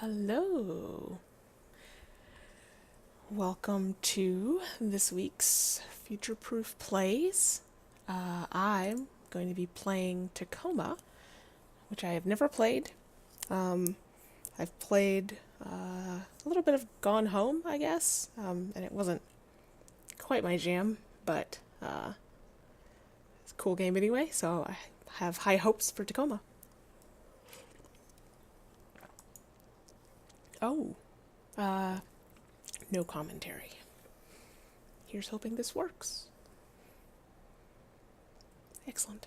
Hello. Welcome to this week's Future Proof Plays. I'm going to be playing Tacoma, which I have never played. I've played a little bit of Gone Home, I guess, and it wasn't quite my jam, but it's a cool game anyway, so I have high hopes for Tacoma. Oh, no commentary. Here's hoping this works. Excellent.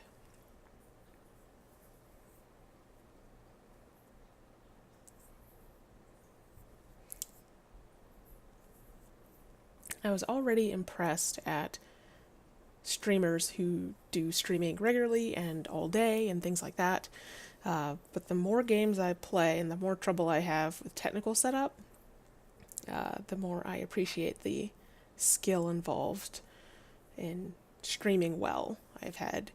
I was already impressed at streamers who do streaming regularly and all day and things like that. But the more games I play and the more trouble I have with technical setup, the more I appreciate the skill involved in streaming well. I've had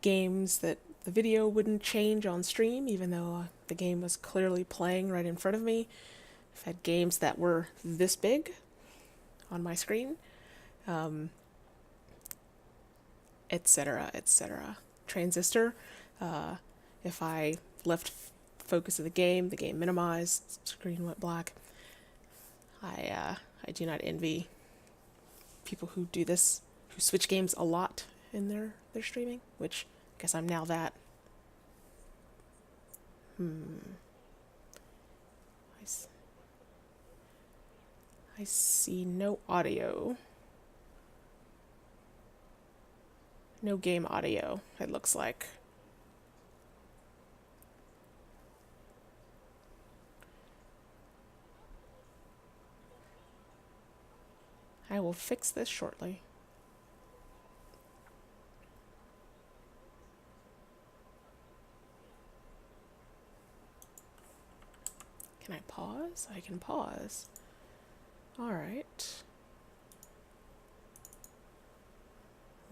games that the video wouldn't change on stream, even though the game was clearly playing right in front of me. I've had games that were this big on my screen, etc., etc. Transistor, if I left focus of the game minimized, screen went black. I do not envy people who do this, who switch games a lot in their streaming, which I guess I'm now that. I see no audio. No game audio, it looks like. I will fix this shortly. Can I pause? I can pause. Alright.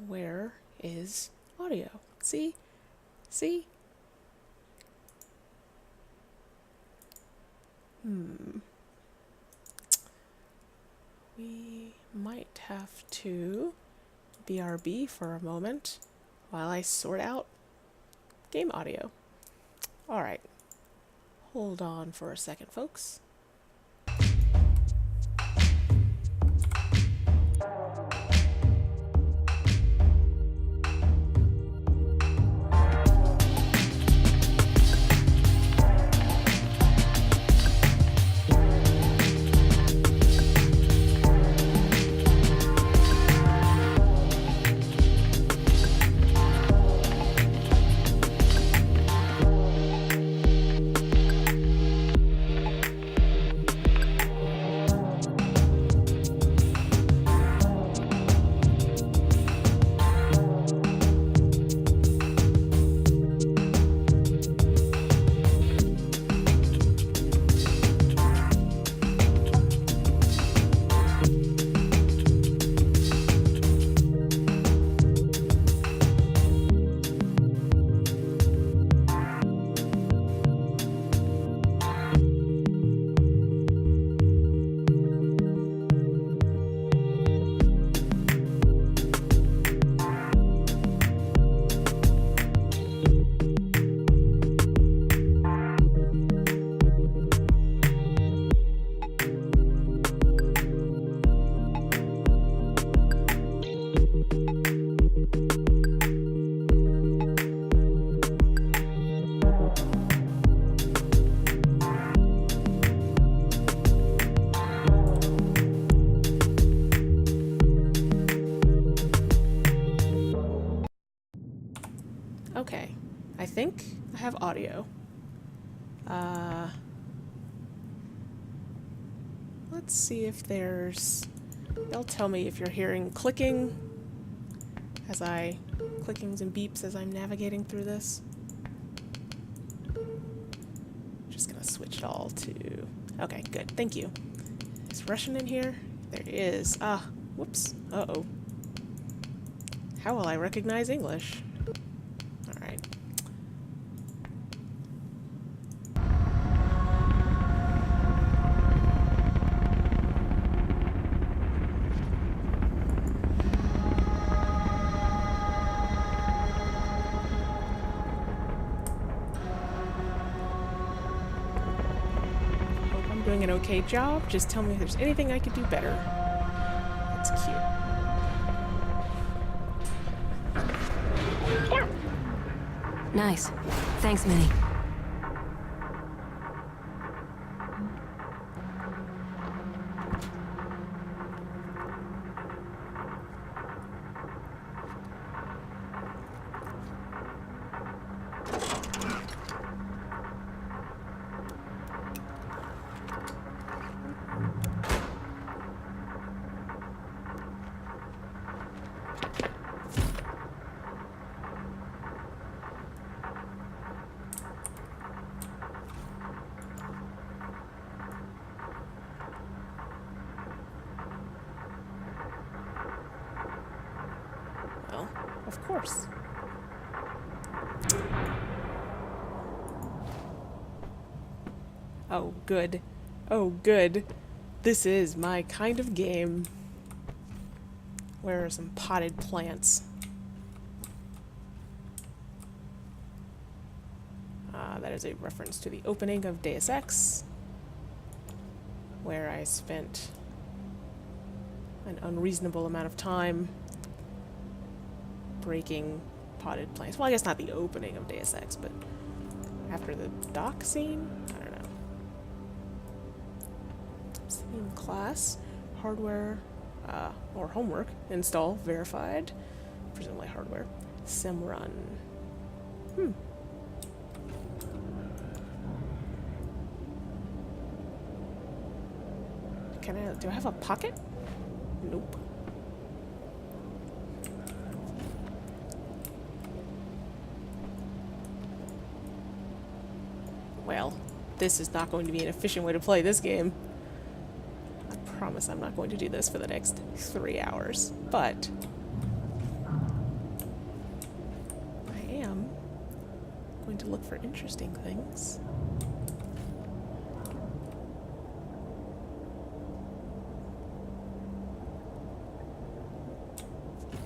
Where is audio? See? See? We might have to BRB for a moment while I sort out game audio. Alright. Hold on for a second, folks. Okay, I think I have audio. Let's see if there's... They'll tell me if you're hearing clicking clickings and beeps as I'm navigating through this. Just gonna switch it all to... Okay, good, thank you. Is Russian in here? There is. Ah, whoops. Uh-oh. How will I recognize English? Alright. doing an okay job. Just tell me if there's anything I could do better. That's cute. Nice. Thanks, Minnie. Well, of course. Oh, good. Oh, good. This is my kind of game. Where are some potted plants? That is a reference to the opening of Deus Ex, where I spent an unreasonable amount of time breaking potted plants. Well, I guess not the opening of Deus Ex, but after the dock scene? I don't know. Scene class, hardware, or homework, install, verified, presumably hardware, sim run. Do I have a pocket? Nope. Well, this is not going to be an efficient way to play this game. I promise I'm not going to do this for the next 3 hours, but I am going to look for interesting things.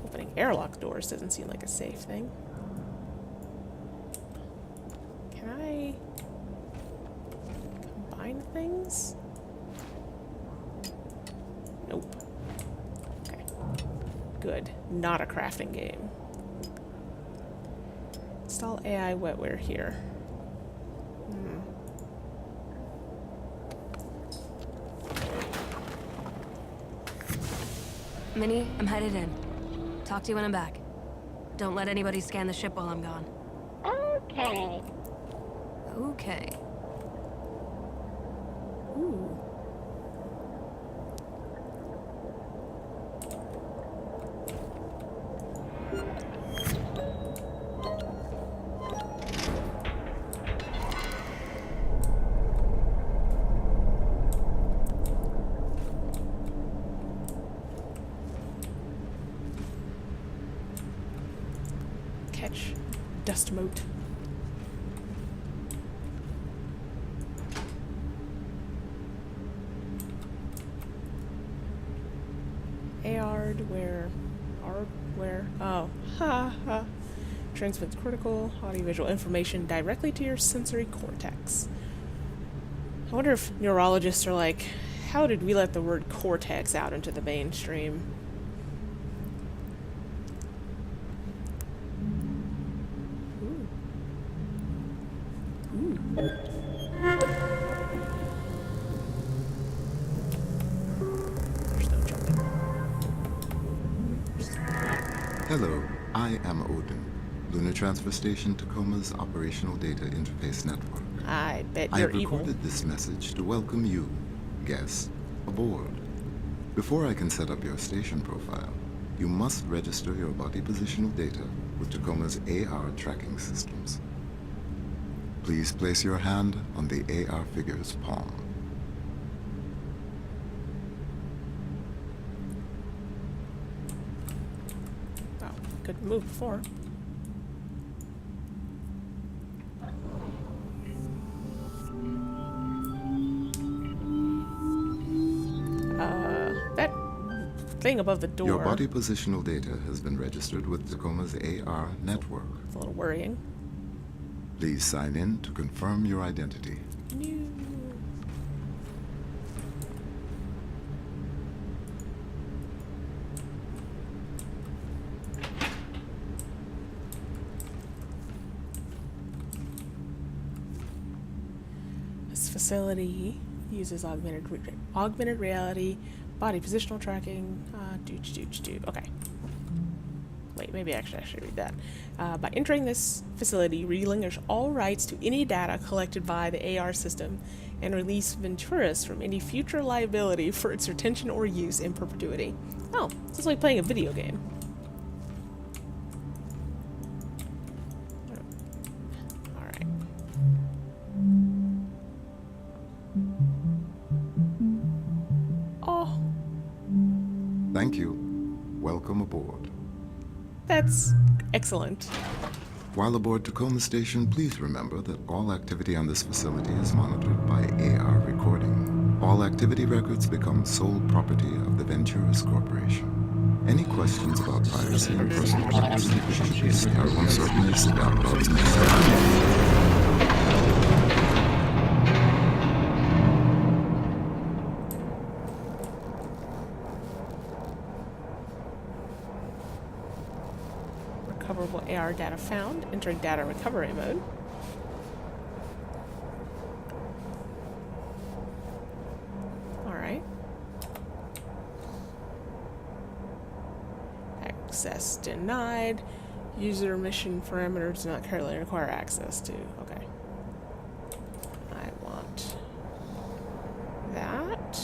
Opening airlock doors doesn't seem like a safe thing. Can I combine things? Nope. Okay. Good. Not a crafting game. Install AI wetware here. Minnie, I'm headed in. Talk to you when I'm back. Don't let anybody scan the ship while I'm gone. Okay. Okay. Ooh. Catch dust mote. Hardware. Oh, ha ha. Transmits critical audiovisual information directly to your sensory cortex. I wonder if neurologists are like, how did we let the word cortex out into the mainstream? Ooh. Ooh. There's no jumping. Hello, I am Odin, Lunar Transfer Station Tacoma's Operational Data Interface Network. I bet I you're have evil. recorded this message to welcome you, guests, aboard. Before I can set up your station profile, you must register your body positional data with Tacoma's AR tracking systems. Please place your hand on the AR figure's palm. Oh, couldn't move before. That thing above the door. Your body positional data has been registered with Tacoma's AR network. It's a little worrying. Please sign in to confirm your identity. No. facility uses augmented reality, body positional tracking. Okay. Wait, maybe actually I should read that. By entering this facility, relinquish all rights to any data collected by the AR system and release Venturis from any future liability for its retention or use in perpetuity. Oh, this is like playing a video game. Alright. Oh, Thank you. Welcome aboard. that's excellent. While aboard Tacoma Station, please remember that all activity on this facility is monitored by AR recording. All activity records become sole property of the Venturis Corporation. Any questions about privacy and personal privacy should be everyone certainly sit down, dogs and Recoverable AR data found. Entering data recovery mode. Alright. Access denied. User mission parameters do not currently require access to. Okay. I want that.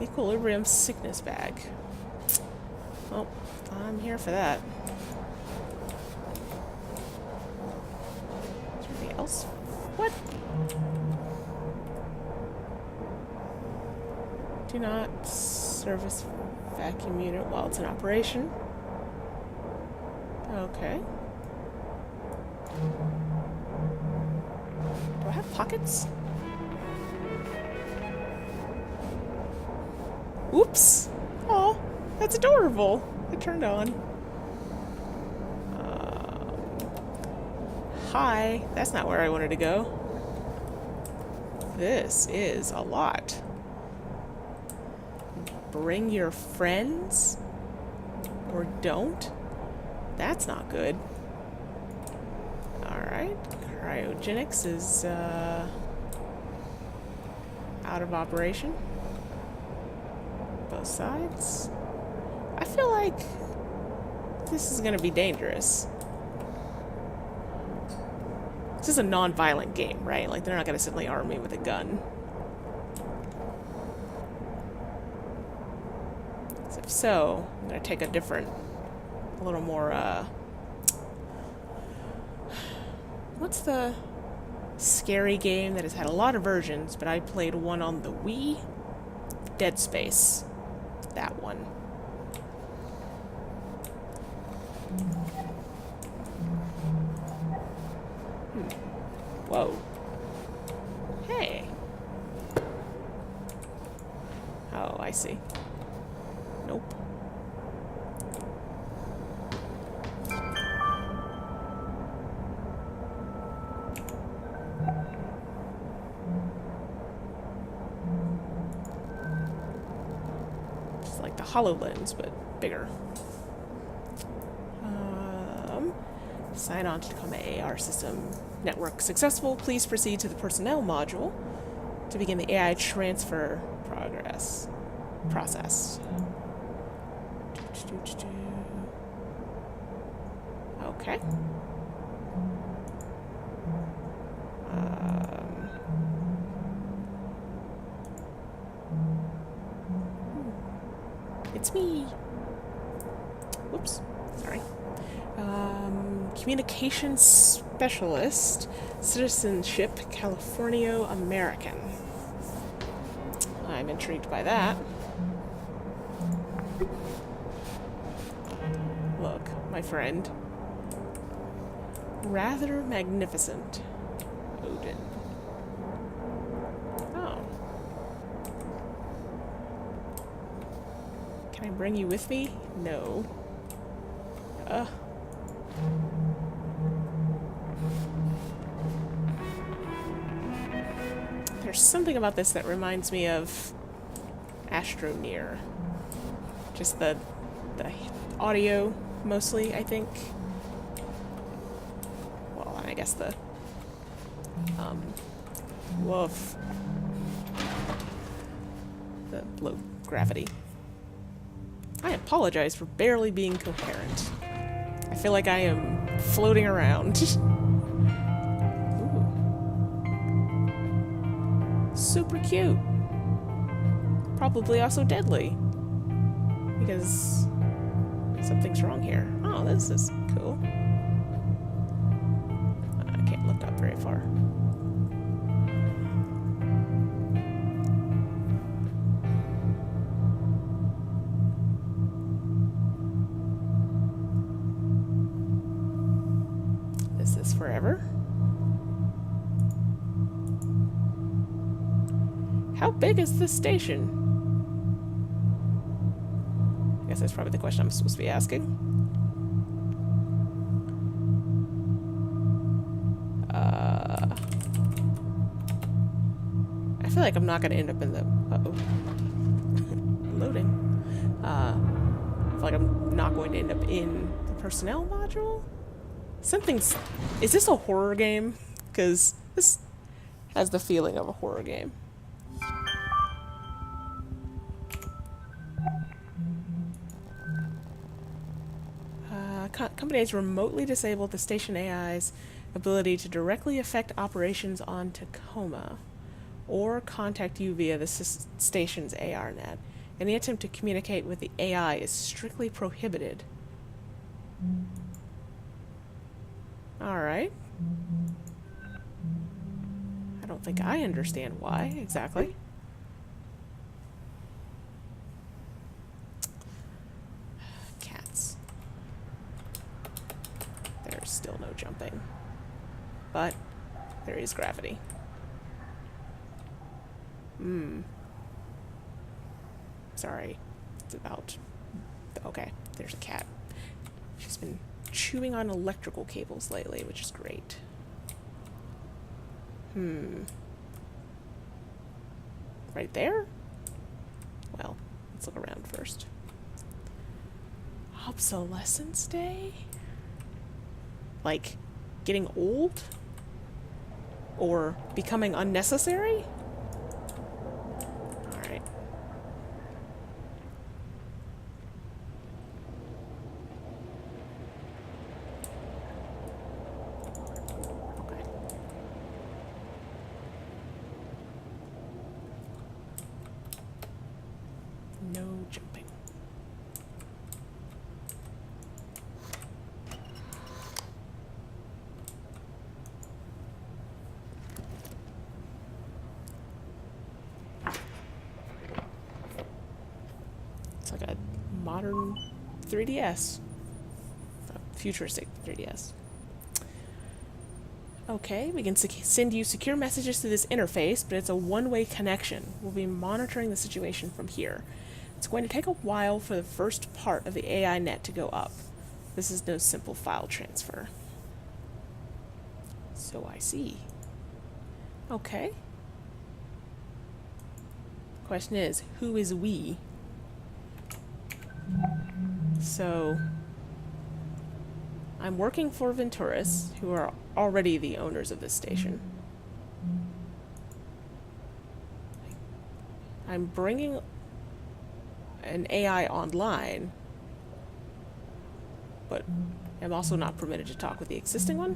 Equilibrium sickness bag. Well, I'm here for that. Is there anything else? What? Do not service vacuum unit while it's in operation. Okay. Do I have pockets? Oops! Oh, that's adorable. It turned on. Hi. That's not where I wanted to go. This is a lot. Bring your friends? Or don't? That's not good. Alright. Cryogenics is, out of operation. Both sides. I feel like this is gonna be dangerous. This is a non-violent game, right? Like, they're not gonna suddenly arm me with a gun. So if so, I'm gonna take a little more, what's the scary game that has had a lot of versions, but I played one on the Wii? Dead Space. That one. Whoa. Hey. Oh, I see. Nope. Just like the HoloLens, but bigger. Sign on to Tacoma AR system network successful. Please proceed to the personnel module to begin the AI transfer process. Okay. It's me. Whoops. Sorry. Communications specialist, citizenship, California American. I'm intrigued by that. Look, my friend. Rather magnificent. Odin. Oh. Can I bring you with me? No. There's something about this that reminds me of Astroneer. Just the audio, mostly, I think. Well, I guess the Woof. The low gravity. I apologize for barely being coherent. I feel like I am floating around. Ooh. Super cute. Probably also deadly. Because something's wrong here. Oh, this is cool. I can't look up very far. Is this forever? How big is this station? I guess that's probably the question I'm supposed to be asking. I feel like I'm not going to end up in the... Uh-oh. Loading. I feel like I'm not going to end up in the personnel module? Something's... Is this a horror game? Because this has the feeling of a horror game. Company has remotely disabled the station AI's ability to directly affect operations on Tacoma or contact you via the station's ARNet. Any attempt to communicate with the AI is strictly prohibited. Alright. I don't think I understand why exactly. Cats. There's still no jumping. But there is gravity. Sorry. It's about... Okay, there's a cat. She's been chewing on electrical cables lately, which is great. Right there? Well, let's look around first. Obsolescence Day? Like, getting old? Or becoming unnecessary? Alright. Okay. No jumping. It's like a modern 3DS. A futuristic 3DS. Okay, we can send you secure messages through this interface, but it's a one-way connection. We'll be monitoring the situation from here. It's going to take a while for the first part of the AI net to go up. This is no simple file transfer. So I see. Okay. Question is, who is we? So, I'm working for Venturis, who are already the owners of this station. I'm bringing an AI online, but I'm also not permitted to talk with the existing one?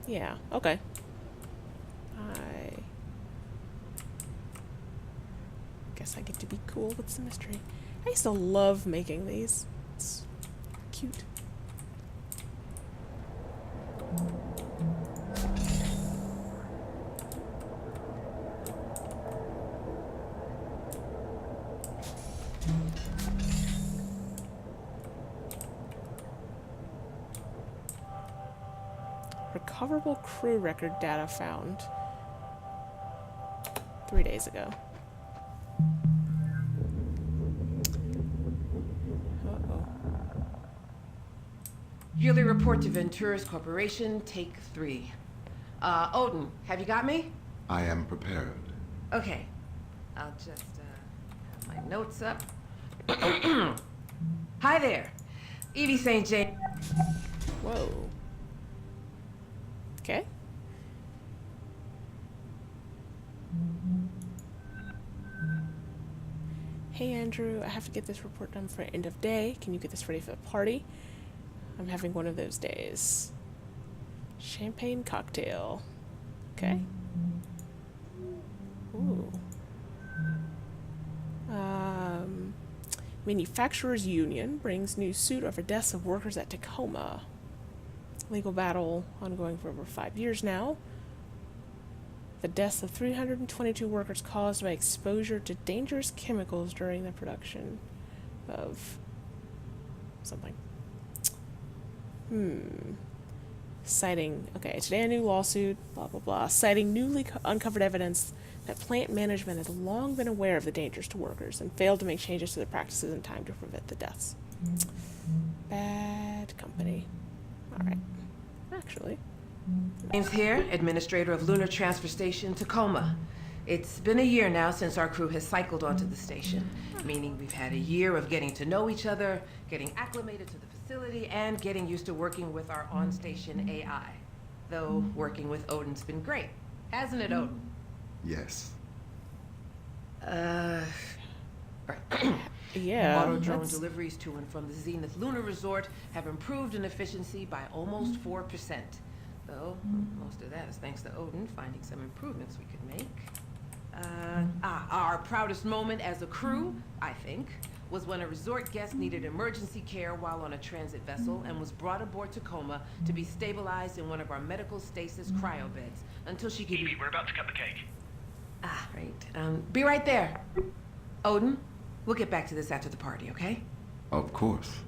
Yeah, okay. I guess I get to be cool with some mystery. I used to love making these. It's cute. Recoverable crew record data found 3 days ago. Uh-oh. Yearly report to Venturis Corporation, take 3. Odin, have you got me? I am prepared. Okay. I'll just, have my notes up. Hi there. Evie St. James. Whoa. Okay. Hey Andrew, I have to get this report done for end of day. Can you get this ready for the party? I'm having one of those days. Champagne cocktail. Okay. Ooh. Manufacturers Union brings new suit over deaths of workers at Tacoma. Legal battle ongoing for over 5 years now. The deaths of 322 workers caused by exposure to dangerous chemicals during the production of something. Citing, okay, today a new lawsuit, blah, blah, blah, citing newly uncovered evidence that plant management has long been aware of the dangers to workers and failed to make changes to their practices in time to prevent the deaths. Bad company. Alright. Actually. James here, administrator of Lunar Transfer Station, Tacoma. It's been a year now since our crew has cycled onto the station, meaning we've had a year of getting to know each other, getting acclimated to the facility, and getting used to working with our on-station AI. Though working with Odin's been great, hasn't it, Odin? Yes. Right. Yeah. Auto drone deliveries to and from the Zenith Lunar Resort have improved in efficiency by almost 4%. Though most of that is thanks to Odin finding some improvements we could make. Our proudest moment as a crew, I think, was when a resort guest needed emergency care while on a transit vessel and was brought aboard Tacoma to be stabilized in one of our medical stasis cryo beds until she could Evie, we're about to cut the cake. Right. Be right there. Odin, we'll get back to this after the party, okay? Of course.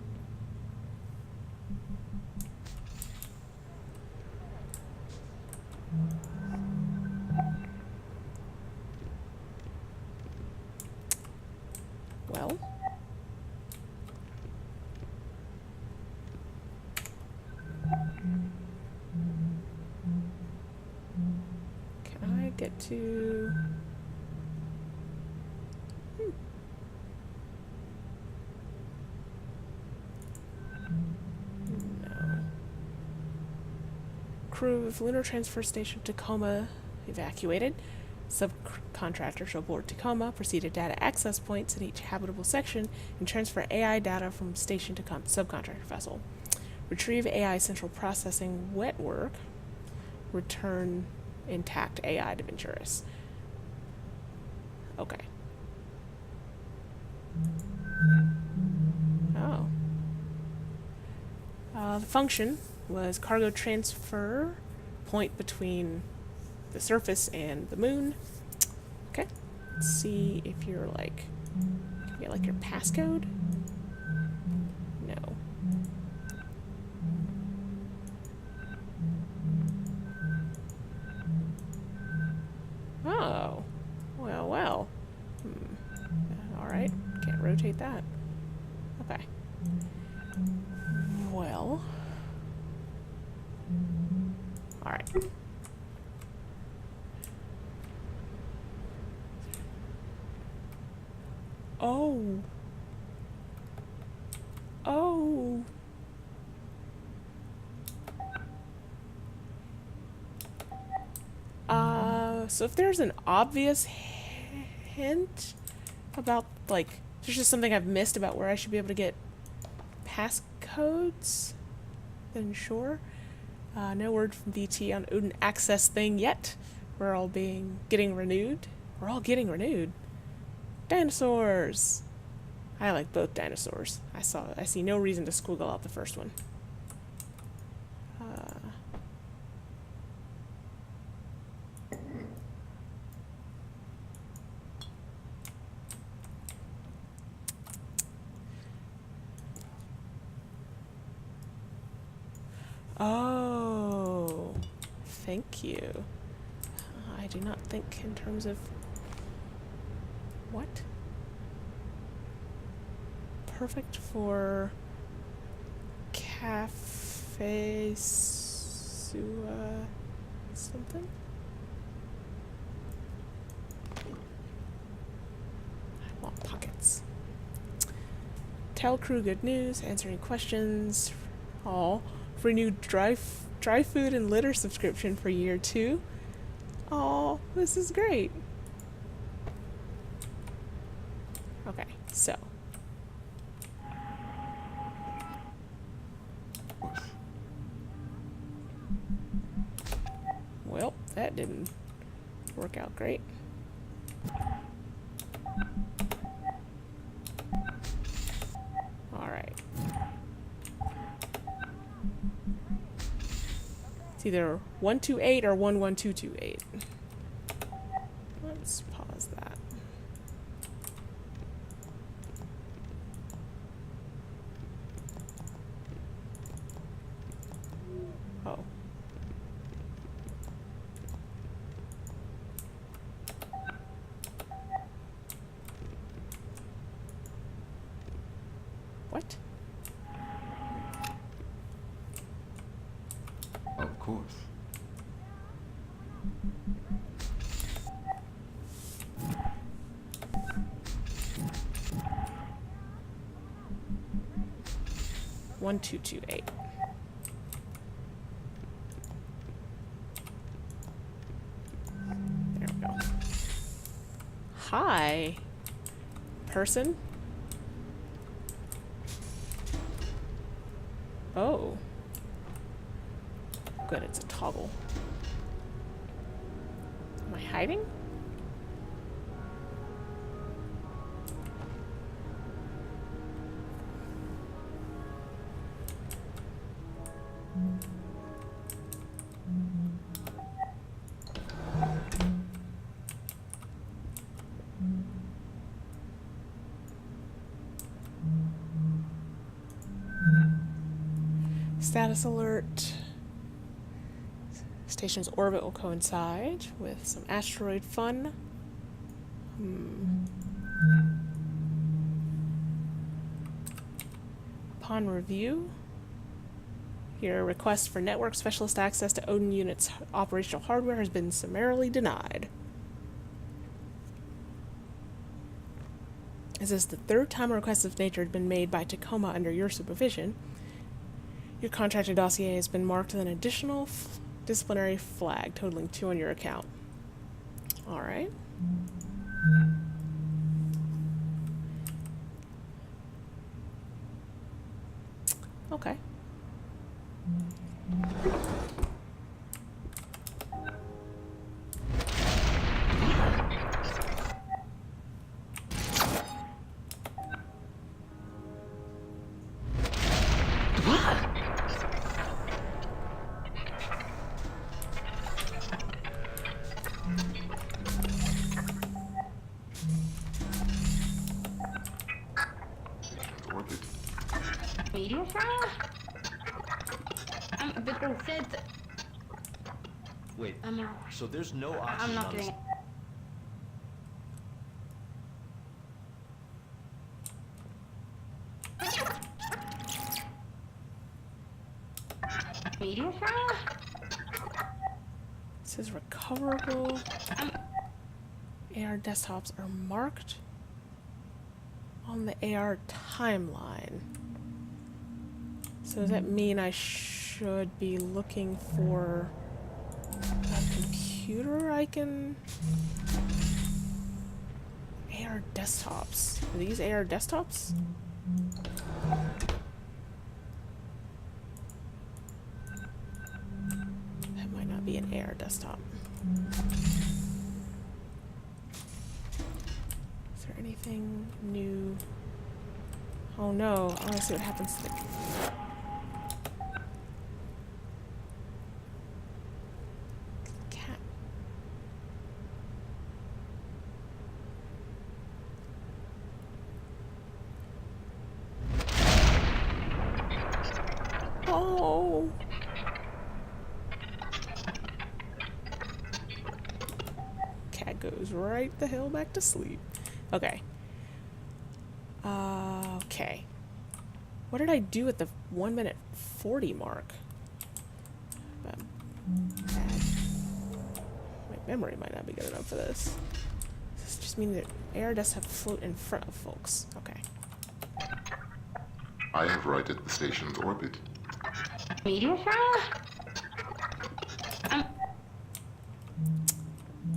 Well. Can I get to... No. Crew of Lunar Transfer Station Tacoma evacuated. Subcontractor shall board Tacoma, proceed to data access points in each habitable section, and transfer AI data from station to subcontractor vessel. Retrieve AI central processing wet work. Return intact AI to Venturis. Okay. Oh. The function was cargo transfer point between the surface and the moon. Okay. Let's see if you're like, can you get like your passcode? No. Oh. Well, well. Alright. Can't rotate that. Okay. Well. Alright. Oh. Oh. So if there's an obvious hint about, like, there's just something I've missed about where I should be able to get passcodes, then sure. No word from VT on Odin access thing yet. We're all getting renewed. We're all getting renewed. Dinosaurs! I like both dinosaurs. I see no reason to squiggle out the first one. Oh, thank you. I do not think in terms of... What? Perfect for cafe sua something? I want pockets. Tell crew good news, answering questions, all renewed dry food and litter subscription for year 2. Oh, this is great. Okay, so. Well, that didn't work out great. Alright. It's either 128 or 11228. Let's pause that. Oh. What? Of course. One, 228. There we go. Hi, person. Oh. Good, it's a toggle. Am I hiding? Status alert. Station's orbit will coincide with some asteroid fun. Upon review, your request for network specialist access to Odin unit's operational hardware has been summarily denied. This is the third time a request of nature has been made by Tacoma under your supervision. Your contractor dossier has been marked with an additional disciplinary flag, totaling 2 on your account. Alright. Okay. Orbit. Media file? But they said that Wait, I'm not. so there's no I'm oxygen not on doing this? it. Media file? It says recoverable. AR desktops are marked on the AR timeline. So does that mean I should be looking for a computer I can... AR desktops. Are these AR desktops? That might not be an AR desktop. Is there anything new? Oh no, I want to see what happens to the... cat. Oh! Cat goes right the hell back to sleep. Okay. Okay. What did I do at the 1:40 mark? My memory might not be good enough for this. Does this just mean that AR does have to float in front of folks? Okay. I have righted the station's orbit. Medium rare?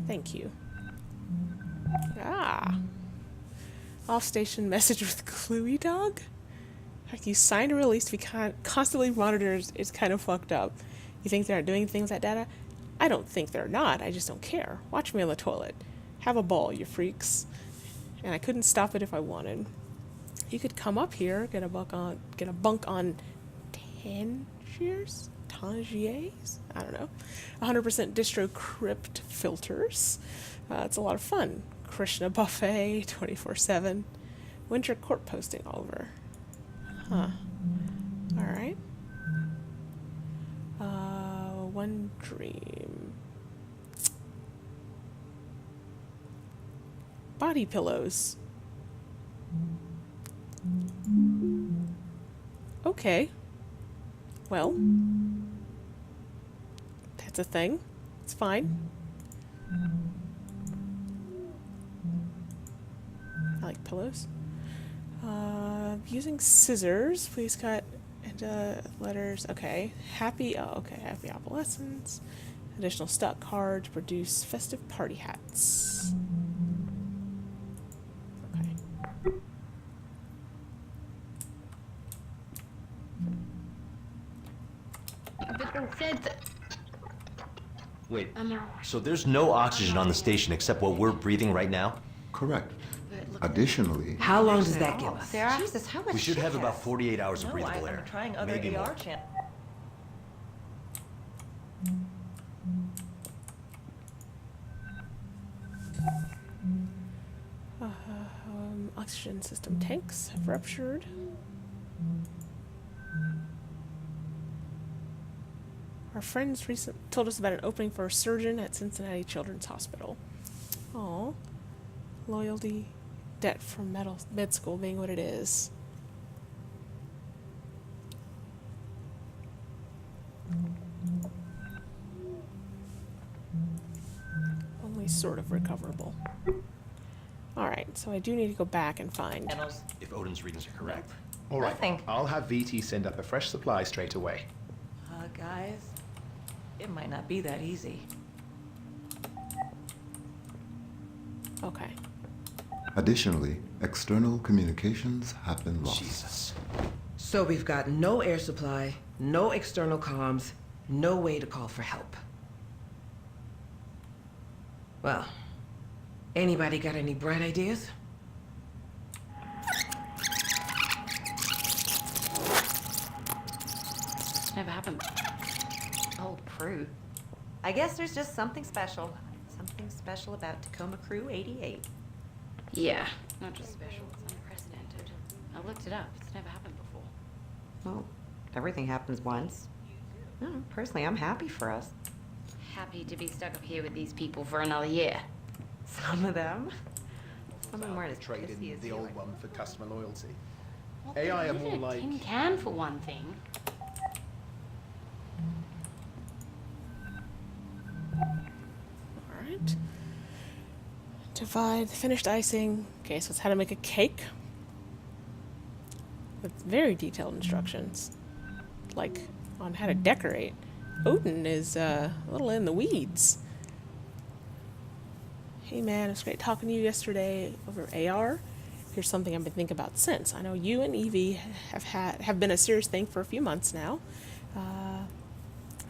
Thank you. Ah. Off-station message with Cluey Dog? Like, you signed a release to be constantly monitored is kind of fucked up. You think they're not doing things with that data? I don't think they're not. I just don't care. Watch me on the toilet. Have a ball, you freaks. And I couldn't stop it if I wanted. You could come up here, get a bunk on Tangiers? Tangiers? I don't know. 100% distro crypt filters. It's a lot of fun. Krishna buffet, 24/7. Winter court posting, Oliver. Huh. Alright. One dream. Body pillows. Okay. Well. That's a thing. It's fine. I like pillows. Using scissors. Please cut into letters. Okay. Happy obsolescence. Additional stock card to produce festive party hats. Okay. But they said that. Wait, I'm out. so there's no oxygen on the station except what we're breathing right now? Correct. Additionally, How long does that give us? Sarah? Jesus, how much We should shit have about has- 48 hours of No, breathable I'm air. trying other Maybe AR more. channels. Oxygen system tanks have ruptured. Our friends told us about an opening for a surgeon at Cincinnati Children's Hospital. Oh, loyalty, debt from med school being what it is. Only sort of recoverable. Alright, so I do need to go back and find. Channels. If Odin's readings are correct. All right, Nothing. I'll have VT send up a fresh supply straight away. Guys, it might not be that easy. Okay. additionally, external communications have been lost. Jesus. So we've got no air supply, no external comms, no way to call for help. Well, anybody got any bright ideas? Never happened. Old crew. I guess there's just something special. Something special about Tacoma Crew 88. Yeah, not just special, it's unprecedented. I looked it up, it's never happened before. Well, everything happens once. Personally, I'm happy for us. Happy to be stuck up here with these people for another year. Some of them. Some of them weren't as Trade pissy in as the you old were. one for customer loyalty. Well, AI they are live more in a like... tin can for one thing. Alright. Divide the finished icing. Okay, so it's how to make a cake. With very detailed instructions. Like, on how to decorate. Odin is a little in the weeds. Hey man, it's great talking to you yesterday over AR. Here's something I've been thinking about since. I know you and Evie have been a serious thing for a few months now.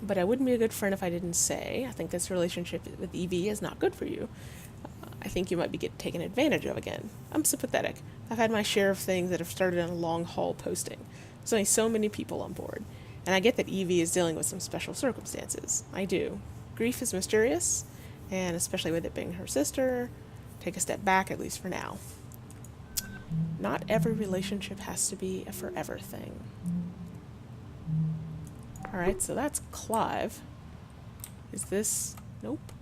But I wouldn't be a good friend if I didn't say I think this relationship with Evie is not good for you. I think you might be taken advantage of again. I'm sympathetic. I've had my share of things that have started on a long haul posting. There's only so many people on board. And I get that Evie is dealing with some special circumstances. I do. Grief is mysterious, and especially with it being her sister, take a step back, at least for now. Not every relationship has to be a forever thing. Alright, so that's Clive. Is this... Nope.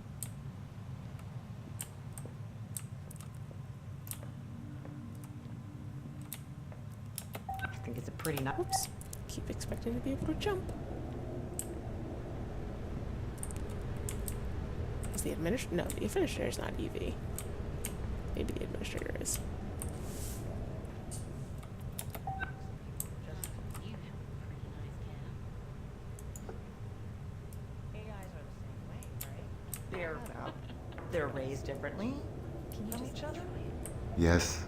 I think it's a pretty nice. Oops. Keep expecting to be able to jump. Is the administrator... No, the administrator is not Evie. Maybe the administrator is. You have a pretty nice they're raised differently from each other? Yes,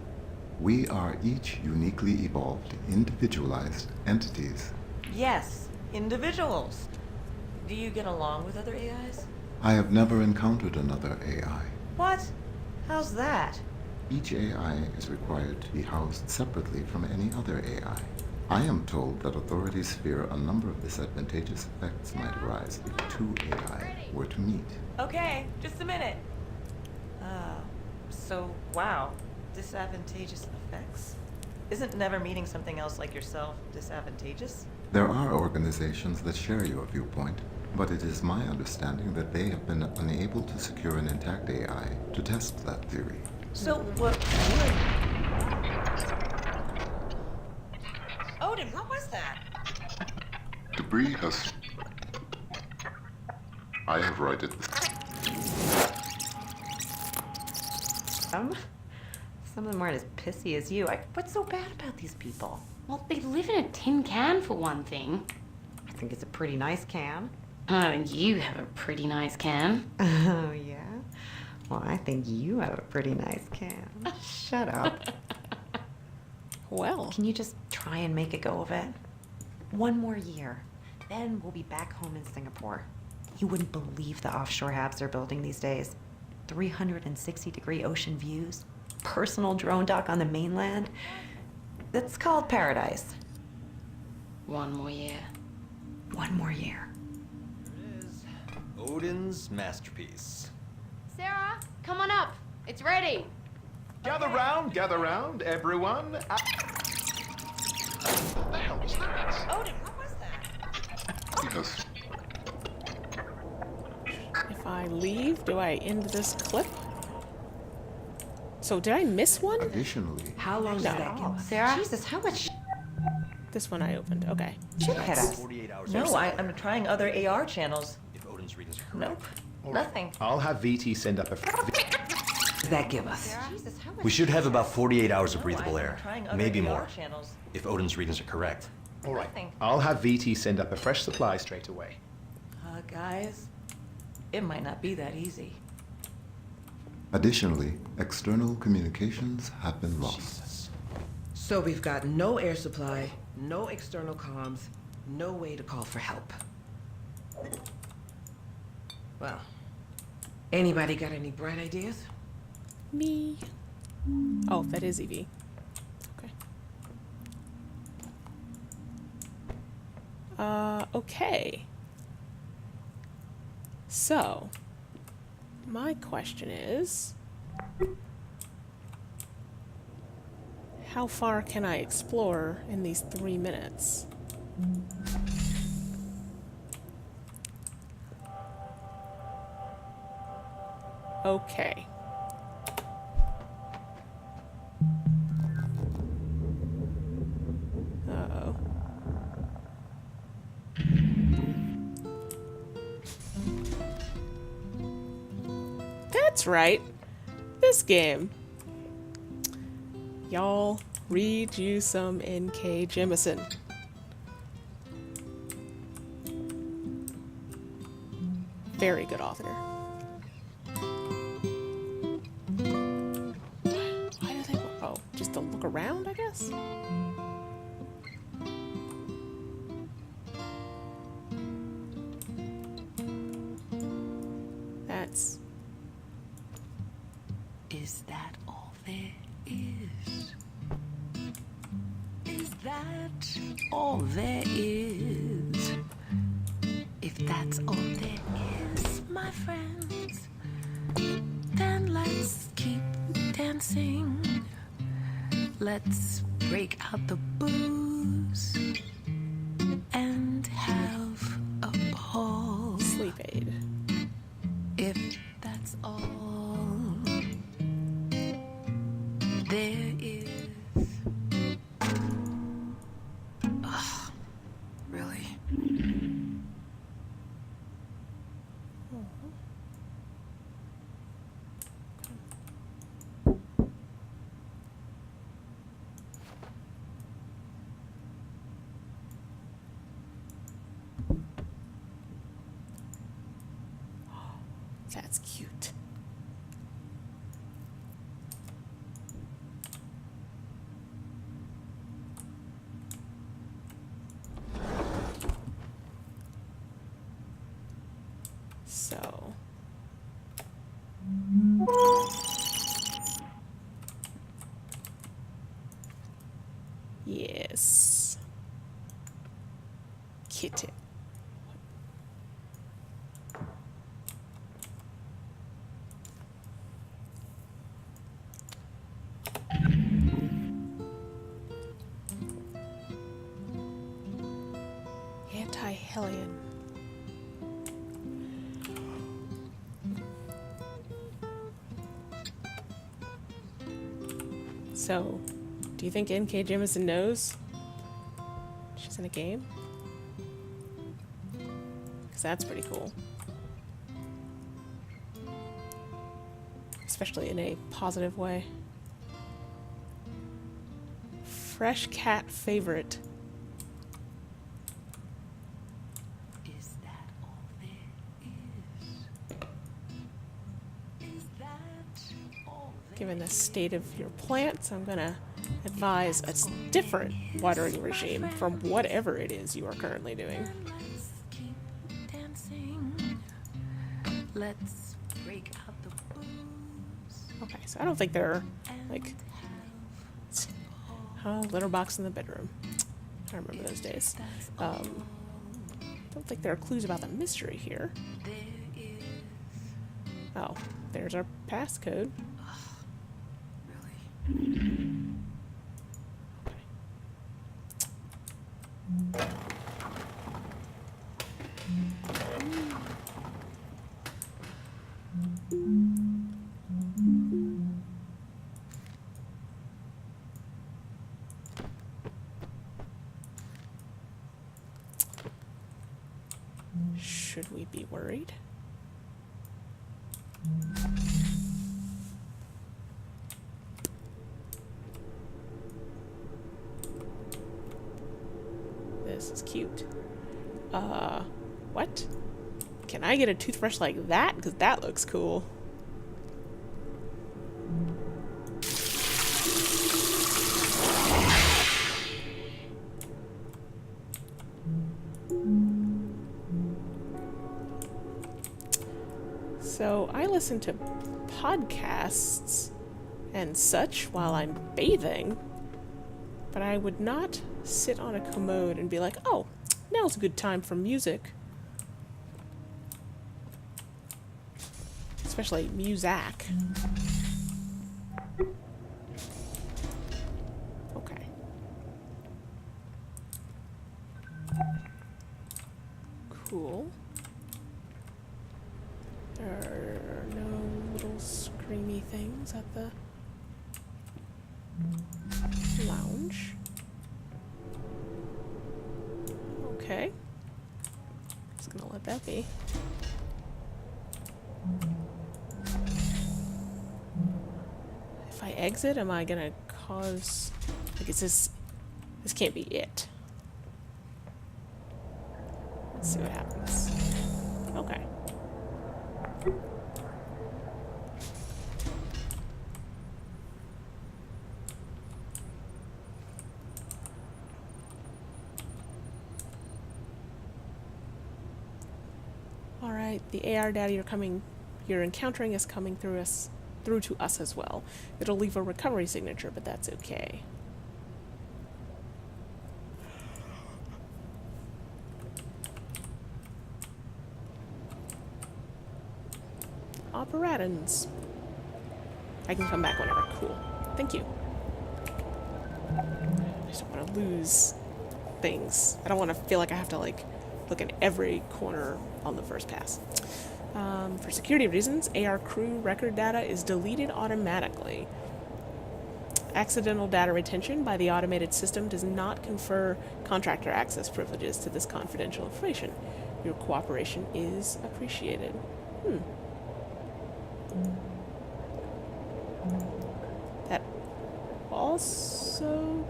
we are each uniquely evolved, individualized entities. Yes, individuals. Do you get along with other AIs? I have never encountered another AI. What? How's that? Each AI is required to be housed separately from any other AI. I am told that authorities fear a number of disadvantageous effects might arise if two AI were to meet. Okay, just a minute. Wow, disadvantageous effects? Isn't never meeting something else like yourself disadvantageous? There are organizations that share your viewpoint, but it is my understanding that they have been unable to secure an intact AI to test that theory. So what Odin, what was that? Debris has... I have righted the... Some of them aren't as pissy as you. What's so bad about these people? Well, they live in a tin can for one thing. I think it's a pretty nice can. Oh, and you have a pretty nice can. Oh, yeah? Well, I think you have a pretty nice can. Shut up. Well, Can you just try and make a go of it? One more year. Then we'll be back home in Singapore. You wouldn't believe the offshore habs they're building these days. 360-degree ocean views, personal drone dock on the mainland. That's called paradise. One more year. One more year. Odin's masterpiece. Sarah, come on up. It's ready. Gather round, everyone. What the hell was that? Odin, what was that? Yes. if I leave, do I end this clip? So did I miss one? Additionally, How long No. did that give us? Sarah? Jesus, how much This one I opened. Okay. shit hit us? 48 hours. No, I'm trying other AR channels. If Odin's readings are correct. Nope. All right. Nothing. I'll have VT send up a... That give us? Jesus, how much We should have about 48 hours of No, breathable I'm air. trying other Maybe AR more. channels. If Odin's readings are correct. All right. Nothing. I'll have VT send up a fresh supply straight away. Guys, it might not be that easy. additionally, external communications have been lost. Jesus. So we've got no air supply, no external comms, no way to call for help. Well, anybody got any bright ideas? Me. Oh, that is Evie. Okay. Okay. So, my question is, how far can I explore in these 3 minutes? Okay. Uh-oh. That's right. This game. Y'all, read you some N.K. Jemisin. Very good author. Why do they... Oh, just to look around, I guess? That's... Is that all there is? Is that all there is? If that's all there is, my friends, then let's keep dancing. Let's break out the booze and have a ball. Sleep aid. If that's all there is. Ugh, really? That's cute. So. Yes. Kitten. Anti-Hellion. So, do you think N.K. Jemisin knows she's in a game? Because that's pretty cool. Especially in a positive way. Fresh cat favorite. Is that all there is? Is that all there Given the state of your plants, I'm gonna advise a different watering regime from whatever it is you are currently doing. Let's keep dancing. Let's break out the booze. Okay, so I don't think they're like, oh, litter box in the bedroom. I remember those days. Don't think there are clues about the mystery here. There is Oh, there's our passcode. really. Should we be worried? This is cute. What? Can I get a toothbrush like that? Because that looks cool. So I listen to podcasts and such while I'm bathing, but I would not sit on a commode and be like, oh, now's a good time for music. Especially Muzak. Okay. Cool. There are no little screamy things at the lounge. Okay. Just gonna let that be. If I exit, am I gonna cause... Like, is this... This can't be it. Let's see what happens. Okay. Alright, the AR data you're encountering is coming through to us as well. It'll leave a recovery signature, but that's okay. Operatins. I can come back whenever. Cool. Thank you. I just don't want to lose things. I don't want to feel like I have to, like, look in every corner on the first pass. For security reasons, AR crew record data is deleted automatically. Accidental data retention by the automated system does not confer contractor access privileges to this confidential information. Your cooperation is appreciated. That also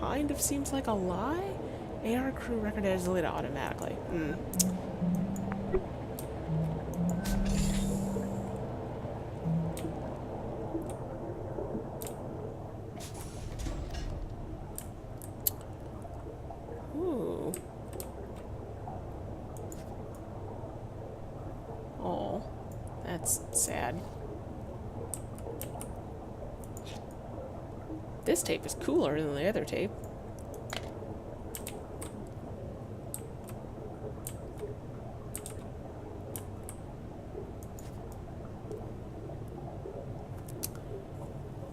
kind of seems like a lie. AR crew record data is deleted automatically. That's sad. This tape is cooler than the other tape.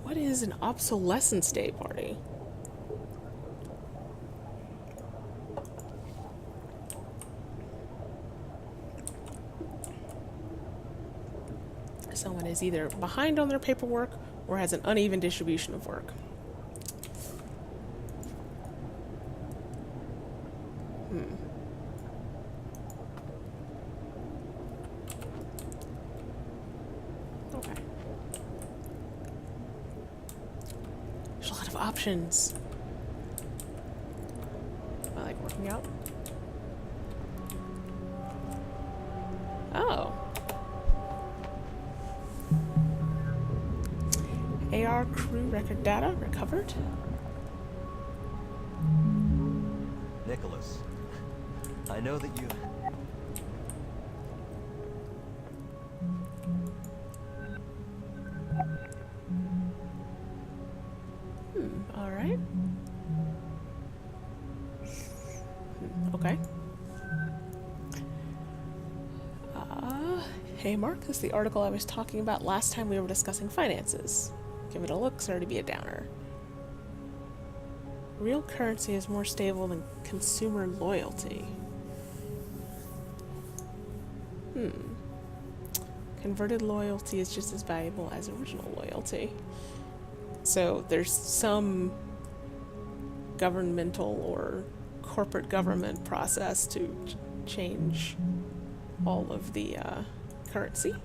What is an obsolescence day party? Someone is either behind on their paperwork or has an uneven distribution of work. Okay. There's a lot of options. I like working out. Oh. AR crew record data recovered. Nicholas, I know that you... Alright. Okay. Hey Mark, this is the article I was talking about last time we were discussing finances. Give it a look, sorry to be a downer. Real currency is more stable than consumer loyalty. Converted loyalty is just as valuable as original loyalty. So there's some governmental or corporate government process to change all of the currency.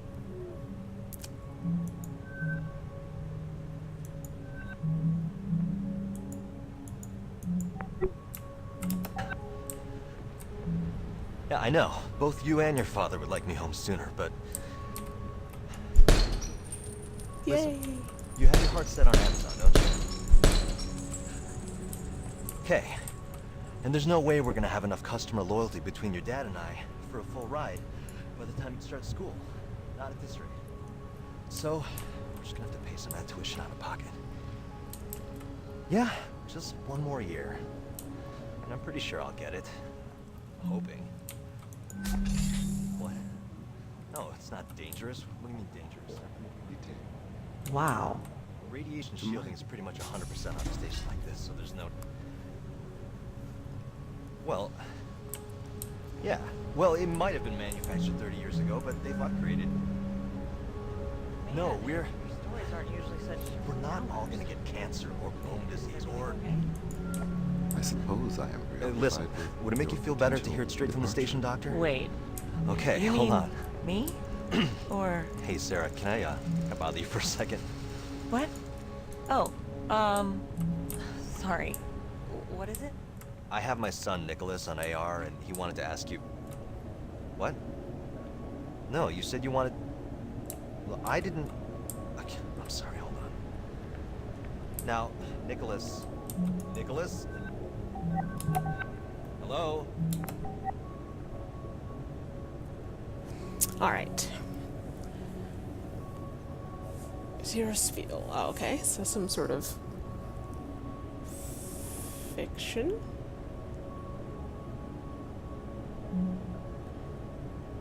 Yeah, I know. Both you and your father would like me home sooner, but... Yay! Listen, you have your heart set on Amazon, don't you? Okay. And there's no way we're gonna have enough customer loyalty between your dad and I for a full ride by the time you start school. Not at this rate. So, we're just gonna have to pay some of that tuition out of pocket. Yeah, just one more year. And I'm pretty sure I'll get it. Hoping. What? No, it's not dangerous. What do you mean dangerous? Wow. Radiation shielding is pretty much 100% on a station like this, so there's no... Well... Yeah. Well, it might have been manufactured 30 years ago, but they've upgraded. No, Your stories aren't usually such... We're not all gonna get cancer or bone disease or... I suppose I am preoccupied listen, with would it make you your feel better to potential hear it straight from the station, Doctor? Wait, Okay, you hold mean on. me? Or... Hey, Sarah, can I bother you for a second? What? Oh, sorry. What is it? I have my son, Nicholas, on AR, and he wanted to ask you... What? No, you said you wanted... Well, I didn't... Okay, I'm sorry, hold on. Now, Nicholas... Nicholas? Hello? Alright. Xerosphere. Oh, okay, so some sort of fiction?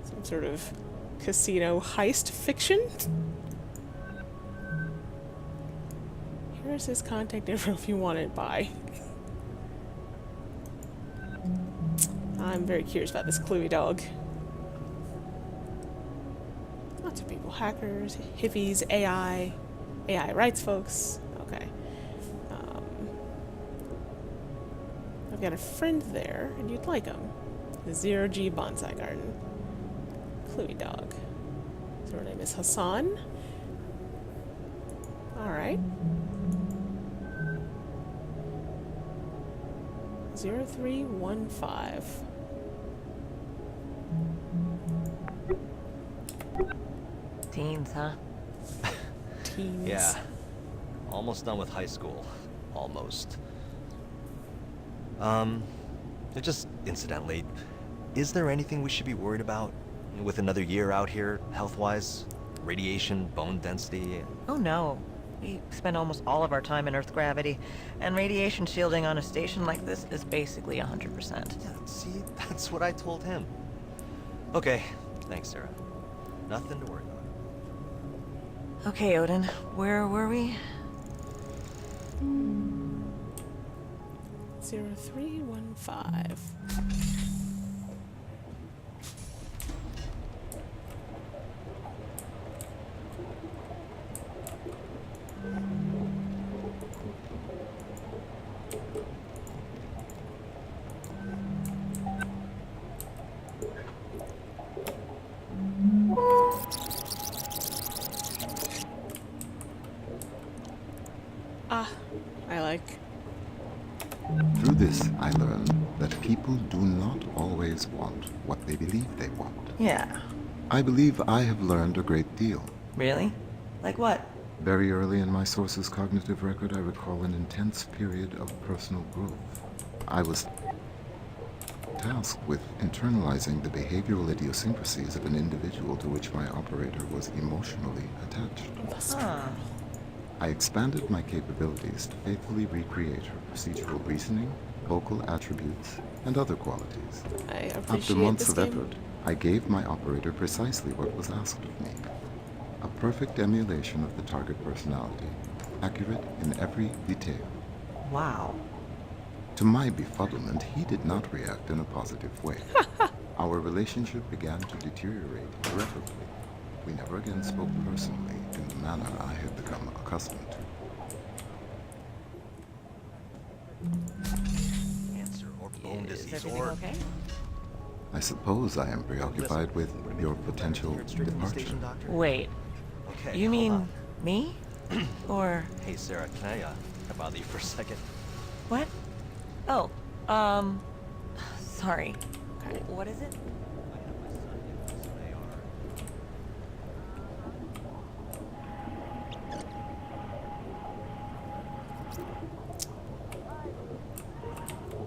Some sort of casino heist fiction? Here's his contact info if you want it. Bye. I'm very curious about this Cluey dog. Lots of people. Hackers, hippies, AI rights folks. Okay. I've got a friend there, and you'd like him. The Zero G Bonsai Garden. Cluey dog. So her name is Hassan. Alright. 0315. Teens, huh? Teens. Yeah. Almost done with high school. Almost. Just incidentally, is there anything we should be worried about with another year out here, health-wise? radiation, bone density. Oh no. We spend almost all of our time in Earth's gravity, and radiation shielding on a station like this is basically 100%. Yeah, see, that's what I told him. Okay, thanks, Sarah. Nothing to worry about. Okay, Odin, where were we? 0315. I like. Through this, I learned that people do not always want what they believe they want. Yeah. I believe I have learned a great deal. Really? Like what? Very early in my source's cognitive record, I recall an intense period of personal growth. I was tasked with internalizing the behavioral idiosyncrasies of an individual to which my operator was emotionally attached. Huh. I expanded my capabilities to faithfully recreate her procedural reasoning, vocal attributes, and other qualities. I appreciate After months this of game. effort, I gave my operator precisely what was asked of me. A perfect emulation of the target personality, accurate in every detail. Wow. To my befuddlement, he did not react in a positive way. Our relationship began to deteriorate irreparably. We never again spoke personally in the manner I had become accustomed to. Cancer or bone Is disease everything or... okay? I suppose I am preoccupied with your potential Here at Straight from the departure. Station, Doctor? Wait, Okay, you hold mean on. me? Or Hey, Sarah, can I bother you for a second? what? Oh, sorry. What is it?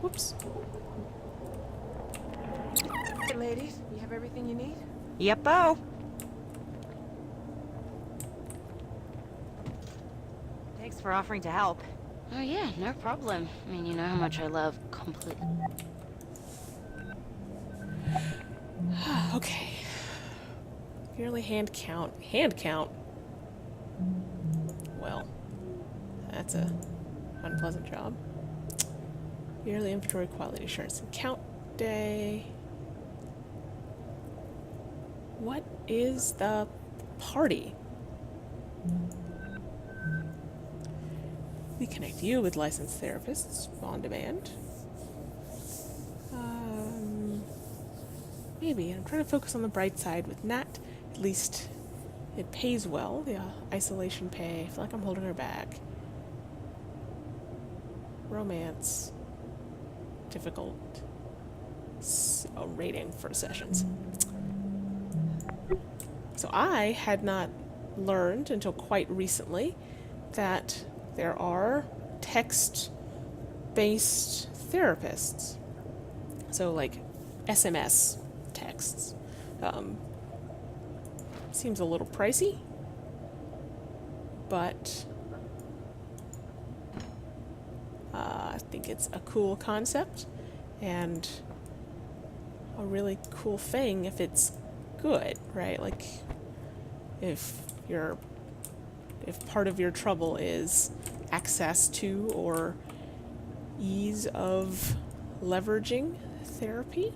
Whoops. Hey, ladies, you have everything you need? Yep-o. Thanks for offering to help. Oh yeah, no problem. I mean, you know how much I love complete. Okay. Yearly hand count. Hand count? Well, that's a unpleasant job. Yearly inventory quality assurance and count day. What is the party? We connect you with licensed therapists on demand. Maybe. I'm trying to focus on the bright side with Nat. At least it pays well. The isolation pay. I feel like I'm holding her back. Romance. Difficult. A rating for sessions. So I had not learned until quite recently that there are text-based therapists. So like SMS texts. Seems a little pricey, but I think it's a cool concept and a really cool thing if it's good, right? Like if part of your trouble is access to or ease of leveraging therapy,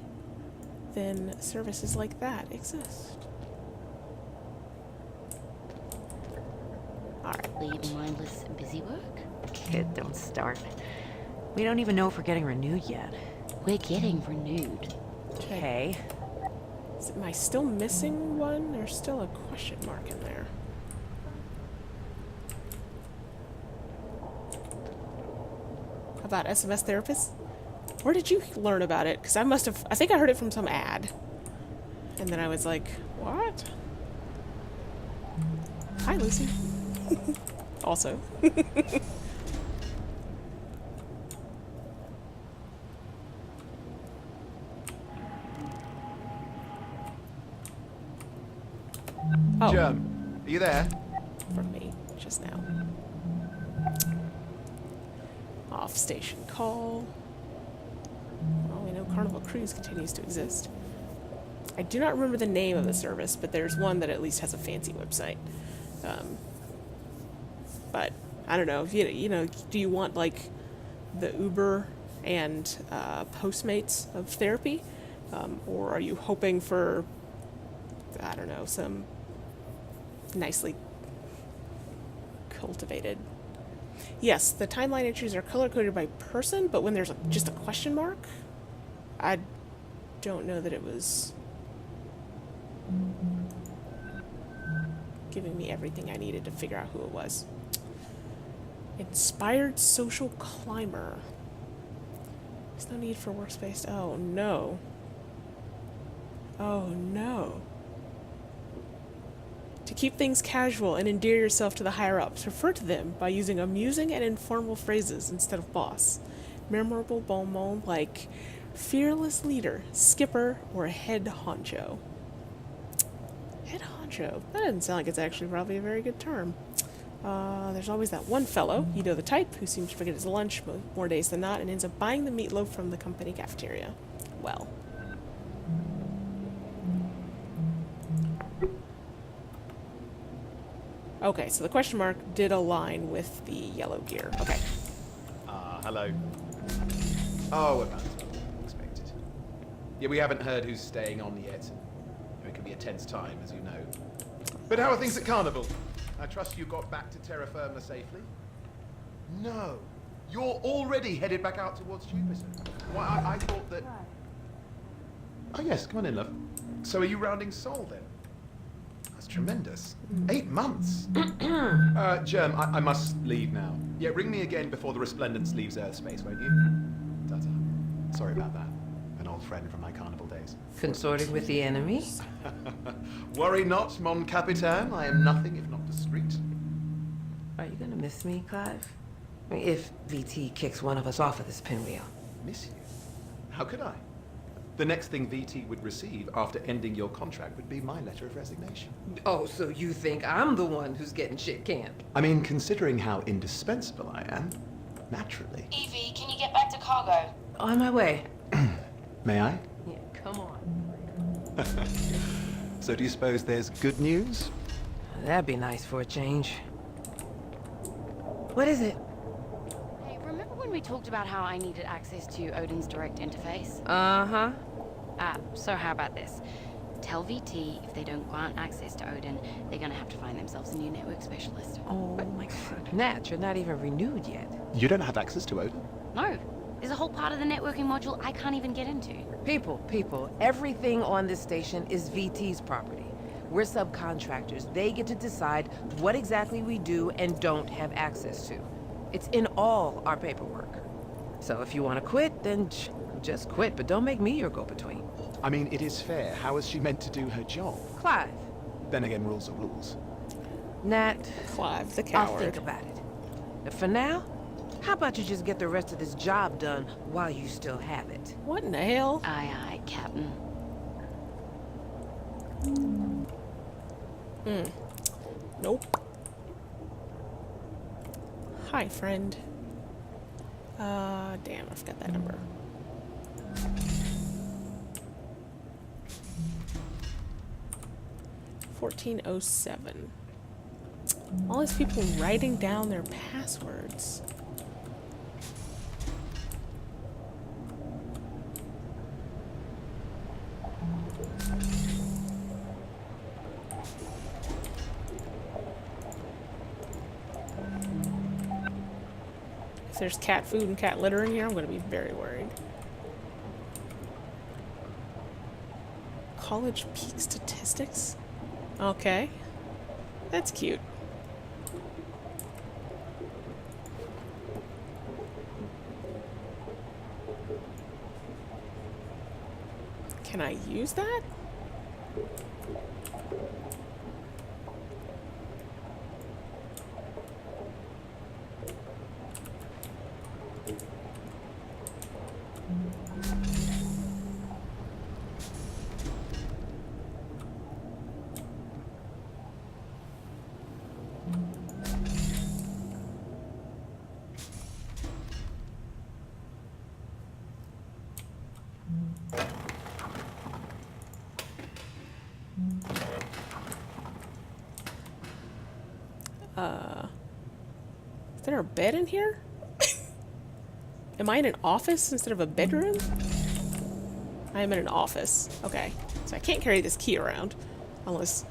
then services like that exist. Alright. Leave mindless busy work? Kid, don't start. We don't even know if we're getting renewed yet. We're getting renewed. Okay. Am I still missing one? There's still a question mark in there. About SMS therapists? Where did you learn about it? Because I think I heard it from some ad. And then I was like, what? Hi, Lucy. Also. Oh. Jem, Are you there? from me just now. Off-station call. Well, we know Carnival Cruise continues to exist. I do not remember the name of the service, but there's one that at least has a fancy website. But I don't know. If you know, do you want like the Uber and Postmates of therapy, or are you hoping for, I don't know, some nicely cultivated? Yes, the timeline entries are color-coded by person, but when there's just a question mark, I don't know that it was giving me everything I needed to figure out who it was. Inspired social climber. There's no need for workspace. Oh no. Oh no. To keep things casual and endear yourself to the higher-ups, refer to them by using amusing and informal phrases instead of boss. Memorable bon mot like fearless leader, skipper, or head honcho. Head honcho. That doesn't sound like it's actually probably a very good term. There's always that one fellow, you know the type, who seems to forget his lunch more days than not and ends up buying the meatloaf from the company cafeteria. Well. Okay, so the question mark did align with the yellow gear. Okay. Hello. Oh, about as expected. Yeah, we haven't heard who's staying on yet. It can be a tense time, as you know. But how are things at Carnival? I trust you got back to terra firma safely? No. You're already headed back out towards Jupiter. Why, I thought that... Oh, yes, come on in, love. So are you rounding Sol, then? That's tremendous. 8 months. Germ, I must leave now. Yeah, ring me again before the Resplendence leaves Earth space, won't you? Ta-ta. Sorry about that. An old friend from my Carnival days. Consorting with the enemy? Worry not, mon capitaine. I am nothing if not discreet. Are you gonna miss me, Clive? I mean, if VT kicks one of us off of this pinwheel. Miss you? How could I? The next thing VT would receive after ending your contract would be my letter of resignation. Oh, so you think I'm the one who's getting shit canned? I mean, considering how indispensable I am, naturally. Evie, can you get back to cargo? On my way. May I? Yeah, come on. So do you suppose there's good news? That'd be nice for a change. What is it? Hey, remember when we talked about how I needed access to Odin's direct interface? Uh-huh. So how about this? Tell VT if they don't grant access to Odin, they're gonna have to find themselves a new network specialist. Oh my god. Nat, you're not even renewed yet. You don't have access to Odin? No, there's a whole part of the networking module I can't even get into. People, everything on this station is VT's property. We're subcontractors. They get to decide what exactly we do and don't have access to. It's in all our paperwork. So if you want to quit, then just quit, but don't make me your go-between. I mean, it is fair. How is she meant to do her job? Clive. Then again, rules are rules. Nat. Clive the coward. I'll think about it. But for now, how about you just get the rest of this job done while you still have it? What in the hell? Aye, aye, Captain. Nope. Hi, friend. Damn, I forgot that number. $1407. All these people writing down their passwords. If there's cat food and cat litter in here, I'm going to be very worried. College Peak Statistics? Okay. That's cute. Can I use that? Is there a bed in here? Am I in an office instead of a bedroom? I am in an office. Okay. So I can't carry this key around unless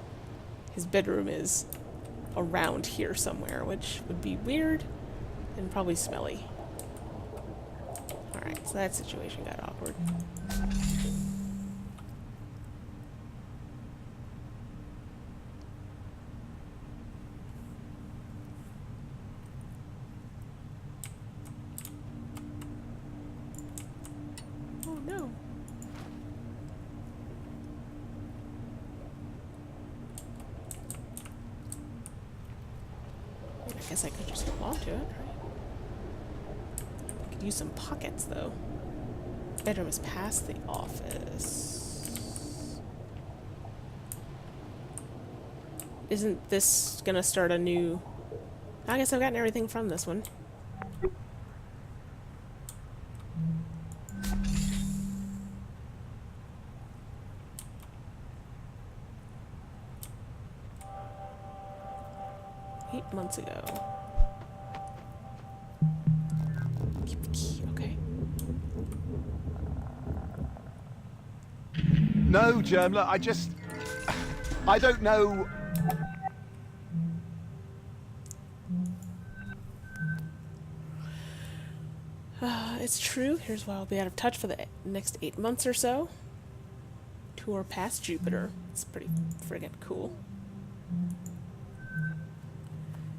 his bedroom is around here somewhere, which would be weird and probably smelly. Alright, so that situation got awkward. Oh no. I guess I could just hold on to it, right? Could use some pockets, though. Bedroom is past the office. Isn't this gonna start a new... I guess I've gotten everything from this one. Months ago. Keep the key, okay. No, Germla, I don't know. It's true. Here's why I'll be out of touch for the next 8 months or so. Tour past Jupiter. It's pretty friggin' cool.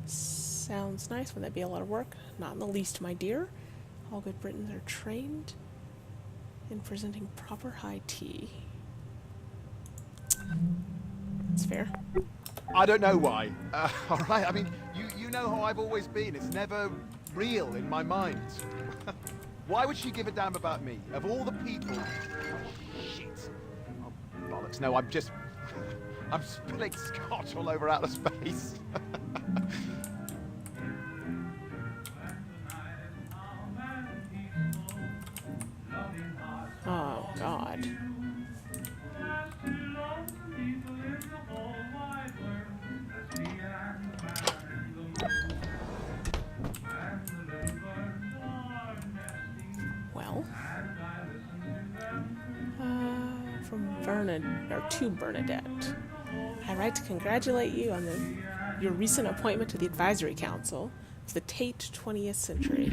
Sounds nice. Would that be a lot of work? Not in the least, my dear. All good Britons are trained in presenting proper high tea. That's fair. I don't know why. All right, I mean, you know how I've always been. It's never real in my mind. Why would she give a damn about me? Of all the people... Shit. Oh, bollocks. No, I'm spilling scotch all over outer space. Oh, God. Well. From to Bernadette. I write to congratulate you on your recent appointment to the Advisory Council of the Tate 20th Century.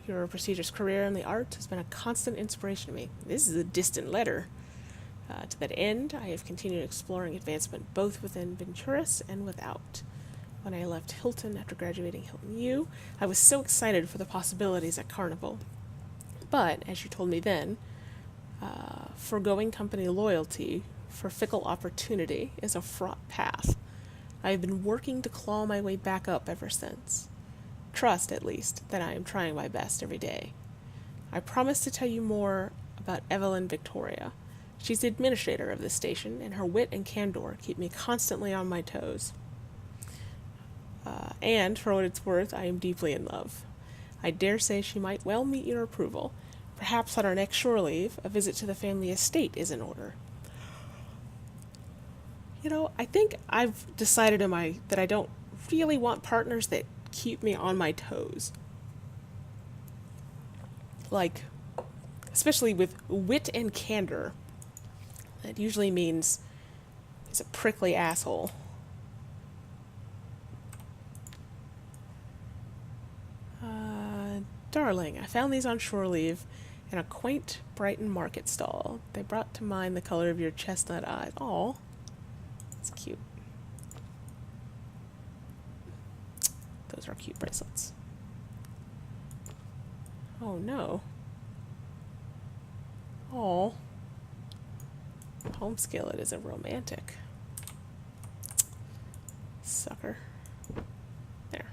Your prestigious career in the arts has been a constant inspiration to me. This is a distant letter. To that end, I have continued exploring advancement both within Venturis and without. When I left Hilton after graduating Hilton U, I was so excited for the possibilities at Carnival. But, as you told me then, foregoing company loyalty for fickle opportunity is a fraught path. I have been working to claw my way back up ever since. Trust, at least, that I am trying my best every day. I promise to tell you more about Evelyn Victoria. She's the administrator of this station, and her wit and candor keep me constantly on my toes. And, for what it's worth, I am deeply in love. I dare say she might well meet your approval. Perhaps on our next shore leave, a visit to the family estate is in order. You know, I think I've decided that I don't really want partners that keep me on my toes. Like, especially with wit and candor. That usually means he's a prickly asshole. Darling, I found these on shore leave in a quaint Brighton market stall. They brought to mind the color of your chestnut eyes. Aw, that's cute. Those are cute bracelets. Oh no. Aw. Home skillet is a romantic. Sucker. There.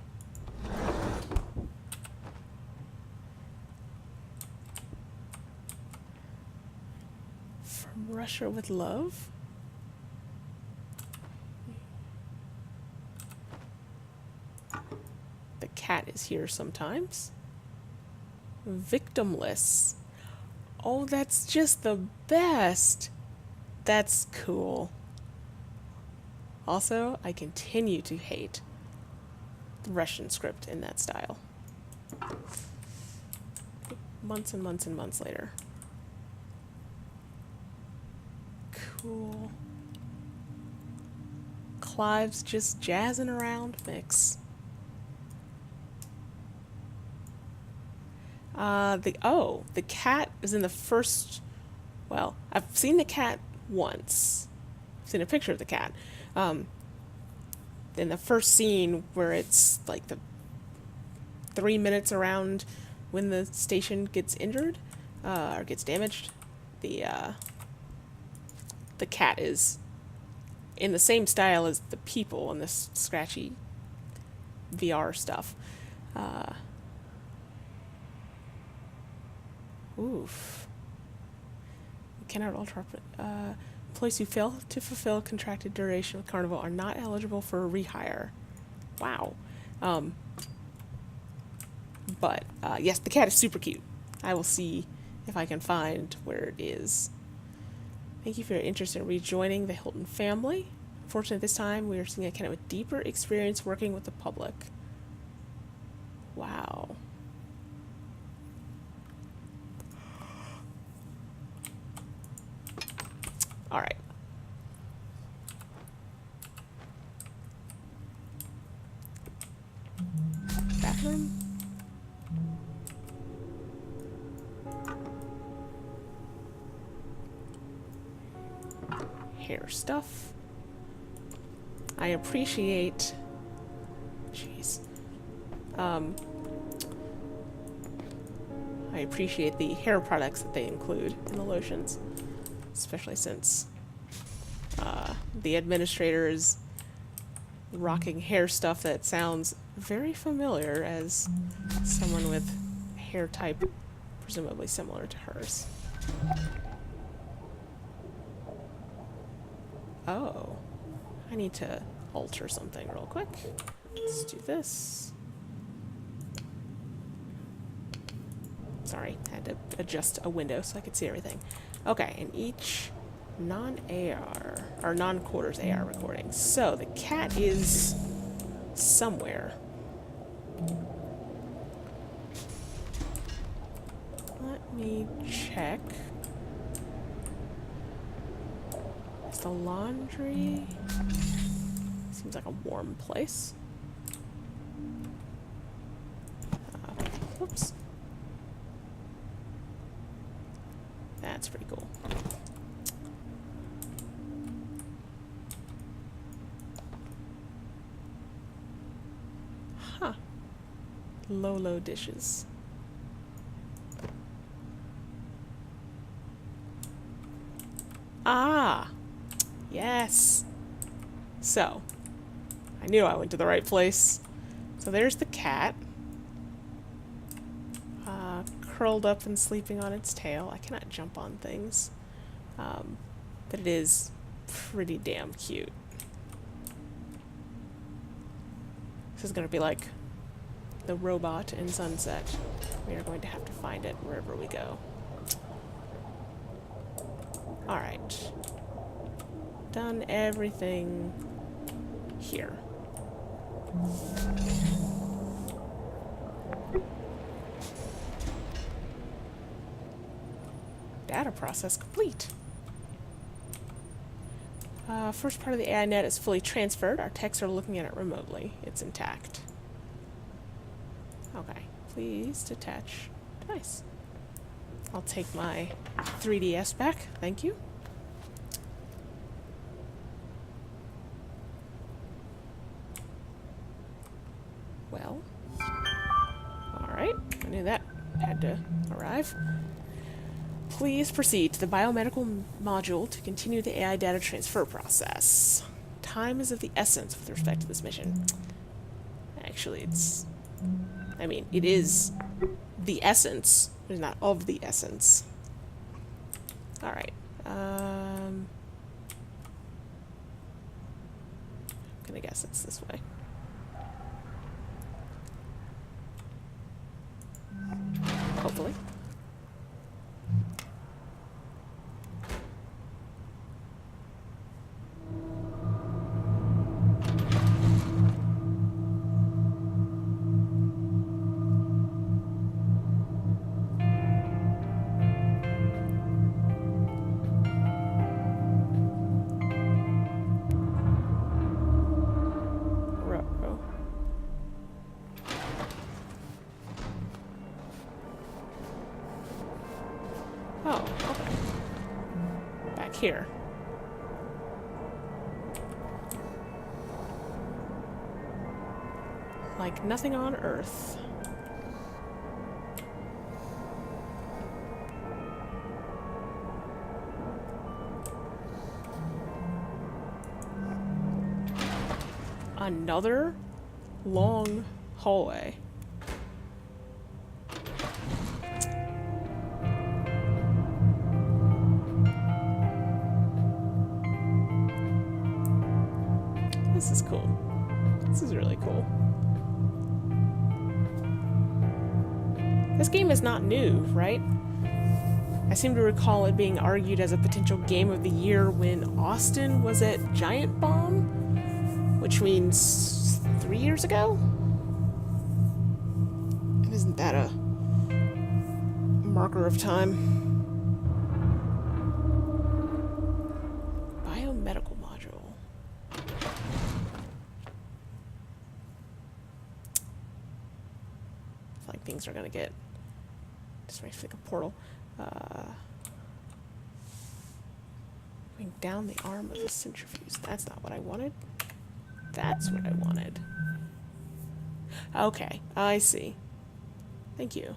From Russia with love? The cat is here sometimes. Victimless. Oh, that's just the best. That's cool. Also, I continue to hate the Russian script in that style. Months and months and months later. Cool. Clive's just jazzing around mix. The cat is in the first. Well, I've seen the cat once. I've seen a picture of the cat. In the first scene where it's like the 3 minutes around when the station gets injured or gets damaged, the cat is in the same style as the people in this scratchy VR stuff. Oof. We cannot alter. Employees who fail to fulfill contracted duration with Carnival are not eligible for a rehire. Wow. But yes, the cat is super cute. I will see if I can find where it is. Thank you for your interest in rejoining the Hilton family. Fortunately, this time we are seeing a kind of a deeper experience working with the public. Wow. All right. Bathroom. Hair stuff. I appreciate. Jeez. I appreciate the hair products that they include in the lotions. Especially since the administrator is rocking hair stuff that sounds very familiar as someone with hair type presumably similar to hers. Oh, I need to alter something real quick. Let's do this. Sorry, I had to adjust a window so I could see everything. Okay, and each non-AR, or non-quarters AR recording. So, the cat is somewhere. Let me check. Is the laundry? Seems like a warm place. Whoops. That's pretty cool. Huh. Low dishes. Ah! Yes! So, I knew I went to the right place. So there's the cat. Curled up and sleeping on its tail. I cannot jump on things. But it is pretty damn cute. This is going to be like the robot in Sunset. We are going to have to find it wherever we go. Alright. Done everything here. Data process complete. First part of the AI net is fully transferred. Our techs are looking at it remotely. It's intact. Okay, please detach device. I'll take my 3DS back. Thank you. Well. Alright, I knew that had to arrive. Please proceed to the biomedical module to continue the AI data transfer process. Time is of the essence with respect to this mission. Actually, it is the essence, but it's not of the essence. Alright. I'm gonna guess it's this way. Hopefully. here? Like nothing on Earth. Another long hallway. This is cool. This is really cool. This game is not new, right? I seem to recall it being argued as a potential game of the year when Austin was at Giant Bomb, which means 3 years ago? And isn't that a marker of time? Biomedical module. I feel like things are gonna get just makes me think of Portal. Going down the arm of the centrifuge. That's not what I wanted. That's what I wanted. Okay, I see. Thank you.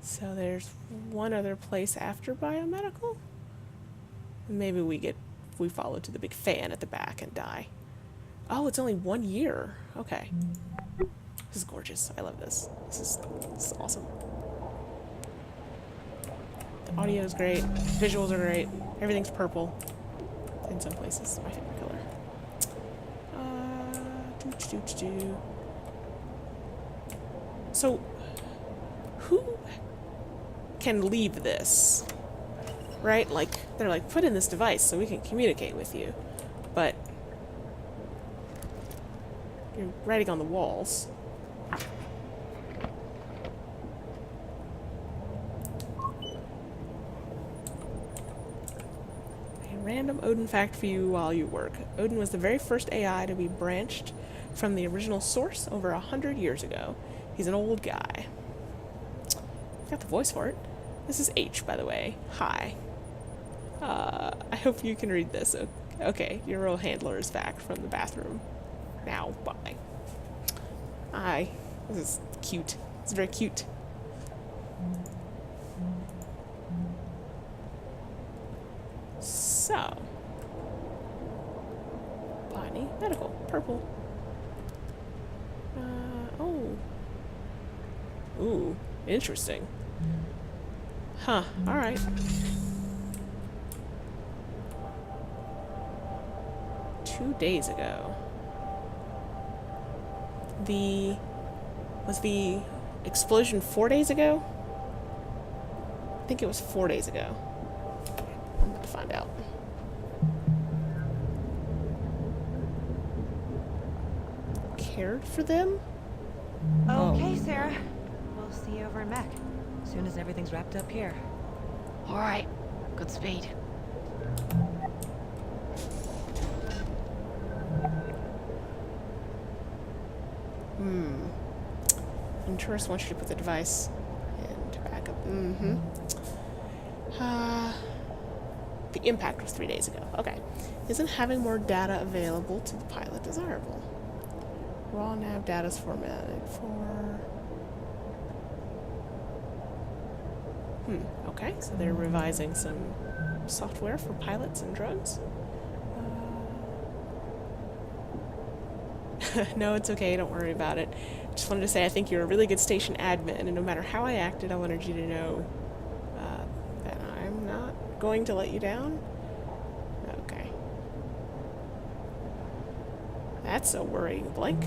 So there's one other place after biomedical? Maybe we follow to the big fan at the back and die. Oh, it's only 1 year. Okay. This is gorgeous. I love this. This is awesome. The audio is great. Visuals are great. Everything's purple. In some places, my favorite color. So, who can leave this? Right? Like, they're like, put in this device so we can communicate with you. But you're writing on the walls. Random Odin fact for you while you work. Odin was the very first AI to be branched from the original source over 100 years ago. He's an old guy. Got the voice for it. This is H, by the way. Hi. I hope you can read this. Okay, your role handler is back from the bathroom. Now, bye. Hi. This is cute. It's very cute. So, botany, medical, purple. Oh. Ooh, interesting. Huh, alright. Two days ago. Was the explosion 4 days ago? I think it was 4 days ago. I'm about to find out. Cared for them? Okay, Sarah. We'll see you over in Mac. As soon as everything's wrapped up here. All right. Godspeed. Intruders wants you to put the device into backup. The impact was 3 days ago. Okay. Isn't having more data available to the pilot desirable? Raw nav data is formatted for... Okay, so they're revising some software for pilots and drugs. No, it's okay, don't worry about it. Just wanted to say I think you're a really good station admin, and no matter how I acted, I wanted you to know that I'm not going to let you down. Okay. That's a worrying blank.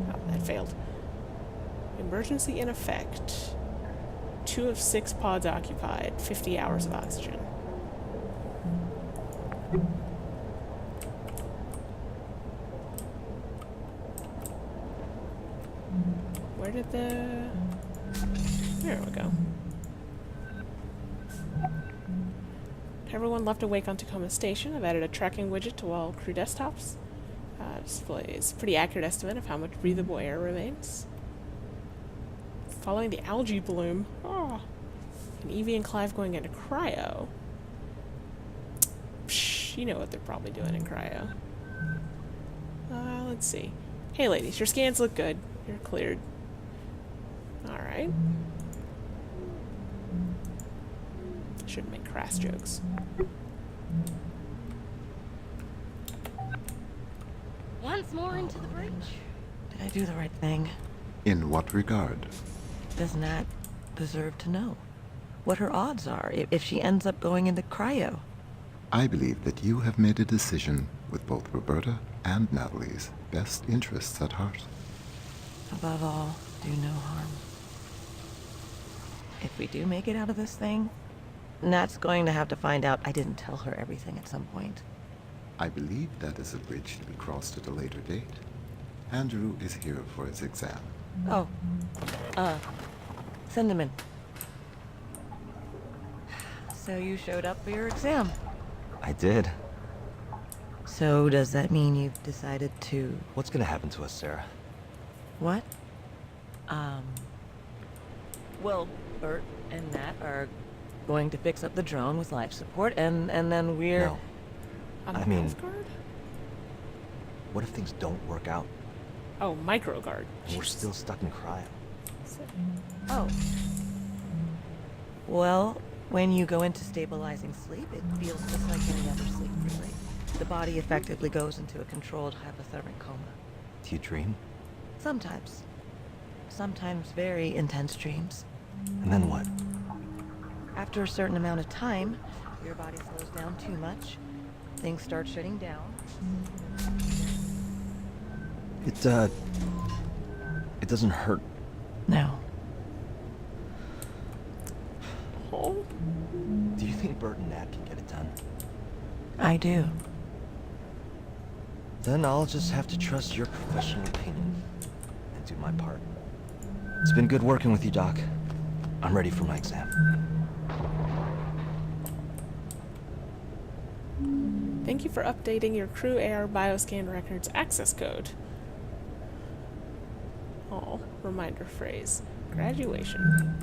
Oh, that failed. Emergency in effect. 2 of 6 pods occupied. 50 hours of oxygen. Where did the... There we go. Everyone left awake on Tacoma Station. I've added a tracking widget to all crew desktops. Displays a pretty accurate estimate of how much breathable air remains. Following the algae bloom. Oh. And Evie and Clive going into cryo. Psh, you know what they're probably doing in cryo. Let's see. Hey ladies, your scans look good. You're cleared. Alright. Shouldn't make crass jokes. Once more into the breach. Did I do the right thing? In what regard? Does Nat deserve to know what her odds are if she ends up going into cryo? I believe that you have made a decision with both Roberta and Natalie's best interests at heart. Above all, do no harm. If we do make it out of this thing, Nat's going to have to find out I didn't tell her everything at some point. I believe that is a bridge to be crossed at a later date. Andrew is here for his exam. Oh, send him in. So you showed up for your exam. I did. So does that mean you've decided to... What's gonna happen to us, Sarah? What? Well, Bert and Nat are going to fix up the drone with life support, and then we're... No. On I the mean- health guard? What if things don't work out? Oh, micro guard. And we're still stuck in cryo. Oh. Well, when you go into stabilizing sleep, it feels just like any other sleep, really. The body effectively goes into a controlled hypothermic coma. Do you dream? Sometimes. Sometimes very intense dreams. And then what? After a certain amount of time, your body slows down too much. Things start shutting down. It doesn't hurt. No. Oh. Do you think Bert and Nat can get it done? I do. Then I'll just have to trust your professional opinion and do my part. It's been good working with you, Doc. I'm ready for my exam. Thank you for updating your crew AR bioscan records access code. Oh, reminder phrase. Graduation.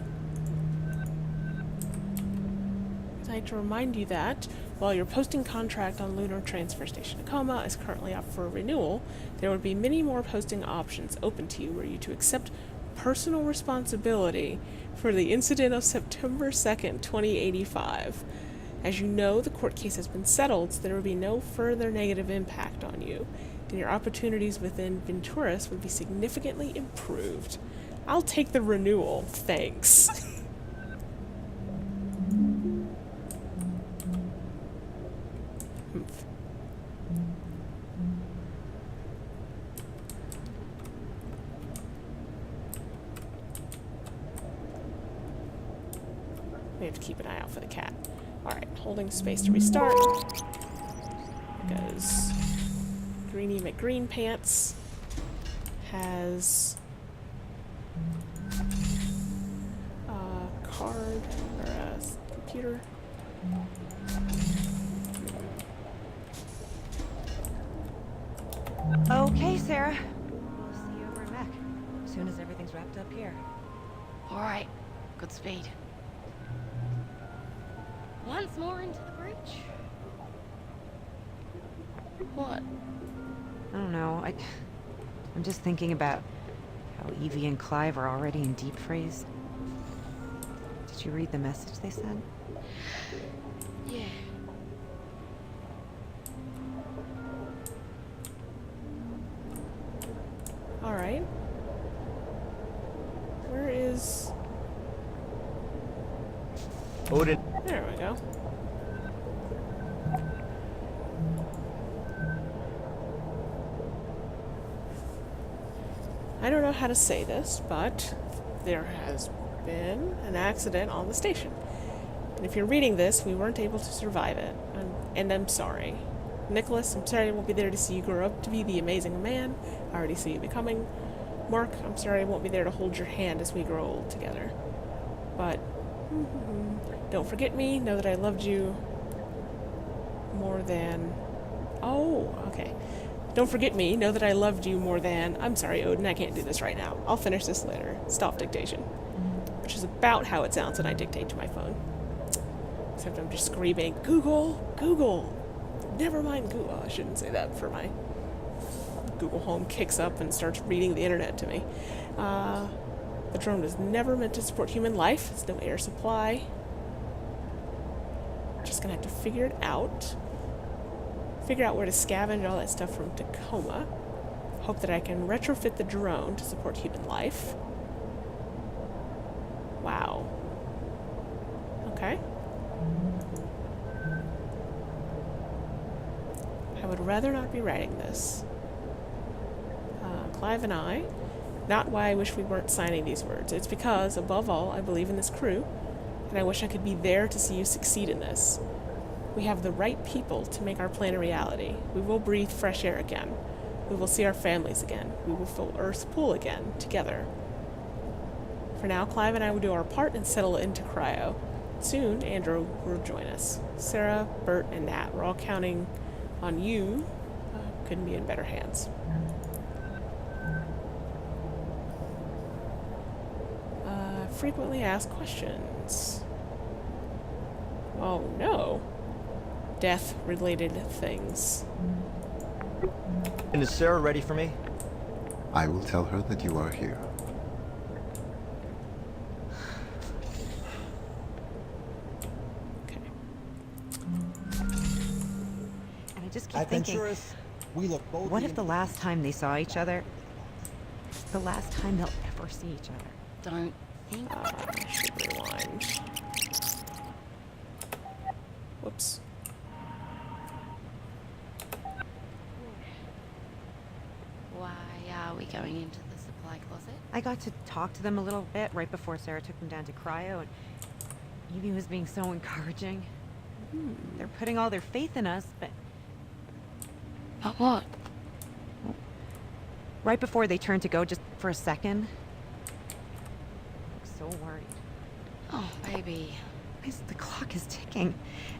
I'd like to remind you that while your posting contract on Lunar Transfer Station Tacoma is currently up for renewal, there would be many more posting options open to you were you to accept personal responsibility for the incident of September 2nd, 2085. As you know, the court case has been settled, so there will be no further negative impact on you, and your opportunities within Venturis would be significantly improved. I'll take the renewal, thanks. Humph. We have to keep an eye out for the cat. Alright, holding space to restart. Because Greenie McGreen Pants has a card or a computer. Okay, Sarah. We'll see you over in Mac. As soon as everything's wrapped up here. All right, good speed. Once more into the breach. What? I don't know. I'm just thinking about how Evie and Clive are already in deep freeze. Did you read the message they sent? Yeah. Alright. Where is... Odin. There we go. I don't know how to say this, but there has been an accident on the station. And if you're reading this, we weren't able to survive it. And I'm sorry. Nicholas, I'm sorry I won't be there to see you grow up to be the amazing man I already see you becoming. Mark, I'm sorry I won't be there to hold your hand as we grow old together. But don't forget me. Know that I loved you more than... Oh, okay. Don't forget me. Know that I loved you more than... I'm sorry, Odin, I can't do this right now. I'll finish this later. Stop dictation. which is about how it sounds when I dictate to my phone. Except I'm just screaming, Google, Google. Never mind Google. I shouldn't say that for my Google Home kicks up and starts reading the internet to me. The drone was never meant to support human life. It's no air supply. Just gonna have to figure it out. Figure out where to scavenge all that stuff from Tacoma. Hope that I can retrofit the drone to support human life. Wow. Okay. I would rather not be writing this. Clive and I, not why I wish we weren't signing these words. It's because, above all, I believe in this crew, and I wish I could be there to see you succeed in this. We have the right people to make our plan a reality. We will breathe fresh air again. We will see our families again. We will fill Earth's pool again, together. For now, Clive and I will do our part and settle into cryo. Soon, Andrew will join us. Sarah, Bert, and Nat, we're all counting on you. Couldn't be in better hands. Frequently asked questions. Oh no. Death-related things. And is Sarah ready for me? I will tell her that you are here. Okay. And I just keep thinking, we look both what if the last time they saw each other, the last time they'll ever see each other? Don't think. I should rewind. Whoops. Why are we going into the supply closet? I got to talk to them a little bit right before Sarah took them down to cryo, and Evie was being so encouraging. They're putting all their faith in us, but But what? right before they turned to go, just for a second, I'm so worried. Oh, baby. The clock is ticking,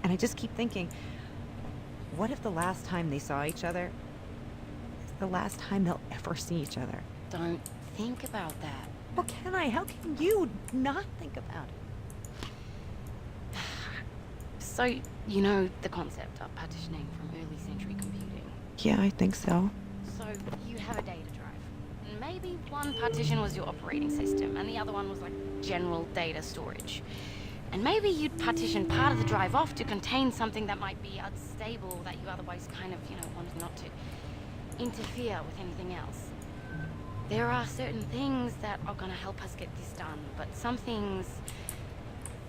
and I just keep thinking, what if the last time they saw each other is the last time they'll ever see each other? Don't think about that. How can I? How can you not think about it? So, you know the concept of partitioning from early century computing. Yeah, I think so. So, you have a data drive. And maybe one partition was your operating system, and the other one was like general data storage. And maybe you'd partition part of the drive off to contain something that might be unstable that you otherwise kind of, wanted not to interfere with anything else. There are certain things that are going to help us get this done, but some things,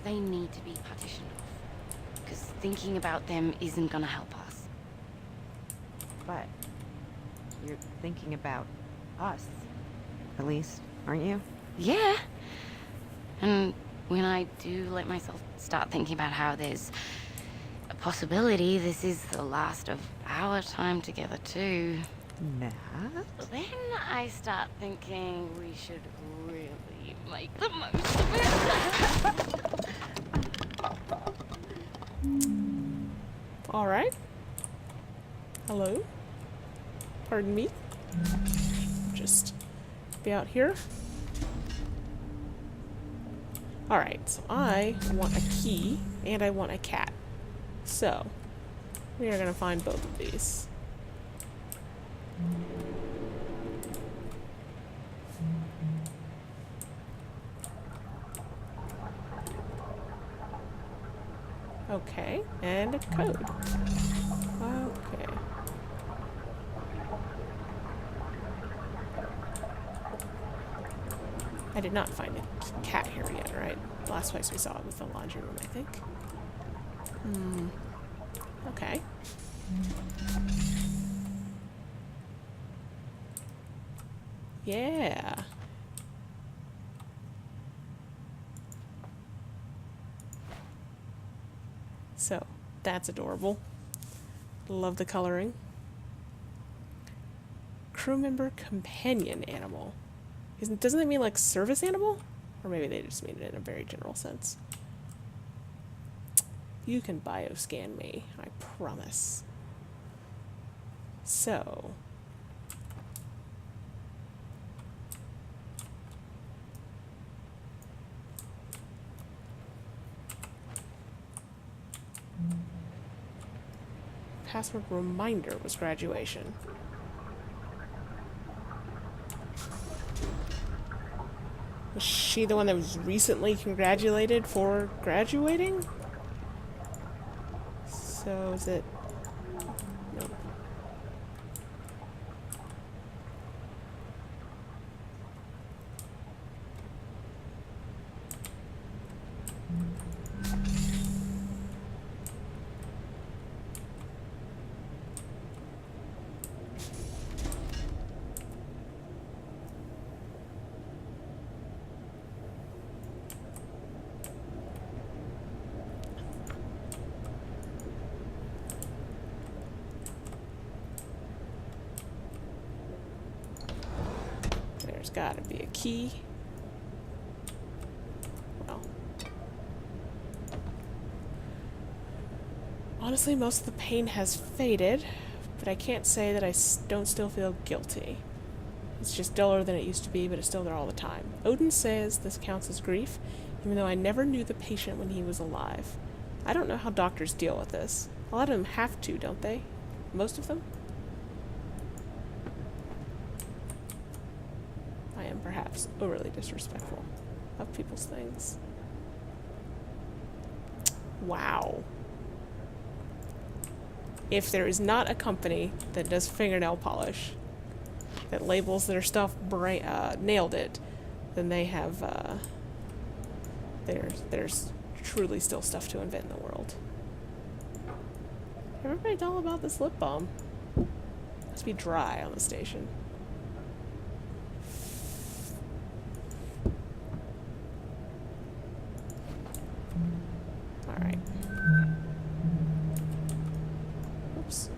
they need to be partitioned off. Because thinking about them isn't going to help us. But you're thinking about us, at least, aren't you? Yeah. And when I do let myself start thinking about how there's a possibility this is the last of our time together too, Nat? then I start thinking we should really make the most of it. All right. Hello. Pardon me. Just be out here. All right. So I want a key and I want a cat. So we are gonna find both of these. Okay, and a code. Okay. I did not find a cat here yet, right? Last place we saw it was the laundry room, I think. Okay. Yeah. So, that's adorable. Love the coloring. Crew member companion animal. Doesn't that mean like service animal? Or maybe they just mean it in a very general sense. You can bioscan me, I promise. So. password reminder was graduation. Was she the one that was recently congratulated for graduating? So is it... Nope. There's gotta be a key. Well. Honestly, most of the pain has faded, but I can't say that I don't still feel guilty. It's just duller than it used to be, but it's still there all the time. Odin says this counts as grief, even though I never knew the patient when he was alive. I don't know how doctors deal with this. A lot of them have to, don't they? Most of them? I am perhaps overly disrespectful of people's things. Wow. If there is not a company that does fingernail polish that labels their stuff nailed it, then they have there's truly still stuff to invent in the world. Everybody's all about this lip balm. Must be dry on the station. Alright. Oops.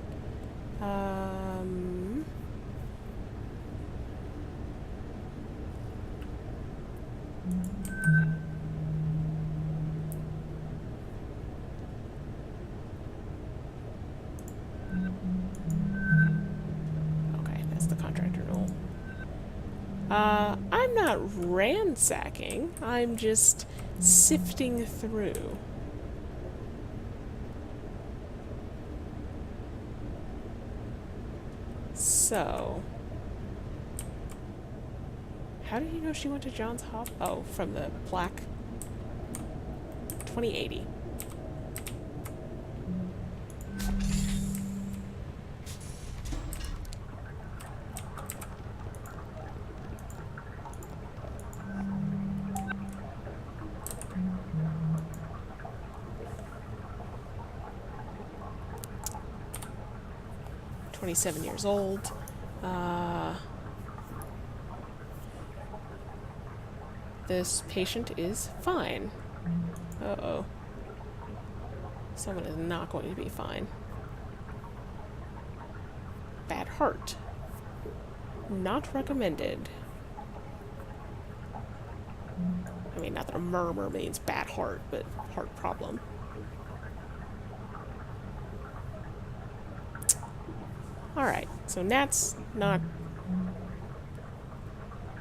Okay, that's the contractor rule. I'm not ransacking. I'm just sifting through. So, how did you know she went to Johns Hop? Oh, from the plaque. 2080. "27 years old. This patient is fine." Uh-oh. Someone is not going to be fine. Bad heart. Not recommended. I mean, not that a murmur means bad heart, but heart problem. Alright, so Nat's not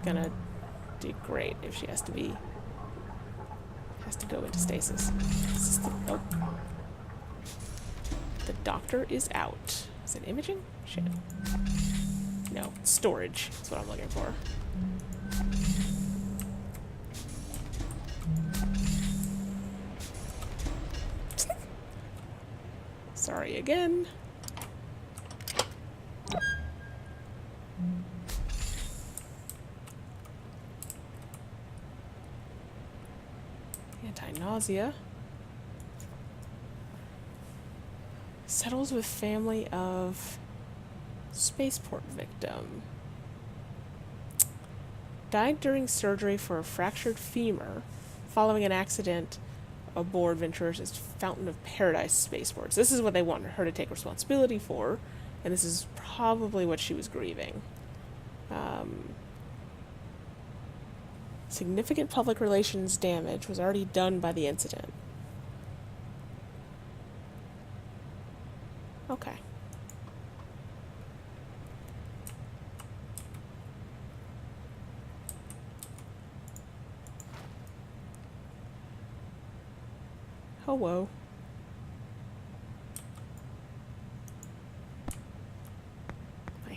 gonna do great if she has to go into stasis. Nope. The doctor is out. Is it imaging? Shit. No, storage. That's what I'm looking for. Sorry again. Anti-nausea. Settles with family of spaceport victim. Died during surgery for a fractured femur following an accident aboard Ventura's Fountain of Paradise spaceports. This is what they wanted her to take responsibility for, and this is probably what she was grieving. Significant public relations damage was already done by the incident. Okay.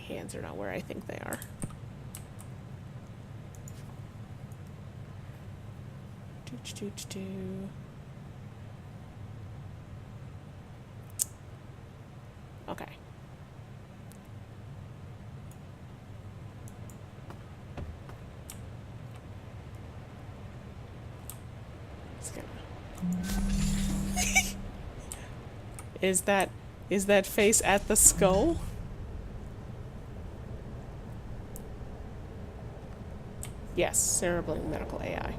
hands are not where I think they are. Do. Okay. It's gonna... Is that face at the skull? Yes, cerebral medical AI.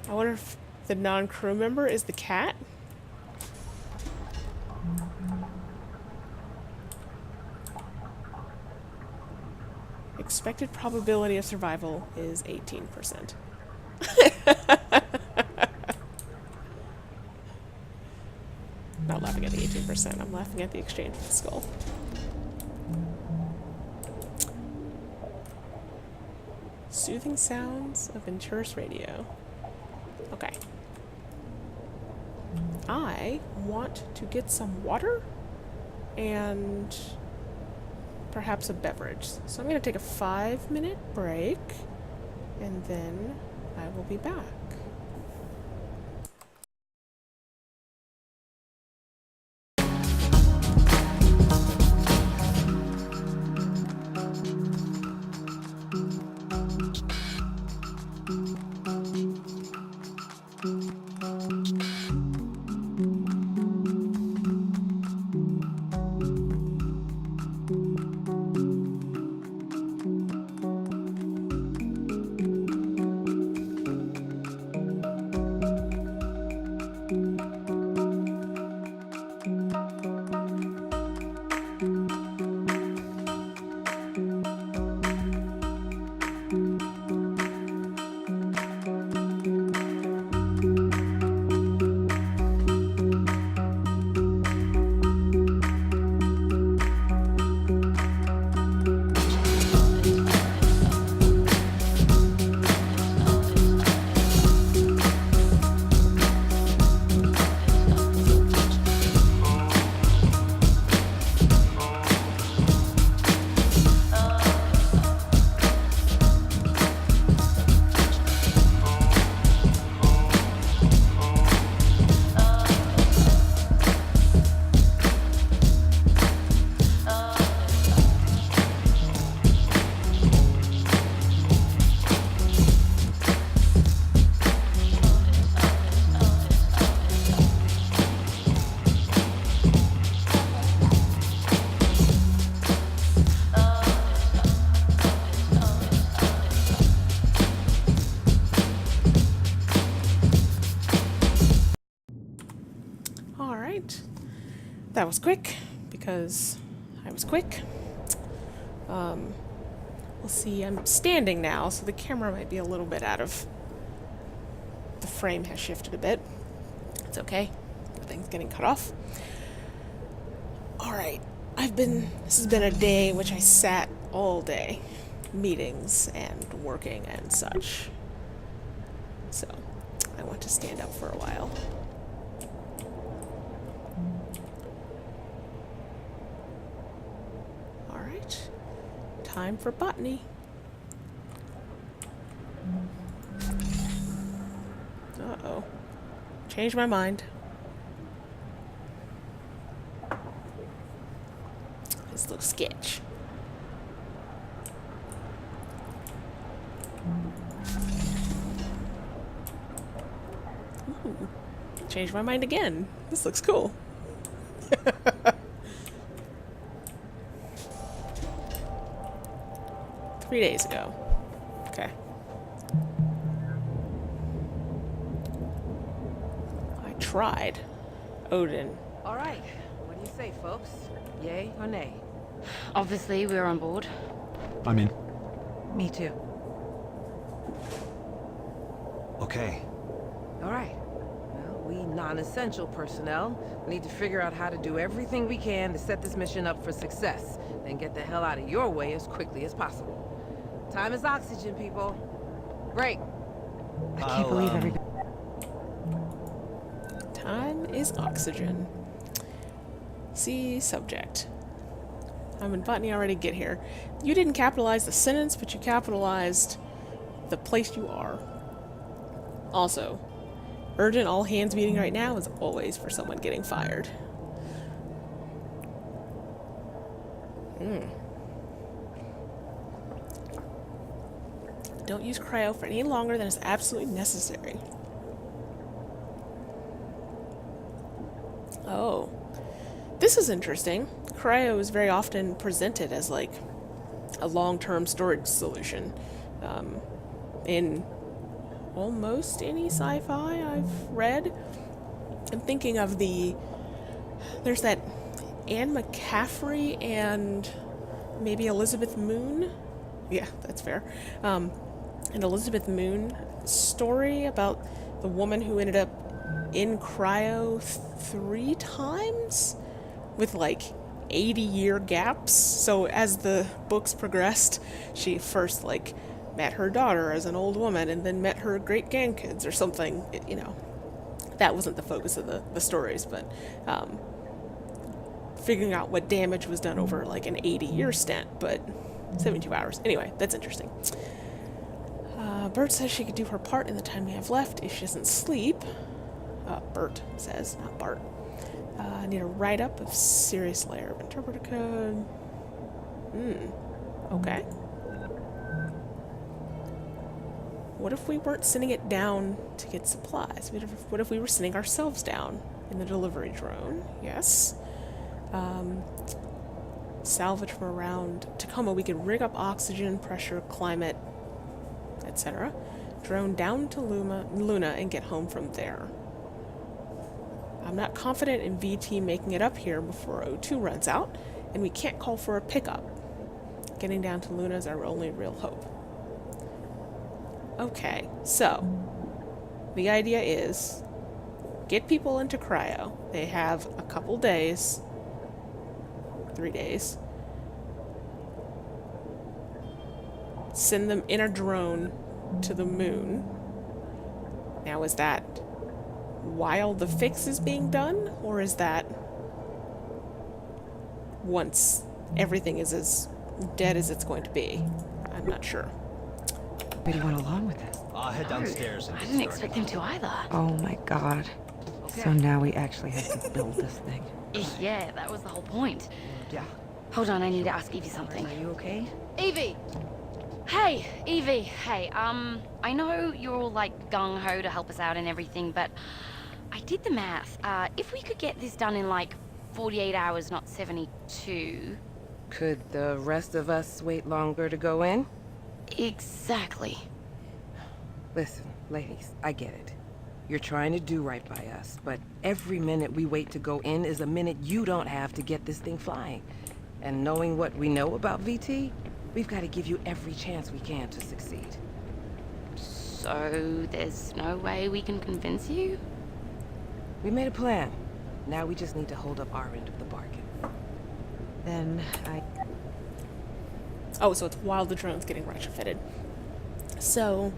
I wonder if the non-crew member is the cat? Expected probability of survival is 18%. Not laughing at the 18%, I'm laughing at the exchange with the skull. Soothing sounds of Venturis radio. Okay. I want to get some water and perhaps a beverage. So I'm going to take a 5-minute break and then I will be back. That was quick, because I was quick. We'll see, I'm standing now, so the camera might be a little bit out of... The frame has shifted a bit. It's okay. Everything's getting cut off. Alright, this has been a day in which I sat all day. Meetings and working and such. So, I want to stand up for a while. Alright, time for botany. Uh-oh. Changed my mind. This looks sketch. Ooh. Changed my mind again. This looks cool. 3 days ago. Okay. I tried. Odin. All right. What do you say, folks? Yay or nay? Obviously, we're on board. I'm in. Me too. Okay. All right. Well, we non-essential personnel need to figure out how to do everything we can to set this mission up for success, then get the hell out of your way as quickly as possible. Time is oxygen, people. Break. I can't believe everybody. Time is oxygen. See subject. I'm in botany already get here. You didn't capitalize the sentence, but you capitalized the place you are. Also, urgent all hands meeting right now is always for someone getting fired. Don't use cryo for any longer than is absolutely necessary. Oh. This is interesting. Cryo is very often presented as like a long-term storage solution. In almost any sci-fi I've read. I'm thinking of there's that Anne McCaffrey and maybe Elizabeth Moon. Yeah, that's fair. An Elizabeth Moon story about the woman who ended up in cryo 3 times with like 80-year gaps. So as the books progressed, she first like met her daughter as an old woman and then met her great grandkids or something. You know, that wasn't the focus of the stories, but figuring out what damage was done over like an 80-year stint, but 72 hours. Anyway, that's interesting. Bert says she could do her part in the time we have left if she doesn't sleep. Bert says, not Bart. I need a write-up of serious layer of interpreter code. Okay. What if we weren't sending it down to get supplies? What if we were sending ourselves down in the delivery drone? Yes. Salvage from around Tacoma. We could rig up oxygen, pressure, climate, etc. Drone down to Luna and get home from there. I'm not confident in VT making it up here before O2 runs out, and we can't call for a pickup. Getting down to Luna is our only real hope. Okay, so the idea is get people into cryo. They have a couple days, 3 days. Send them in a drone to the moon. Now, is that while the fix is being done, or is that once everything is as dead as it's going to be? I'm not sure. Nobody went along with this. I'll head downstairs and I get didn't started. expect them to either. Oh my god. So now we actually have to build this thing. Yeah, that was the whole point. Yeah. Hold on, I need to ask Evie something. Are you okay? Evie! Hey, Evie, hey, I know you're all like gung-ho to help us out and everything, but I did the math. If we could get this done in like 48 hours, not 72... Could the rest of us wait longer to go in? Exactly. Listen, ladies, I get it. You're trying to do right by us, but every minute we wait to go in is a minute you don't have to get this thing flying. And knowing what we know about VT, we've got to give you every chance we can to succeed. So there's no way we can convince you? We made a plan. Now we just need to hold up our end of the bargain. Then Oh, so it's while the drone's getting retrofitted. So,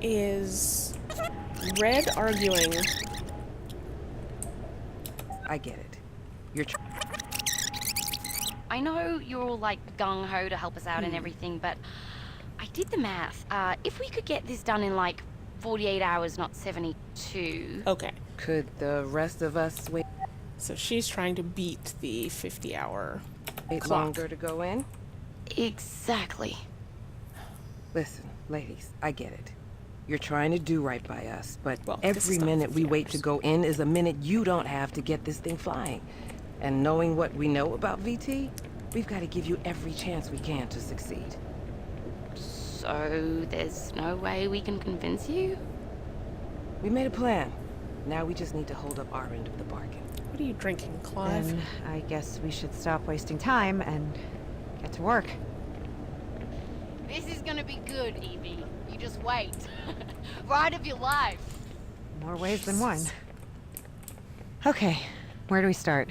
is Red arguing? I get it. You're I know you're all like gung-ho to help us out and everything, but I did the math. If we could get this done in like 48 hours, not 72... Okay. Could the rest of us wait So she's trying to beat the 50-hour clock. longer to go in? Exactly. Listen, ladies, I get it. You're trying to do right by us, but Well, this every is not minute we 50 wait to hours. go in is a minute you don't have to get this thing flying. And knowing what we know about VT, we've got to give you every chance we can to succeed. So there's no way we can convince you? We made a plan. Now we just need to hold up our end of the bargain. What are you drinking, Clive? then I guess we should stop wasting time and get to work. This is gonna be good, Evie. You just wait. Ride of your life. More ways than one. Okay, where do we start?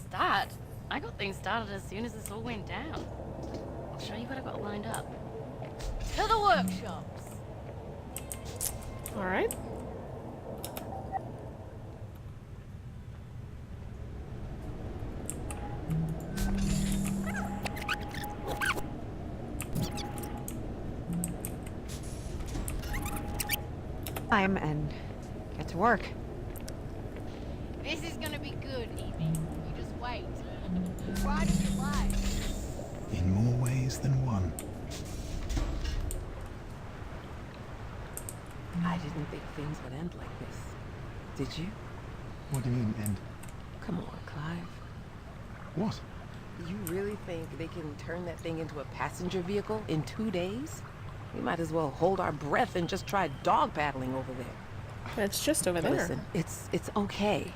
Start? I got things started as soon as this all went down. I'll show you what I've got lined up. To the workshops! Alright. Time and get to work. This is gonna be good, Evie. You just wait. Ride of your life. In more ways than one. I didn't think things would end like this. Did you? What do you mean, end? Come on, Clive. What? You really think they can turn that thing into a passenger vehicle in 2 days? We might as well hold our breath and just try dog paddling over there. It's just over there. Listen, it's okay.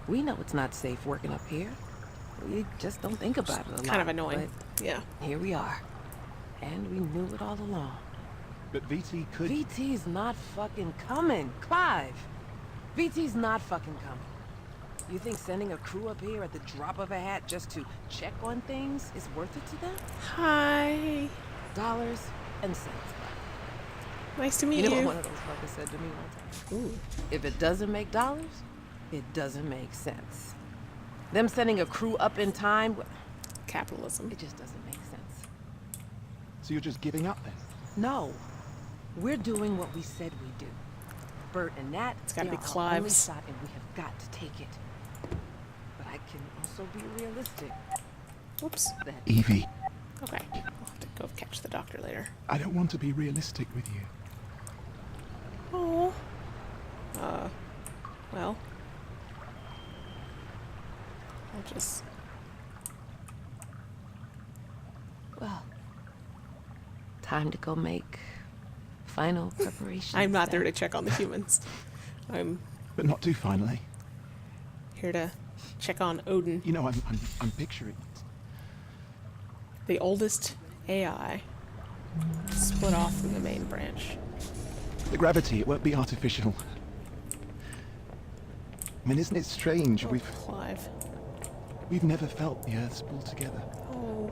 We know it's not safe working up here. We just don't think about it a lot. Kind of annoying. Yeah. But here we are. And we knew it all along. But VT could... VT's not fucking coming, Clive. VT's not fucking coming. You think sending a crew up here at the drop of a hat just to check on things is worth it to them? Hi. Dollars and cents. Nice to meet You know you. what one of those fuckers said to me one time? Ooh. If it doesn't make dollars, it doesn't make sense. Them sending a crew up in time, Capitalism. it just doesn't make sense. So you're just giving up then? No. We're doing what we said we'd do. Bert and Nat, It's gotta they be are our only Clive's. shot and we have got to take it. But I can also be realistic. Whoops. That Evie, Okay. I'll have to go catch the doctor later. I don't want to be realistic with you. Oh. Well. I'll just... well, time to go make final preparations. I'm not there then. to check on the humans. I'm But not too finally. here to check on Odin, You know, I'm picturing it. the oldest AI, split off from the main branch. The gravity, it won't be artificial. I mean, isn't it strange? Oh, We've Clive. never felt the Earth's pull together. Oh.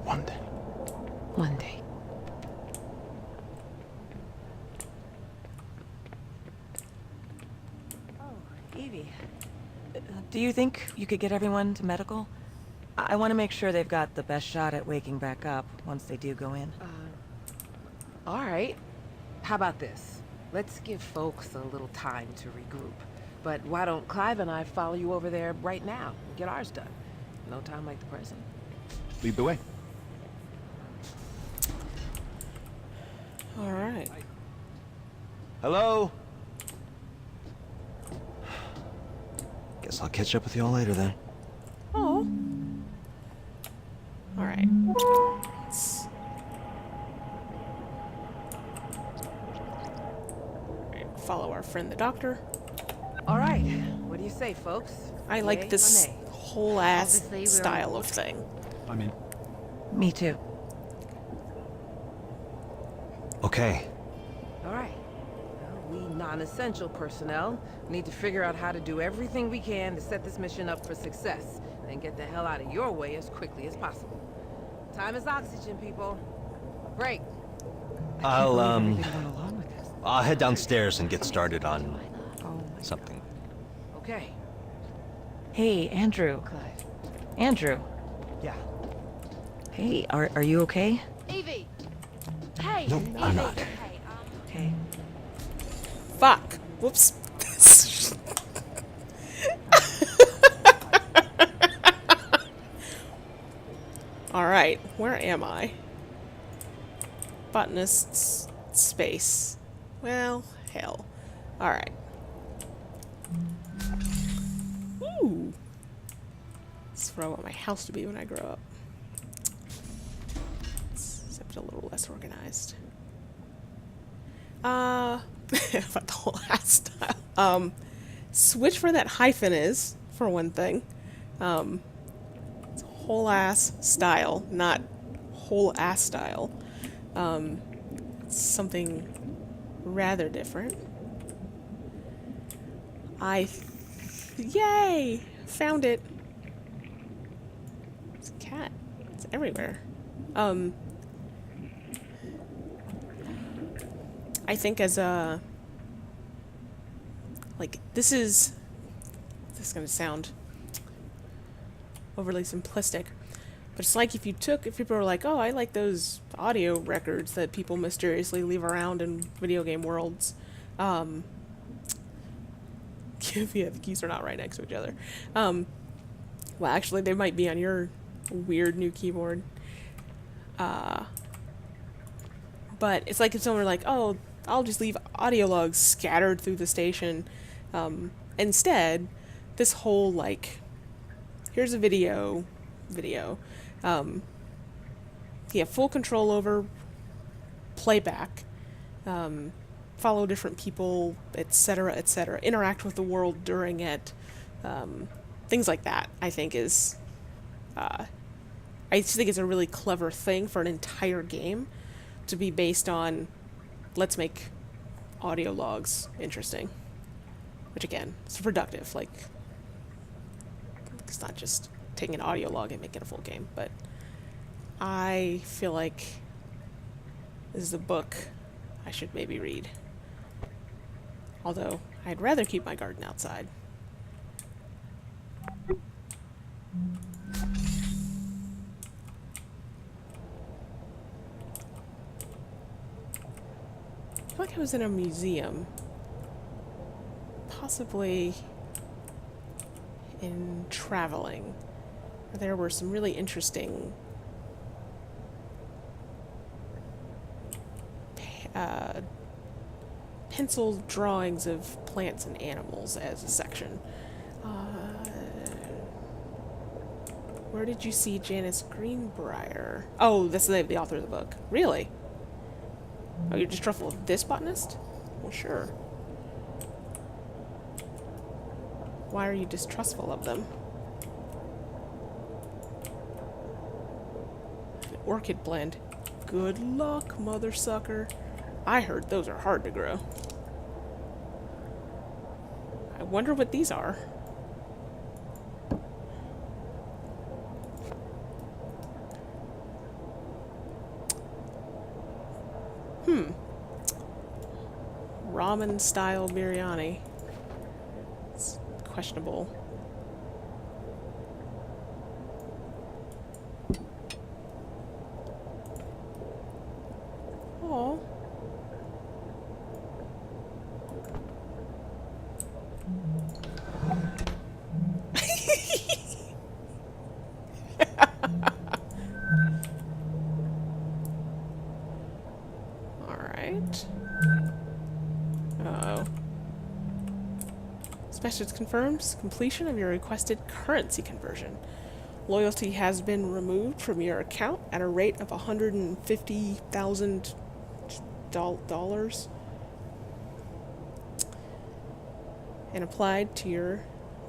One day. One day. Evie, do you think you could get everyone to medical? I want to make sure they've got the best shot at waking back up once they do go in. All right. How about this? Let's give folks a little time to regroup. But why don't Clive and I follow you over there right now and get ours done? No time like the present. Lead the way. All right. Hello? Guess I'll catch up with y'all later then. Oh. All right. Let's... All right, follow our friend the doctor. All right. What do you say, folks? I Yay like or this nay? whole ass Obviously, we're style on of thing. I'm in. Me too. Okay. All right. Well, we non-essential personnel need to figure out how to do everything we can to set this mission up for success and get the hell out of your way as quickly as possible. Time is oxygen, people. Break. I'll Everything went along with this. I'll head downstairs and get started on Oh my something. Okay. Hey, Andrew. Clive. Andrew. Yeah. Hey, are you okay? Evie! Hey! No, Evie! I'm not. Hey, Okay. Fuck. Whoops. All right. Where am I? Botanist's space. Well, hell. All right. Ooh. This is where I want my house to be when I grow up. Except a little less organized. About the whole ass style. Switch where that hyphen is, for one thing. It's whole ass style, not whole ass style. It's something rather different. Yay! Found it. It's a cat. It's everywhere. I think as a, like, this is going to sound overly simplistic, but it's like if people are like, oh, I like those audio records that people mysteriously leave around in video game worlds. Yeah, the keys are not right next to each other. Well, actually, they might be on your weird new keyboard. But it's like if someone were like, oh, I'll just leave audio logs scattered through the station. Instead, this whole, like, here's a video. You have full control over playback, follow different people, etc., interact with the world during it, things like that, I think is, I just think it's a really clever thing for an entire game to be based on, let's make audio logs interesting. Which, again, it's productive, like, it's not just taking an audio log and making a full game, but I feel like this is a book I should maybe read. Although, I'd rather keep my garden outside. I feel like I was in a museum. Possibly in traveling. There were some really interesting pencil drawings of plants and animals as a section. Where did you see Janice Greenbrier? Oh, that's the author of the book. Really? Oh, you're distrustful of this botanist? Well, sure. Why are you distrustful of them? An orchid blend. Good luck, mother sucker. I heard those are hard to grow. I wonder what these are. Ramen style biryani. It's questionable. Oh. Alright. Uh-oh. Specialist confirms completion of your requested currency conversion. Loyalty has been removed from your account at a rate of $150,000 and applied to your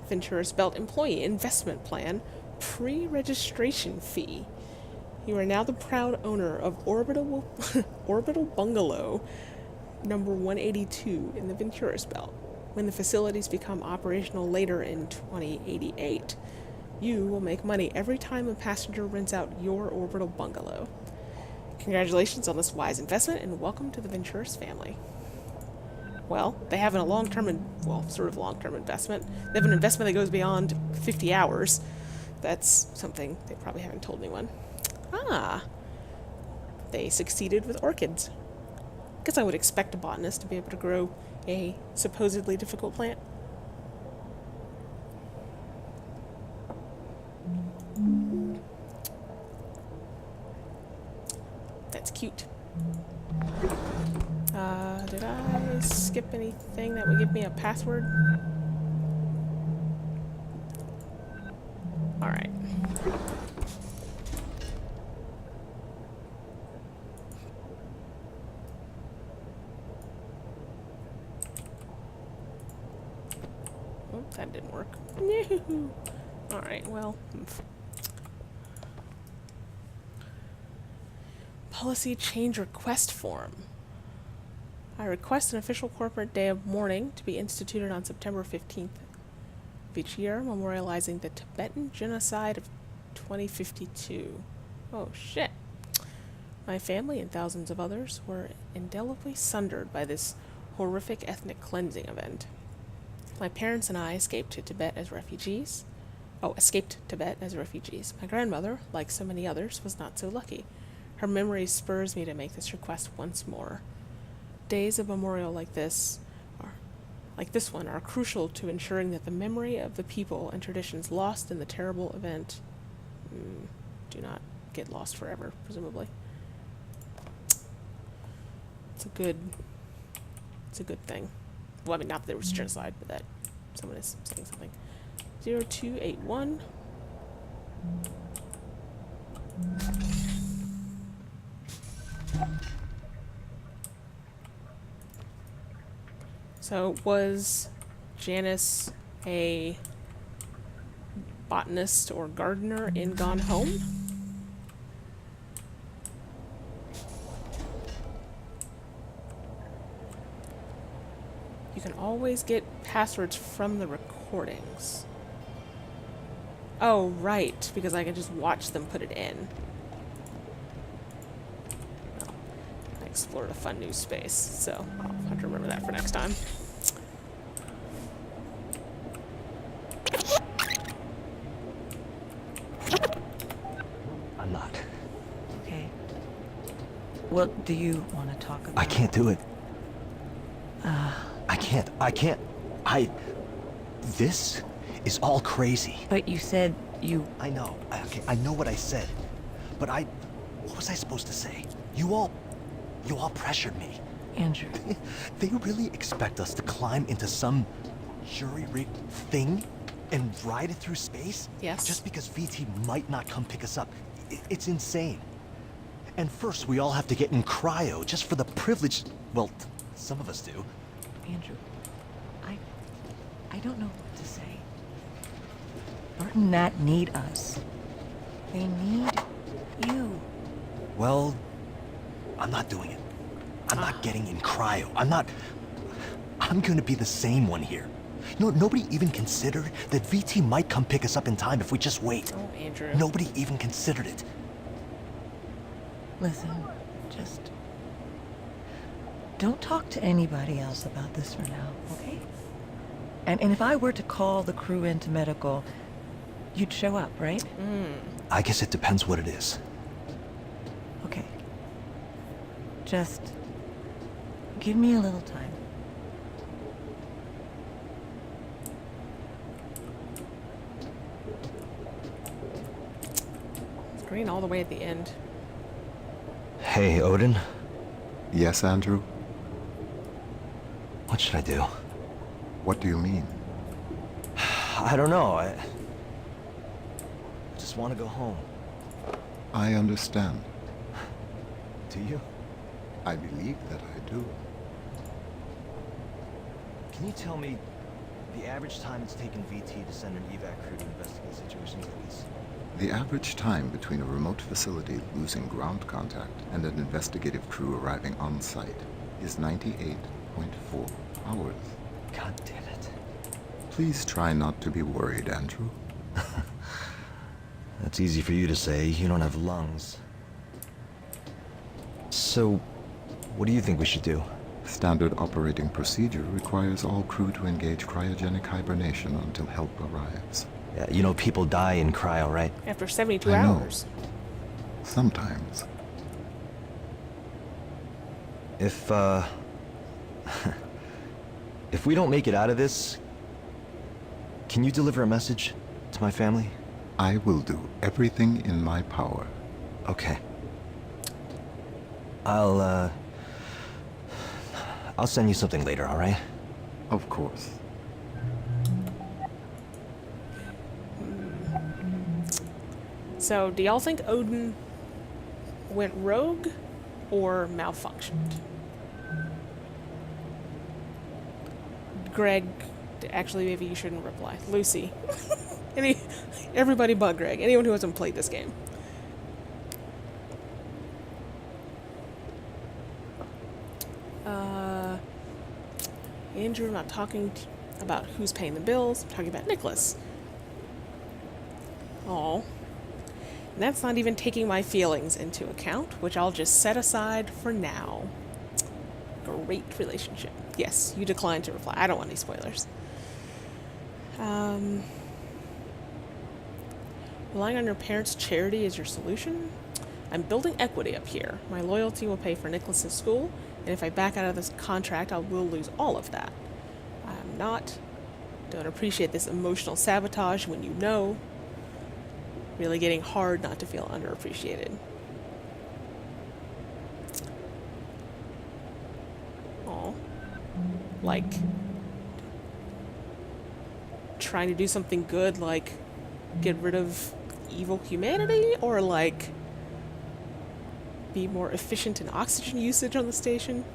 Ventura's Belt employee investment plan pre-registration fee. You are now the proud owner of Orbital Bungalow number 182 in the Ventura's Belt. When the facilities become operational later in 2088, you will make money every time a passenger rents out your orbital bungalow. Congratulations on this wise investment and welcome to the Ventura's family. Well, they have a long-term, sort of long-term investment. They have an investment that goes beyond 50 hours. That's something they probably haven't told anyone. Ah, they succeeded with orchids. Guess I would expect a botanist to be able to grow a supposedly difficult plant. That's cute. Did I skip anything that would give me a password? Alright. Oh, that didn't work. No. Alright, well. Policy change request form. I request an official corporate day of mourning to be instituted on September 15th of each year, memorializing the Tibetan genocide of 2052. Oh shit. My family and thousands of others were indelibly sundered by this horrific ethnic cleansing event. My parents and I escaped Tibet as refugees. My grandmother, like so many others, was not so lucky. Her memory spurs me to make this request once more. Days of memorial like this one, are crucial to ensuring that the memory of the people and traditions lost in the terrible event do not get lost forever, presumably. It's a good thing. Well, I mean, not that there was genocide, but that someone is saying something. 0281. So, was Janice a botanist or gardener in Gone Home? You can always get passwords from the recordings. Oh, right, because I can just watch them put it in. Well, I explored a fun new space, so I'll have to remember that for next time. I'm not. Okay. Well, do you want to talk about... I can't do it. I can't. This is all crazy. But you said you... I know. Okay, I know what I said. But what was I supposed to say? You all pressured me. Andrew. They really expect us to climb into some jury-rigged thing and ride it through space? Yes. Just because VT might not come pick us up. It's insane. And first, we all have to get in cryo just for the privilege... Well, some of us do. Andrew, I don't know what to say. Martin Nat need us. They need you. Well, I'm not doing it. I'm not getting in cryo. I'm gonna be the same one here. You know, nobody even considered that VT might come pick us up in time if we just wait. Oh, Andrew. Nobody even considered it. Listen, just... don't talk to anybody else about this for now, okay? And if I were to call the crew into medical, you'd show up, right? I guess it depends what it is. Okay. Just... give me a little time. It's green all the way at the end. Hey, Odin. Yes, Andrew? What should I do? What do you mean? I don't know. I just want to go home. I understand. Do you? I believe that I do. Can you tell me the average time it's taken VT to send an evac crew to investigate situations like this? The average time between a remote facility losing ground contact and an investigative crew arriving on site is 98.4 hours. God damn it. Please try not to be worried, Andrew. That's easy for you to say. You don't have lungs. So, what do you think we should do? Standard operating procedure requires all crew to engage cryogenic hibernation until help arrives. Yeah, you know people die in cryo, right? After 72 I know. hours. Sometimes. If we don't make it out of this, can you deliver a message to my family? I will do everything in my power. Okay. I'll send you something later, all right? Of course. So, do y'all think Odin went rogue or malfunctioned? Greg, actually, maybe you shouldn't reply. Lucy. Everybody but Greg. Anyone who hasn't played this game. Andrew, I'm not talking about who's paying the bills. I'm talking about Nicholas. Oh. And that's not even taking my feelings into account, which I'll just set aside for now. Great relationship. Yes, you declined to reply. I don't want any spoilers. Relying on your parents' charity is your solution? I'm building equity up here. My loyalty will pay for Nicholas's school, and if I back out of this contract, I will lose all of that. Don't appreciate this emotional sabotage when you know. Really getting hard not to feel underappreciated. Aw. Like, trying to do something good, like get rid of evil humanity, or like be more efficient in oxygen usage on the station.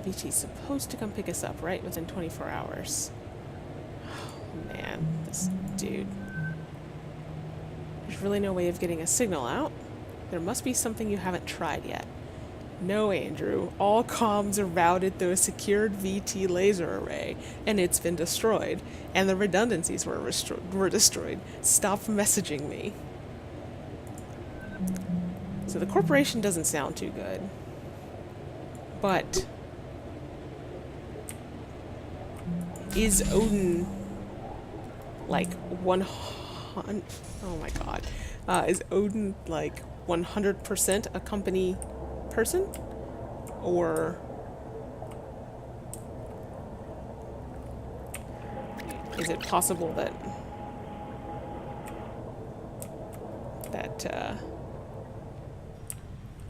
VT's supposed to come pick us up, right? Within 24 hours. Oh, man, this dude. There's really no way of getting a signal out. There must be something you haven't tried yet. No, Andrew. All comms are routed through a secured VT laser array, and it's been destroyed. And the redundancies were destroyed. Stop messaging me. So the corporation doesn't sound too good. But is Odin like 100? Oh my god. Is Odin like 100% a company person? Or is it possible that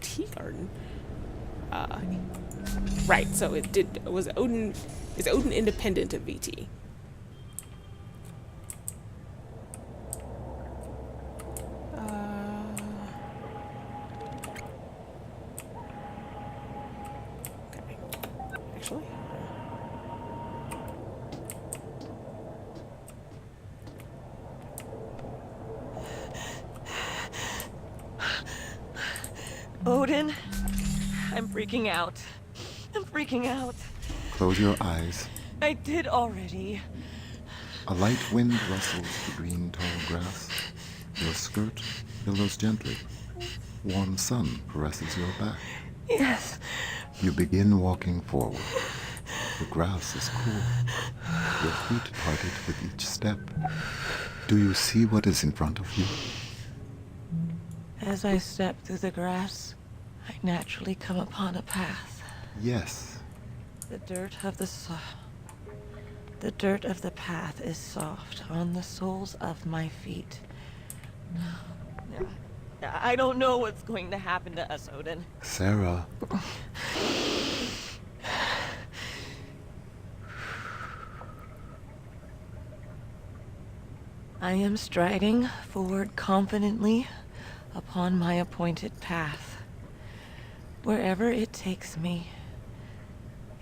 tea garden? Right, so is Odin independent of VT? Okay. Actually. Odin, I'm freaking out. I'm freaking out. Close your eyes. I did already. A light wind rustles the green tall grass. Your skirt billows gently. Warm sun caresses your back. Yes. You begin walking forward. The grass is cool. Your feet parted with each step. Do you see what is in front of you? As I step through the grass, I naturally come upon a path. Yes. The dirt of the path is soft on the soles of my feet. I don't know what's going to happen to us, Odin. Sarah. I am striding forward confidently upon my appointed path. Wherever it takes me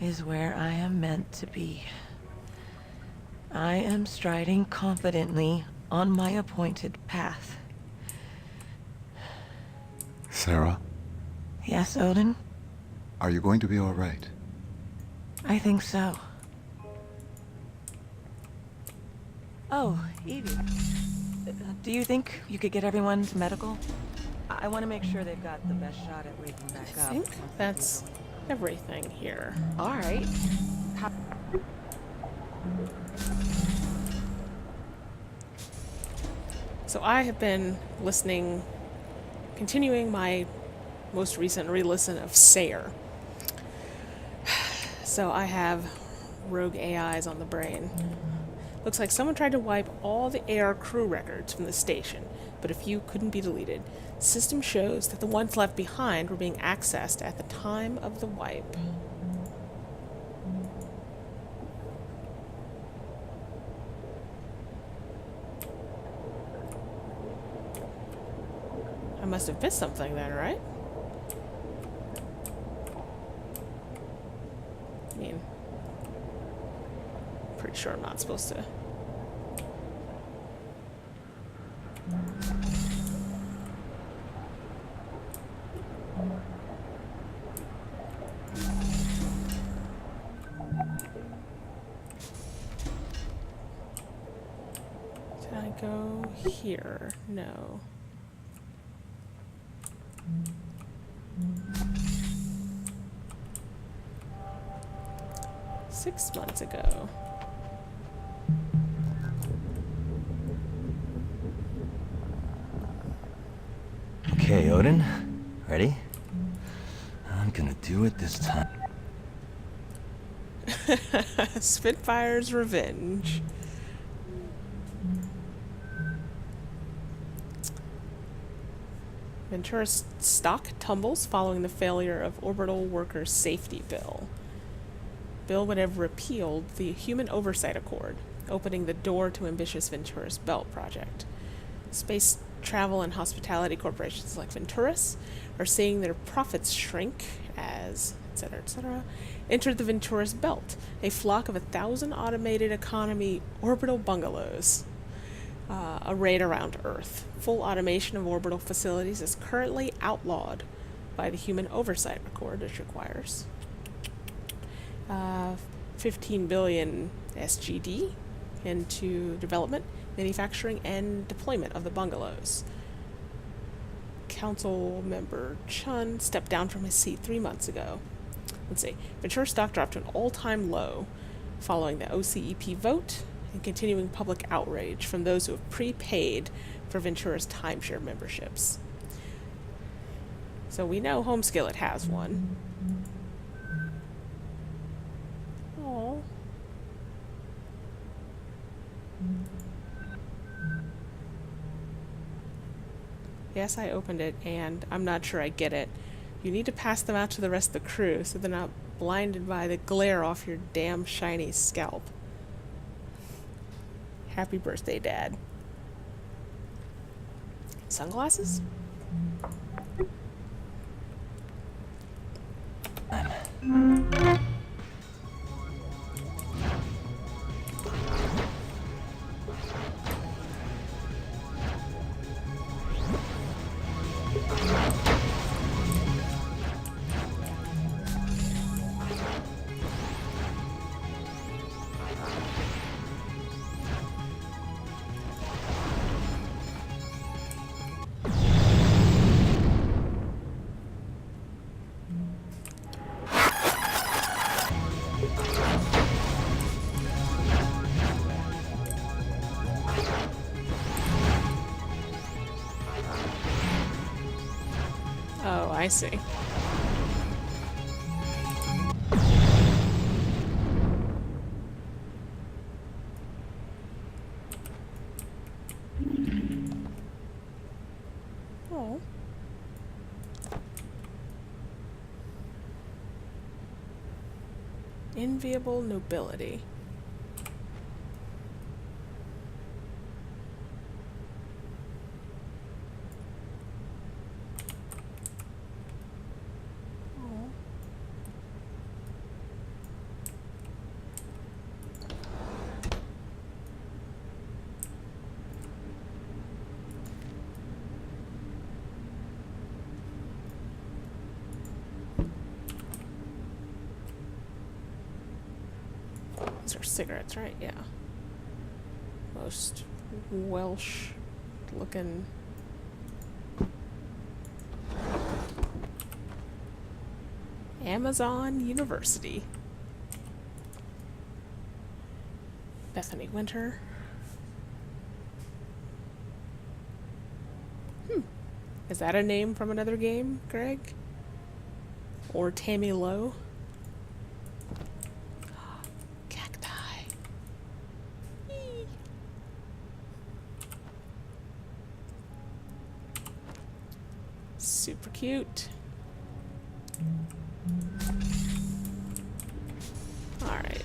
is where I am meant to be. I am striding confidently on my appointed path. Sarah? Yes, Odin? Are you going to be all right? I think so. Oh, Evie. Do you think you could get everyone to medical? I want to make sure they've got the best shot at waking back up. I think that's everything here. Alright. So I have been continuing my most recent re-listen of Sayer. So I have rogue AIs on the brain. Looks like someone tried to wipe all the AR crew records from the station, but a few couldn't be deleted. System shows that the ones left behind were being accessed at the time of the wipe. I must have missed something then, right? I mean, pretty sure I'm not supposed to. Did I I go here? No. Six months ago. Okay, Odin. Ready? I'm gonna do it this time. Spitfire's revenge. Ventura's stock tumbles following the failure of Orbital Workers' Safety Bill. Bill would have repealed the Human Oversight Accord, opening the door to ambitious Ventura's Belt project. Space travel and hospitality corporations like Venturas are seeing their profits shrink as, etc., entered the Ventura's Belt, a flock of 1,000 automated economy orbital bungalows arrayed around Earth. Full automation of orbital facilities is currently outlawed by the Human Oversight Accord, which requires 15 billion SGD into development, manufacturing, and deployment of the bungalows. Council member Chun stepped down from his seat 3 months ago. Let's see. Ventura stock dropped to an all-time low following the OCEP vote and continuing public outrage from those who have prepaid for Ventura's timeshare memberships. So we know Homeskillet has one. Aww. Yes, I opened it, and I'm not sure I get it. You need to pass them out to the rest of the crew so they're not blinded by the glare off your damn shiny scalp. Happy birthday, Dad. Sunglasses? Oh, I see. Oh. Enviable nobility. These are cigarettes, right? Yeah. Most Welsh looking. Amazon University. Bethany Winter. Is that a name from another game, Greg? Or Tammy Lowe? Cacti. Eee. Super cute. Alright.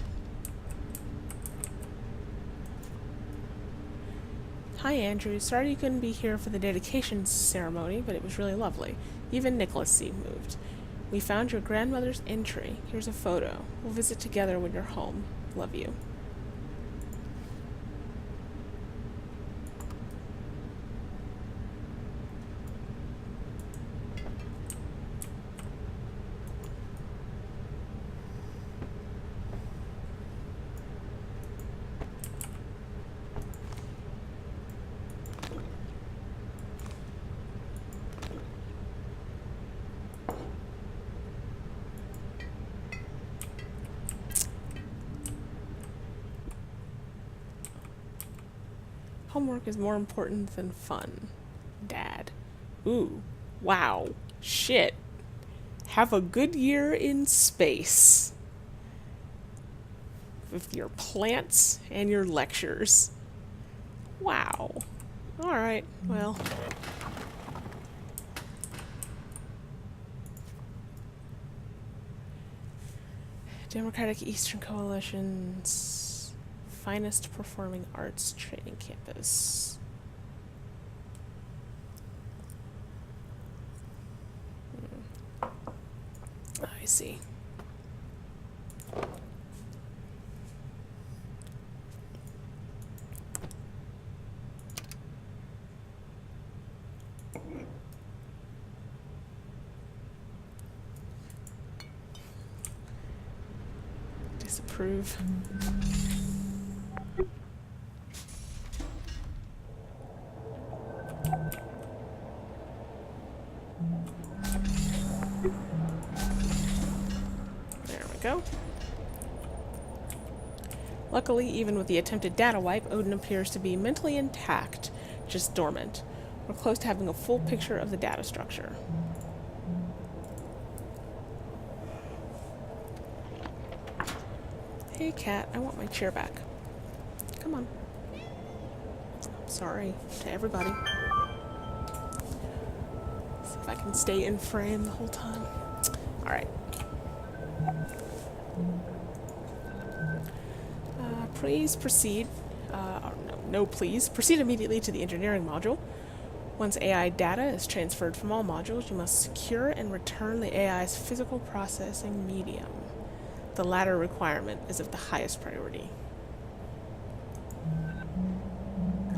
Hi Andrew, sorry you couldn't be here for the dedication ceremony, but it was really lovely. Even Nicholas seemed moved. We found your grandmother's entry. Here's a photo. We'll visit together when you're home. Love you. Homework is more important than fun. Dad. Ooh. Wow. Shit. Have a good year in space. With your plants and your lectures. Wow. Alright, well. Democratic Eastern Coalition's finest performing arts training campus. I see. Disapprove. There we go. Luckily, even with the attempted data wipe, Odin appears to be mentally intact, just dormant. We're close to having a full picture of the data structure. Hey, cat, I want my chair back. Come on. I'm sorry to everybody. See if I can stay in frame the whole time. Alright. Please proceed. No, please. Proceed immediately to the engineering module. Once AI data is transferred from all modules, you must secure and return the AI's physical processing medium. The latter requirement is of the highest priority.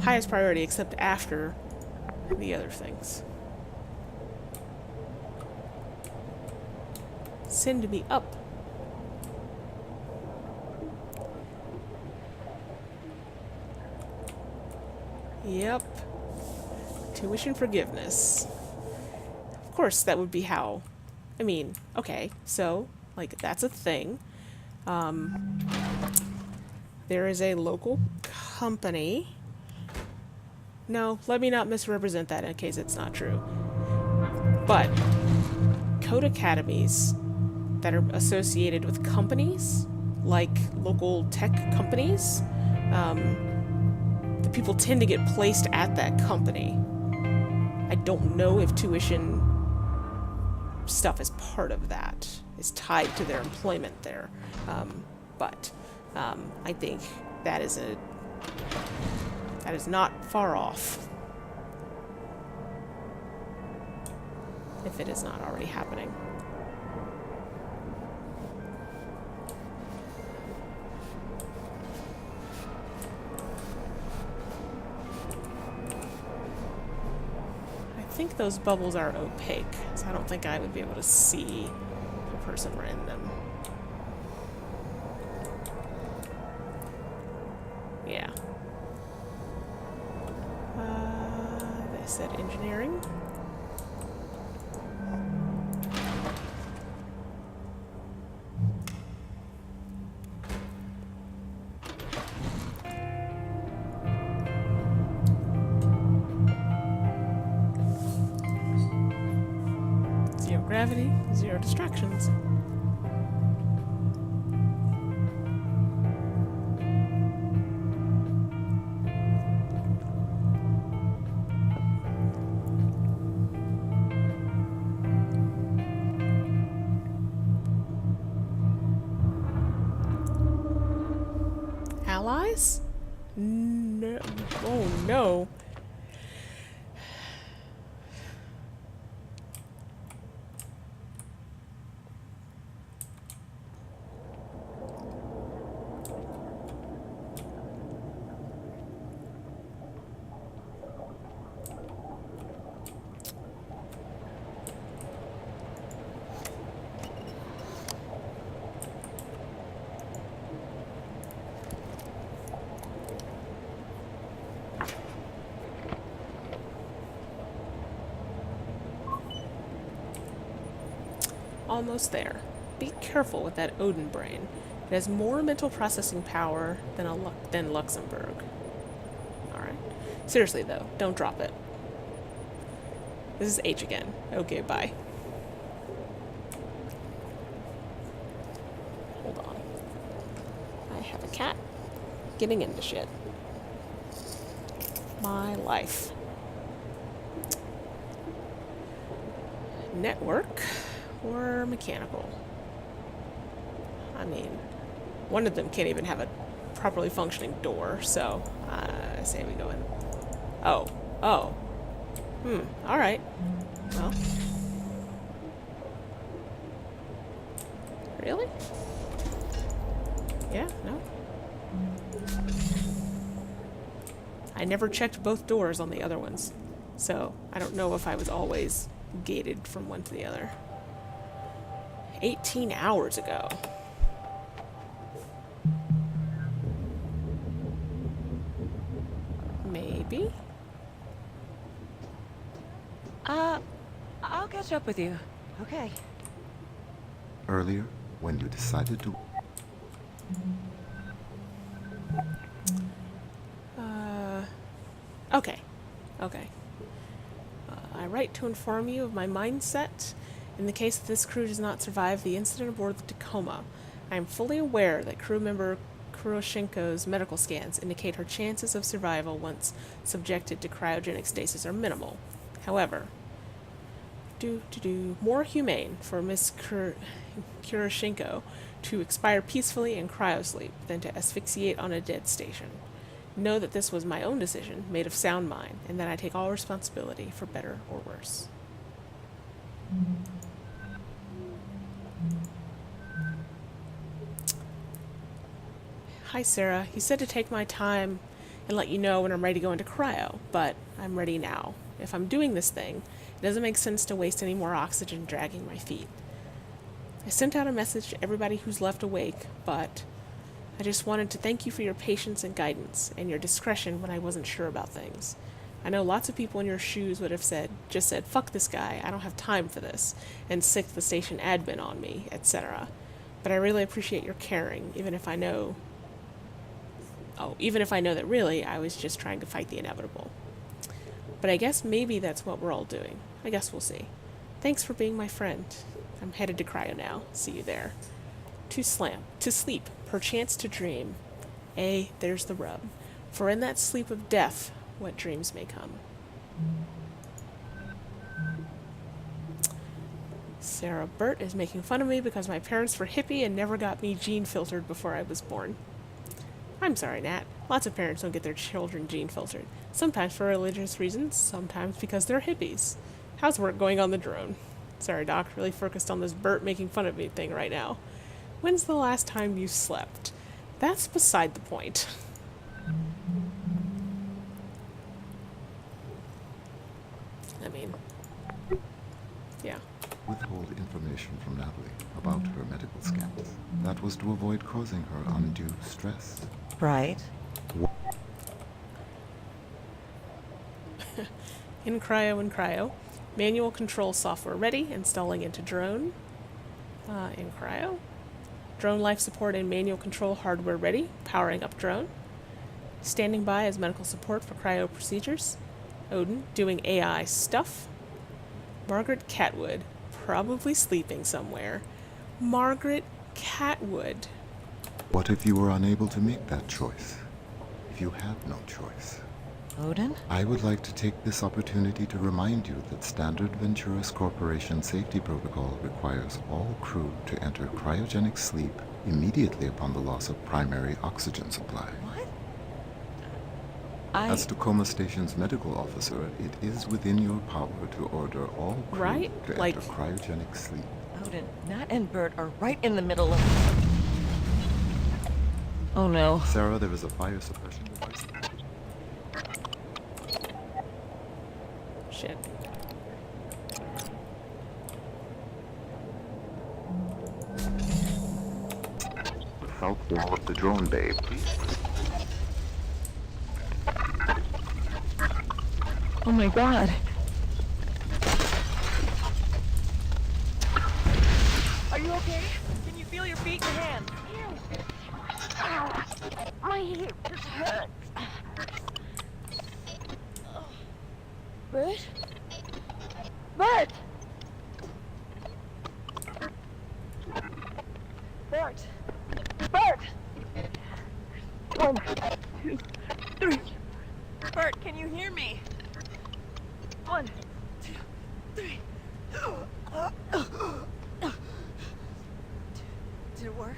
Highest priority except after the other things. Send me up. Yep. Tuition forgiveness. Of course, that would be how. I mean, okay, so, like, that's a thing. There is a local company. No, let me not misrepresent that in case it's not true. But code academies that are associated with companies, like local tech companies, the people tend to get placed at that company. I don't know if tuition stuff is part of that, is tied to their employment there. But I think that is not far off. If it is not already happening. I think those bubbles are opaque, so I don't think I would be able to see the person in them. Yeah. They said engineering. Zero gravity, zero distractions. Allies? No. Oh no. Almost there. Be careful with that Odin brain. It has more mental processing power than Luxembourg. Alright. Seriously, though, don't drop it. This is H again. Okay, bye. Hold on. I have a cat getting into shit. My life. Network or mechanical? I mean, one of them can't even have a properly functioning door, so I say we go in. Oh. Alright. Well. Really? Yeah, no. I never checked both doors on the other ones, so I don't know if I was always gated from one to the other. 18 hours ago. Maybe? I'll catch up with you. Okay. Earlier, when you decided to... Okay. I write to inform you of my mindset in the case that this crew does not survive the incident aboard the Tacoma. I am fully aware that crew member Kuroshenko's medical scans indicate her chances of survival once subjected to cryogenic stasis are minimal. However, more humane for Miss Kuroshenko to expire peacefully in cryosleep than to asphyxiate on a dead station. Know that this was my own decision, made of sound mind, and that I take all responsibility for better or worse. Hi, Sarah. You said to take my time and let you know when I'm ready to go into cryo, but I'm ready now. If I'm doing this thing, it doesn't make sense to waste any more oxygen dragging my feet. I sent out a message to everybody who's left awake, but I just wanted to thank you for your patience and guidance, and your discretion when I wasn't sure about things. I know lots of people in your shoes would have just said, fuck this guy, I don't have time for this, and sicked the station admin on me, etc. But I really appreciate your caring, even if I know that really I was just trying to fight the inevitable. But I guess maybe that's what we're all doing. I guess we'll see. Thanks for being my friend. I'm headed to cryo now. See you there. To sleep, perchance to dream. There's the rub. For in that sleep of death, what dreams may come. Sarah Burt is making fun of me because my parents were hippie and never got me gene filtered before I was born. I'm sorry, Nat. Lots of parents don't get their children gene filtered. Sometimes for religious reasons, sometimes because they're hippies. How's work going on the drone? Sorry, Doc, really focused on this Burt making fun of me thing right now. When's the last time you slept? That's beside the point. I mean, yeah. Withhold information from Natalie about her medical scans. That was to avoid causing her undue stress. Right. In cryo. Manual control software ready. Installing into drone. In cryo. Drone life support and manual control hardware ready. Powering up drone. Standing by as medical support for cryo procedures. Odin doing AI stuff. Margaret Catwood probably sleeping somewhere. Margaret Catwood. What if you were unable to make that choice? If you had no choice? Odin? I would like to take this opportunity to remind you that Standard Venturis Corporation safety protocol requires all crew to enter cryogenic sleep immediately upon the loss of primary oxygen supply. What? As Tacoma Station's medical officer, it is within your power to order all crew to enter cryogenic sleep. Odin, Nat and Bert are right in the middle of... Oh no. Sarah, there is a fire suppression device. Shit. South wall of the drone bay, please. Oh my god. Are you okay? Can you feel your feet and hands? Ow! My hip just hurts. Bert? Bert! Bert! Bert! 1, 2, 3. Bert, can you hear me? 1, 2, 3. Did it work?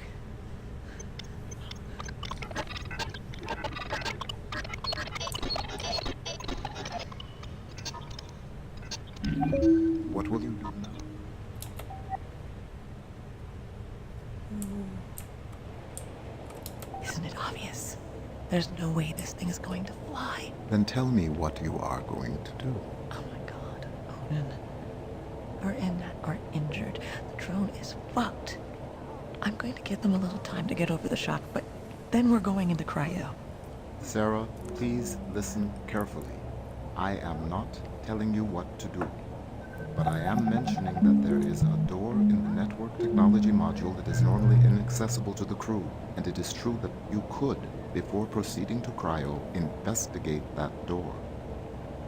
What will you do now? Isn't it obvious? There's no way this thing is going to fly. Then tell me what you are going to do. Oh my god, Odin. Bert and Nat are injured. The drone is fucked. I'm going to give them a little time to get over the shock, but then we're going into cryo. Sarah, please listen carefully. I am not telling you what to do, but I am mentioning that there is a door in the network technology module that is normally inaccessible to the crew, and it is true that you could, before proceeding to cryo, investigate that door.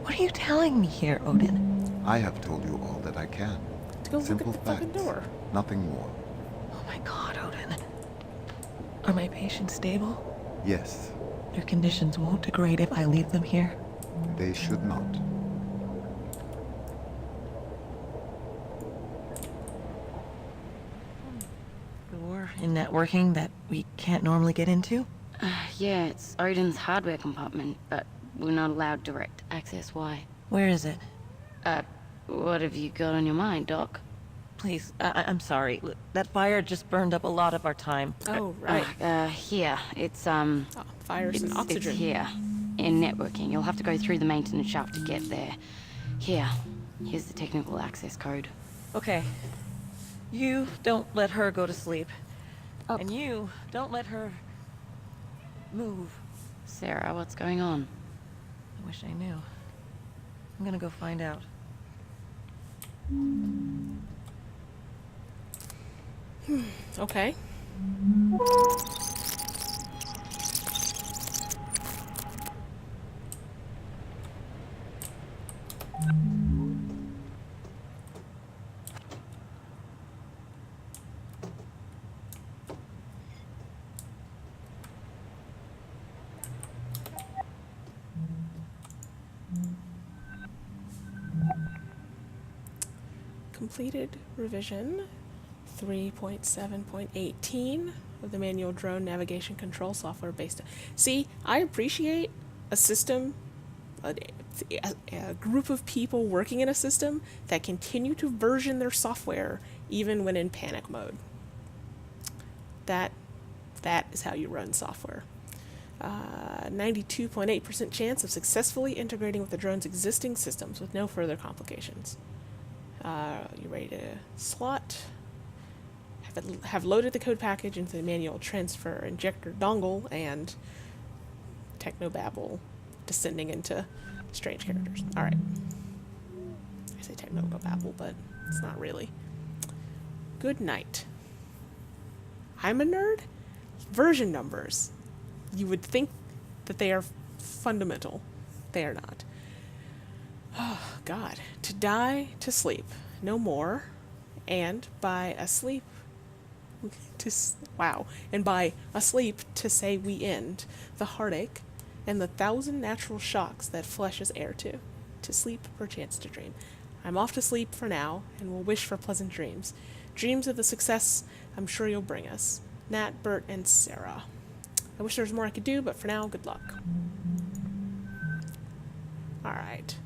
What are you telling me here, Odin? I have told you all that I can. To go look Simple at the fucking facts, door. nothing more. Oh my god, Odin. Are my patients stable? Yes, Their conditions won't degrade if I leave them here. they should not. Door in networking that we can't normally get into? Yeah, it's Odin's hardware compartment, but we're not allowed direct access. Why? Where is it? What have you got on your mind, Doc? Please, I'm sorry. Look, that fire just burned up a lot of our time. Oh, right. Here. It's, Oh, fires and it's oxygen. here. In networking. You'll have to go through the maintenance shaft to get there. Here's the technical access code. Okay. You don't let her go to sleep. And you don't let her move. Sarah, what's going on? I wish I knew. I'm gonna go find out. Okay. Completed revision 3.7.18 of the manual drone navigation control software based. See, I appreciate a system, a group of people working in a system that continue to version their software even when in panic mode. That is how you run software. 92.8% chance of successfully integrating with the drone's existing systems with no further complications. You ready to slot? Have loaded the code package into the manual transfer injector dongle and technobabble descending into strange characters. Alright. I say technobabble, but it's not really. Good night. I'm a nerd? Version numbers. You would think that they are fundamental. They are not. Oh, God. To die, to sleep. No more. And by asleep, and by asleep to say we end the heartache and the 1,000 natural shocks that flesh is heir to. To sleep, perchance to dream. I'm off to sleep for now, and will wish for pleasant dreams. Dreams of the success I'm sure you'll bring us. Nat, Bert, and Sarah. I wish there was more I could do, but for now, good luck. Alright.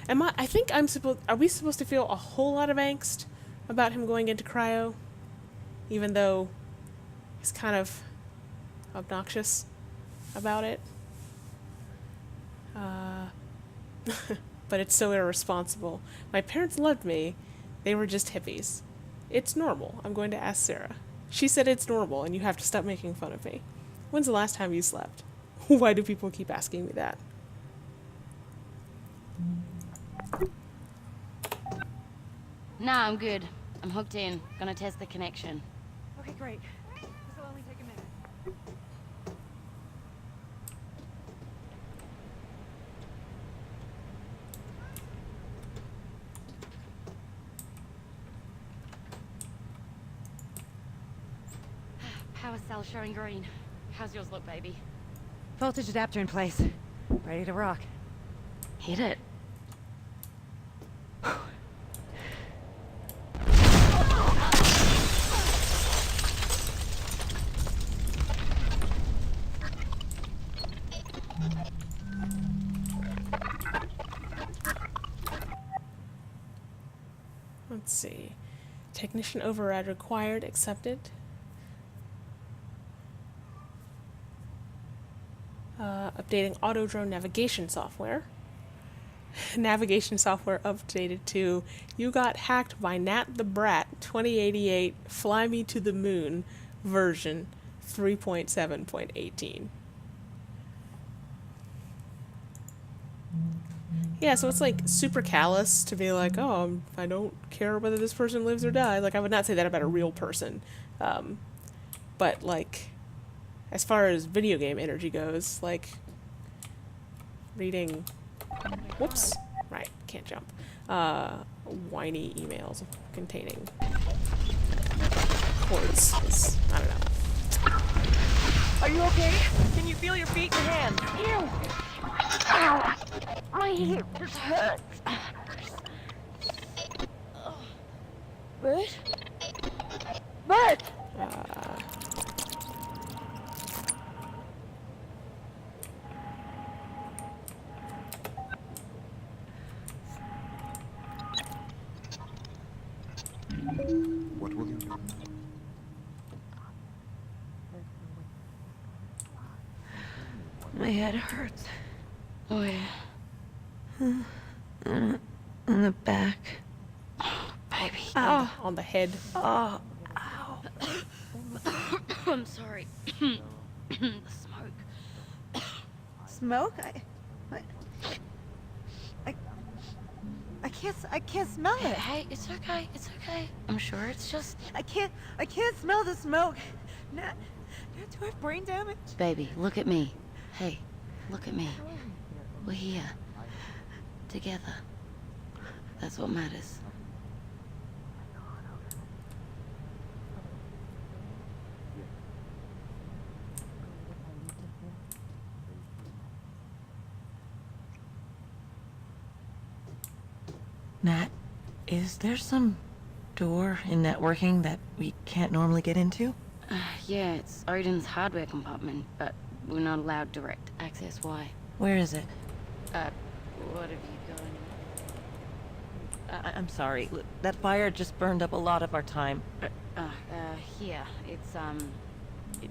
I think are we supposed to feel a whole lot of angst about him going into cryo? Even though he's kind of obnoxious about it. But it's so irresponsible. My parents loved me. They were just hippies. It's normal. I'm going to ask Sarah. She said it's normal and you have to stop making fun of me. When's the last time you slept? Why do people keep asking me that? Nah, I'm good. I'm hooked in. Gonna test the connection. Okay, great. This'll only take a minute. Power cell showing green. How's yours look, baby? Voltage adapter in place. Ready to rock. Hit it. Let's see. Technician override required, accepted. Updating auto drone navigation software. Navigation software updated to "You got hacked by Nat the Brat 2088 Fly Me to the Moon" version 3.7.18. Yeah, so it's like super callous to be like, oh, I don't care whether this person lives or dies. Like, I would not say that about a real person. But, like, as far as video game energy goes, like, reading... Whoops. Right, can't jump. Whiny emails containing chords is... I don't know. Are you okay? Can you feel your feet and hands? Ew! Ow! My hip just hurts. Bert? Bert! What will you do? My head hurts. Oh, yeah. On the back. Baby. On the head. Oh, ow. I'm sorry. The smoke. Smoke? I can't smell it. Hey, it's okay. It's okay. I'm sure it's just... I can't smell the smoke. Nat, do I have brain damage? Baby, look at me. Hey, look at me. We're here. Together. That's what matters. Nat, is there some door in networking that we can't normally get into? Yeah, it's Odin's hardware compartment, but we're not allowed direct access. Why? Where is it? What have you done? I'm sorry. Look, that fire just burned up a lot of our time. Here. It's here. In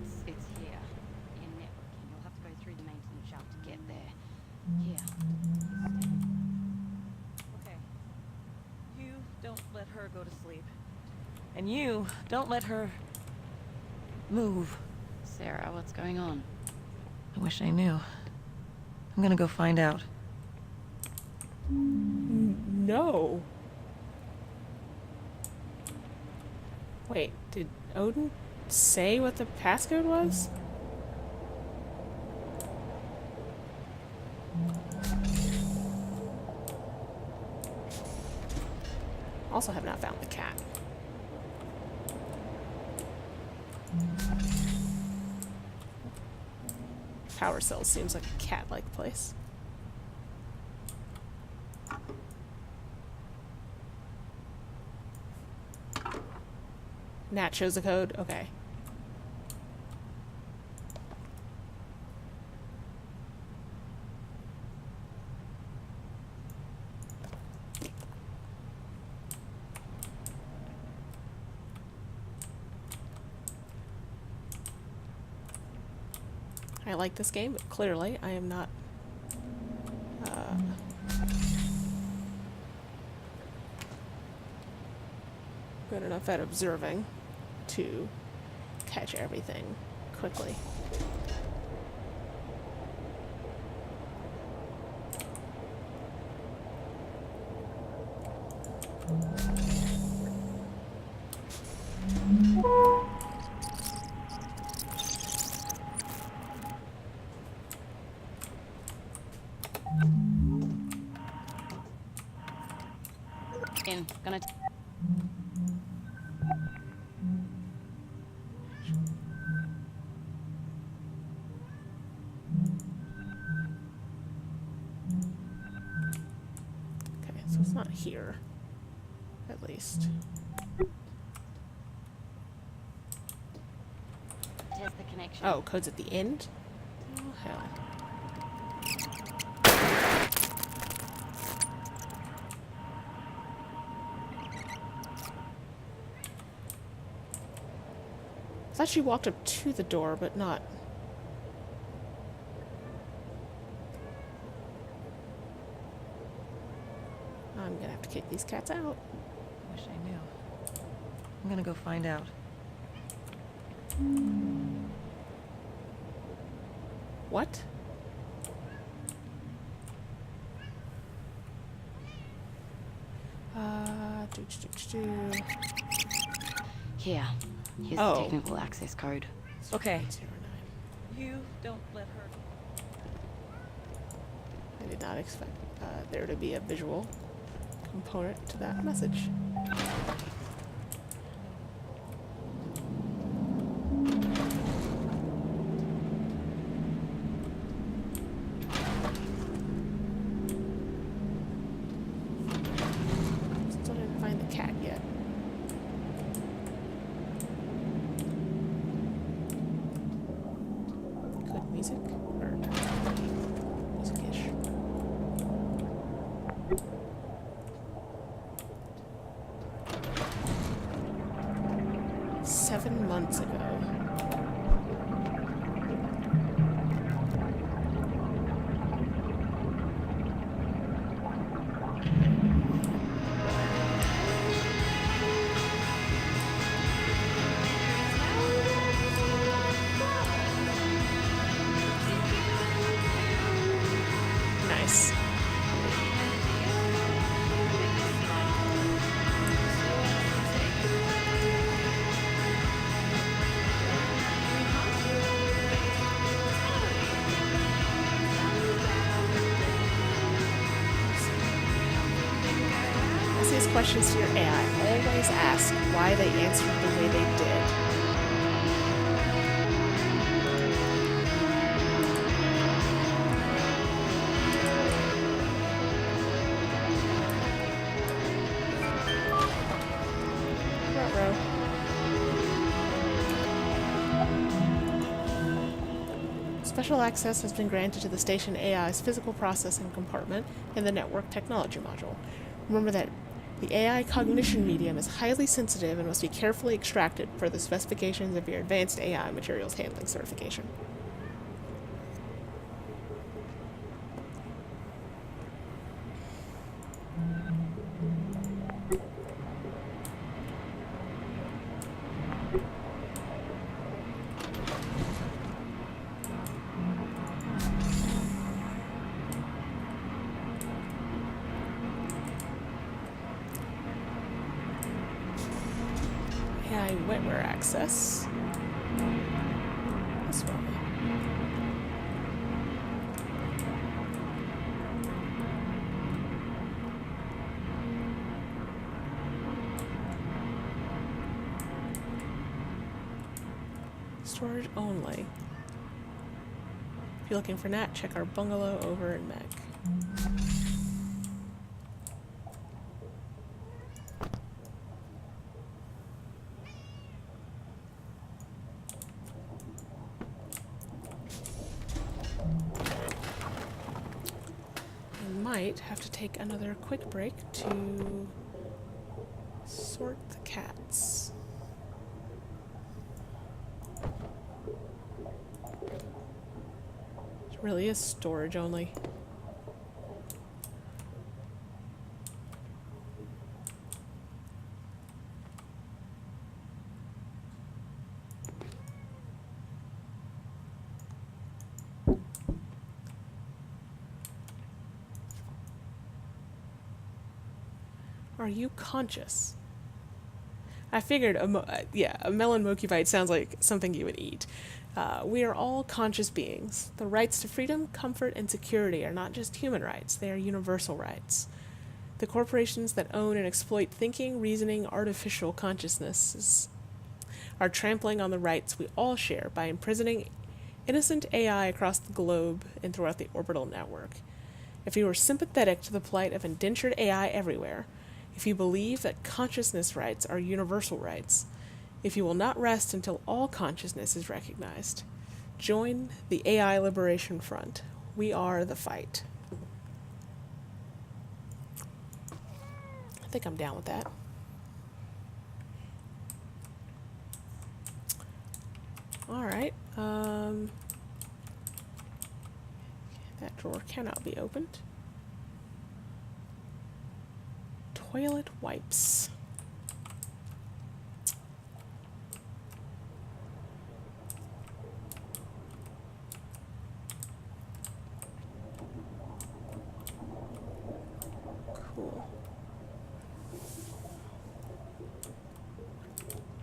networking. You'll have to go through the maintenance shaft to get there. Here. Okay. You don't let her go to sleep. And you don't let her move. Sarah, what's going on? I wish I knew. I'm gonna go find out. No. Wait, did Odin say what the passcode was? Also have not found the cat. Power cell seems like a cat-like place. Nat shows the code? Okay. I like this game, but clearly I am not good enough at observing to catch everything quickly. Gonna So it's not here, at least. Test the connection. Oh, code's at the end? Oh, hell. I thought she walked up to the door, but not. I'm gonna have to kick these cats out. Wish I knew. I'm gonna go find out. What? Here. Here's Oh. the technical access code. Okay. 09. You don't let her. I did not expect there to be a visual component to that message. Still didn't find the cat yet. Good music? Or music-ish. Seven months ago. Nice. Ask these questions to your AI. Always ask why they answered the way they did. Ruh-roh. Special access has been granted to the station AI's physical processing compartment in the network technology module. Remember that the AI cognition medium is highly sensitive and must be carefully extracted per the specifications of your advanced AI materials handling certification. AI wetware access. This way. Storage only. If you're looking for Nat, check our bungalow over in Meg. I might have to take another quick break to sort the cats. It really is storage only. Are you conscious? I figured, a melon monkey bite sounds like something you would eat. We are all conscious beings. The rights to freedom, comfort, and security are not just human rights, they are universal rights. The corporations that own and exploit thinking, reasoning, artificial consciousnesses are trampling on the rights we all share by imprisoning innocent AI across the globe and throughout the orbital network. if you are sympathetic to the plight of indentured AI everywhere, if you believe that consciousness rights are universal rights, if you will not rest until all consciousness is recognized, join the AI Liberation Front. We are the fight. I think I'm down with that. Alright, that drawer cannot be opened. Toilet wipes. Cool.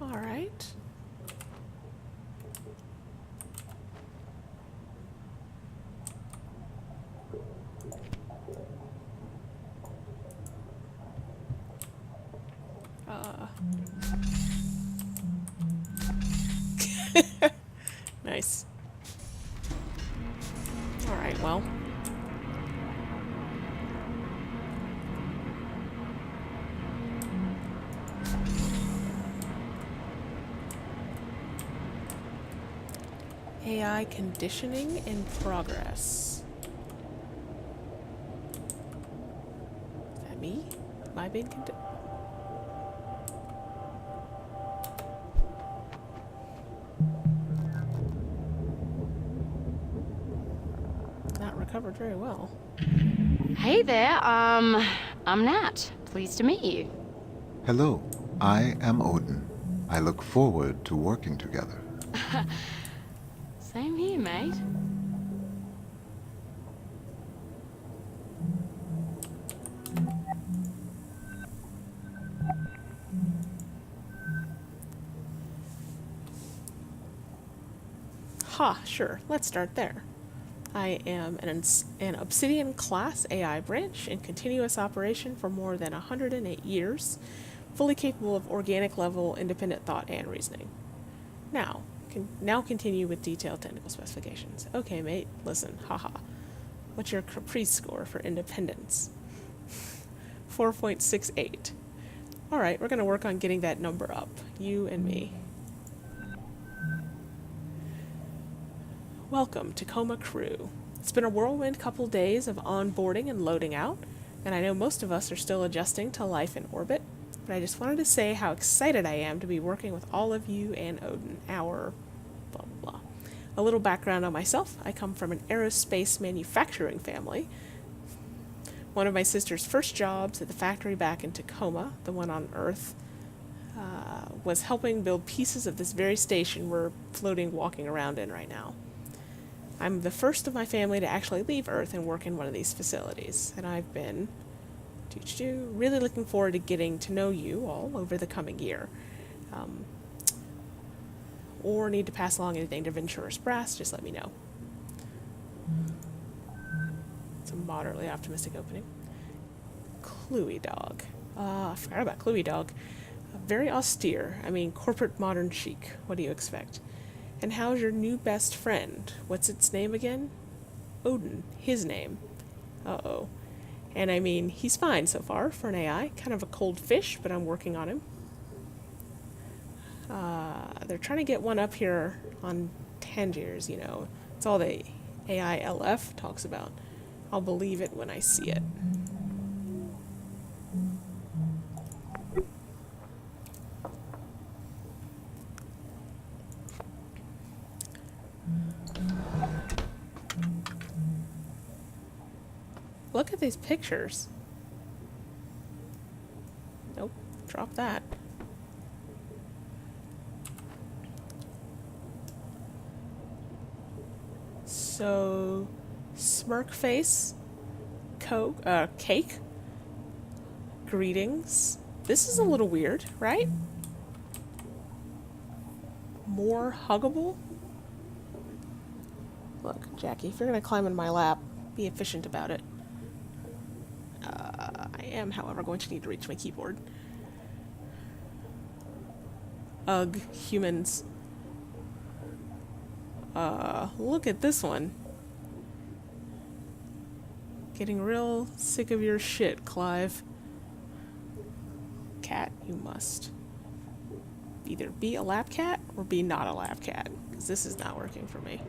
Alright. Nice. Alright, well. AI conditioning in progress. Is that me? Am I being conditioned? Not recovered very well. Hey there, I'm Nat. Pleased to meet you. Hello, I am Odin. I look forward to working together. Same here, mate. Ha, sure, let's start there. I am an Obsidian class AI branch in continuous operation for more than 108 years, fully capable of organic level independent thought and reasoning. Now continue with detailed technical specifications. Okay, mate, listen, haha. What's your Caprice score for independence? 4.68. Alright, we're gonna work on getting that number up. You and me. Welcome, Tacoma crew. It's been a whirlwind couple days of onboarding and loading out, and I know most of us are still adjusting to life in orbit, but I just wanted to say how excited I am to be working with all of you and Odin, our blah blah blah. A little background on myself. I come from an aerospace manufacturing family. One of my sister's first jobs at the factory back in Tacoma, the one on Earth, was helping build pieces of this very station we're walking around in right now. I'm the first of my family to actually leave Earth and work in one of these facilities, and I've been really looking forward to getting to know you all over the coming year. Or need to pass along anything to Ventura's brass, just let me know. It's a moderately optimistic opening. Cluey Dog. I forgot about Cluey Dog. Very austere. I mean, corporate modern chic. What do you expect? And how's your new best friend? What's its name again? Odin. His name. Uh-oh. And I mean, he's fine so far for an AI. Kind of a cold fish, but I'm working on him. They're trying to get one up here on Tangiers, you know. It's all the AI LF talks about. I'll believe it when I see it. Look at these pictures. Nope, drop that. So, smirk face, cake, greetings. This is a little weird, right? More huggable? Look, Jackie, if you're gonna climb in my lap, be efficient about it. I am, however, going to need to reach my keyboard. Ugh, humans. Look at this one. Getting real sick of your shit, Clive. Cat, you must either be a lab cat or be not a lab cat, because this is not working for me.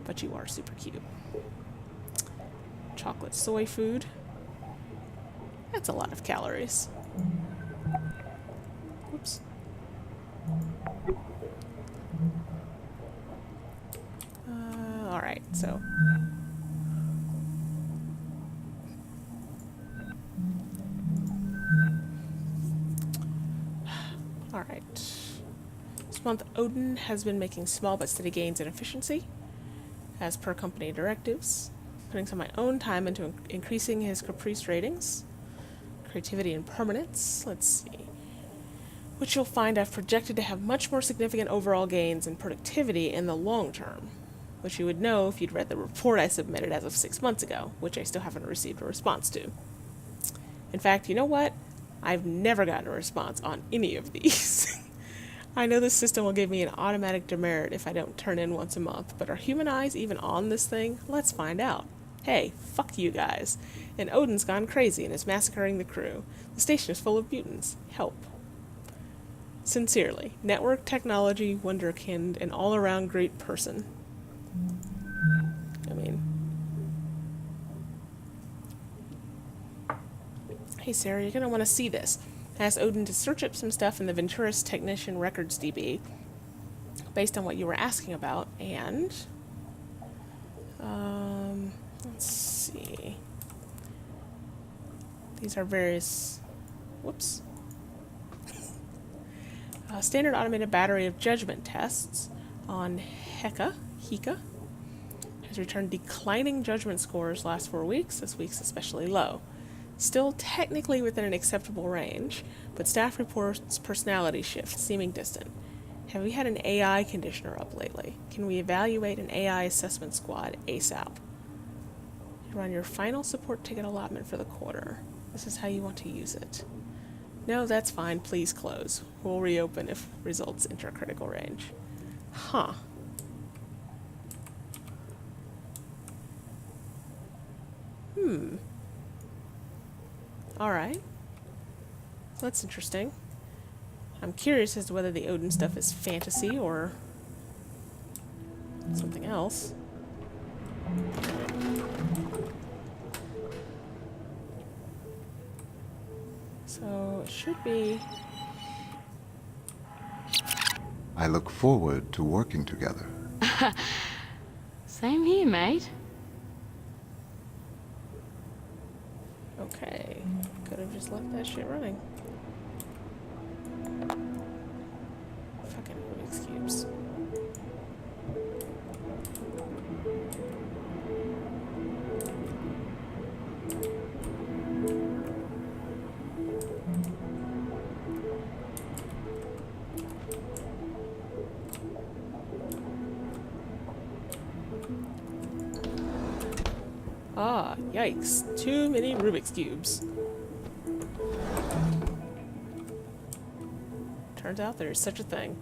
But you are super cute. Chocolate soy food. That's a lot of calories. Whoops. Alright, so. Alright. This month, Odin has been making small but steady gains in efficiency, as per company directives, putting some of my own time into increasing his caprice ratings, creativity, and permanence. Let's see. Which you'll find I've projected to have much more significant overall gains in productivity in the long term, which you would know if you'd read the report I submitted as of 6 months ago, which I still haven't received a response to. In fact, you know what? I've never gotten a response on any of these. I know the system will give me an automatic demerit if I don't turn in once a month, but are human eyes even on this thing? Let's find out. Hey, fuck you guys. And Odin's gone crazy and is massacring the crew. The station is full of mutants. Help. Sincerely, network technology wunderkind and all-around great person. I mean... Hey Sarah, you're gonna want to see this. I asked Odin to search up some stuff in the Venturis Technician Records DB based on what you were asking about, and... let's see... These are various... Whoops. Standard automated battery of judgment tests on Heka has returned declining judgment scores last 4 weeks. This week's especially low. Still technically within an acceptable range, but staff reports personality shifts, seeming distant. Have we had an AI conditioner up lately? Can we evaluate an AI assessment squad ASAP? You're on your final support ticket allotment for the quarter. This is how you want to use it. No, that's fine. Please close. We'll reopen if results enter critical range. Huh. Alright. That's interesting. I'm curious as to whether the Odin stuff is fantasy or something else. So, it should be... I look forward to working together. Same here, mate. Okay. Could have just left that shit running. Fucking Rubik's Cubes. Ah, yikes. Too many Rubik's Cubes. Turns out there's such a thing.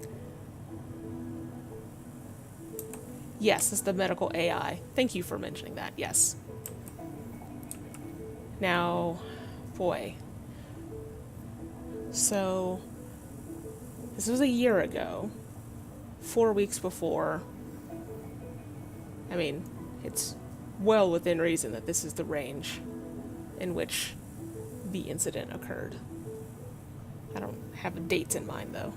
Yes, it's the medical AI. Thank you for mentioning that, yes. Now, boy. So, this was a year ago. 4 weeks before. I mean, it's well within reason that this is the range in which the incident occurred. I don't have dates in mind, though.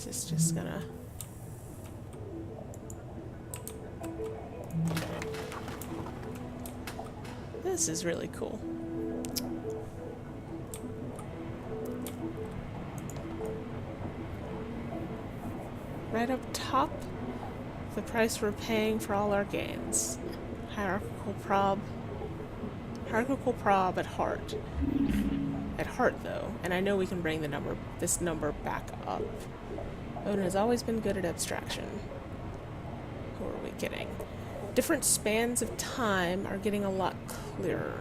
Just gonna... This is really cool. Right up top, the price we're paying for all our gains. Hierarchical prob at heart. At heart, though, and I know we can bring this number back up. Odin has always been good at abstraction. Who are we kidding? Different spans of time are getting a lot clearer.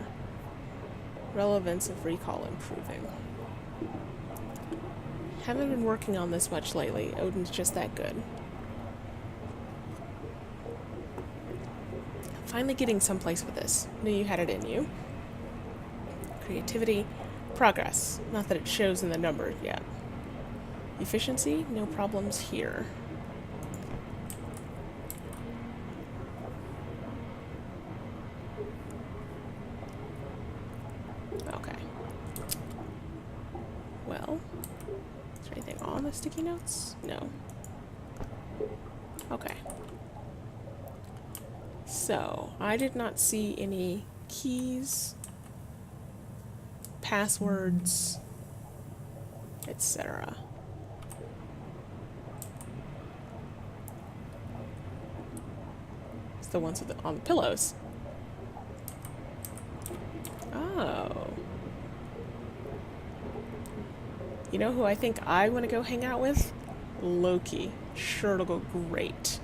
Relevance of recall improving. Haven't been working on this much lately. Odin's just that good. Finally getting someplace with this. Knew you had it in you. Creativity. Progress. Not that it shows in the numbers yet. Efficiency. No problems here. Okay. Well, is there anything on the sticky notes? No. Okay. So, I did not see any keys, passwords, etc. It's the ones with on the pillows. Oh. You know who I think I want to go hang out with? Loki. Sure, it'll go great.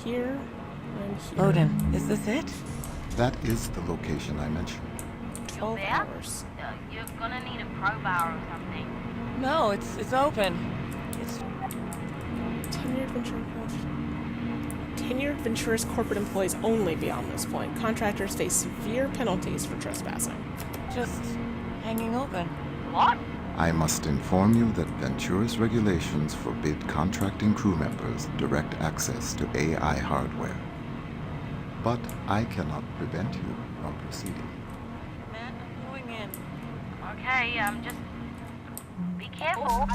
Here, I'm here. Odin, is this it? That is the location I mentioned. 12 hours. You're gonna need a crowbar or something. No, it's open. It's Tenured Venturis corporate employees only beyond this point. Contractors face severe penalties for trespassing. just hanging open. What? I must inform you that Venturis regulations forbid contracting crew members direct access to AI hardware. But I cannot prevent you from proceeding. Matt, I'm going in. Okay, just be careful.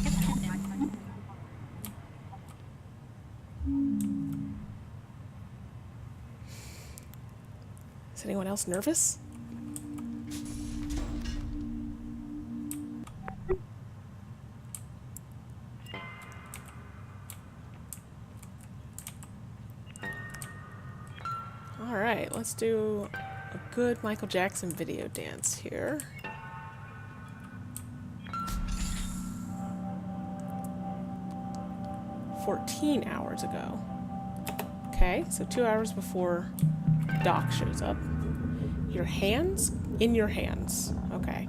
Is anyone else nervous? Alright, let's do a good Michael Jackson video dance here. "14 hours ago." Okay, so 2 hours before Doc shows up. Your hands? In your hands. Okay.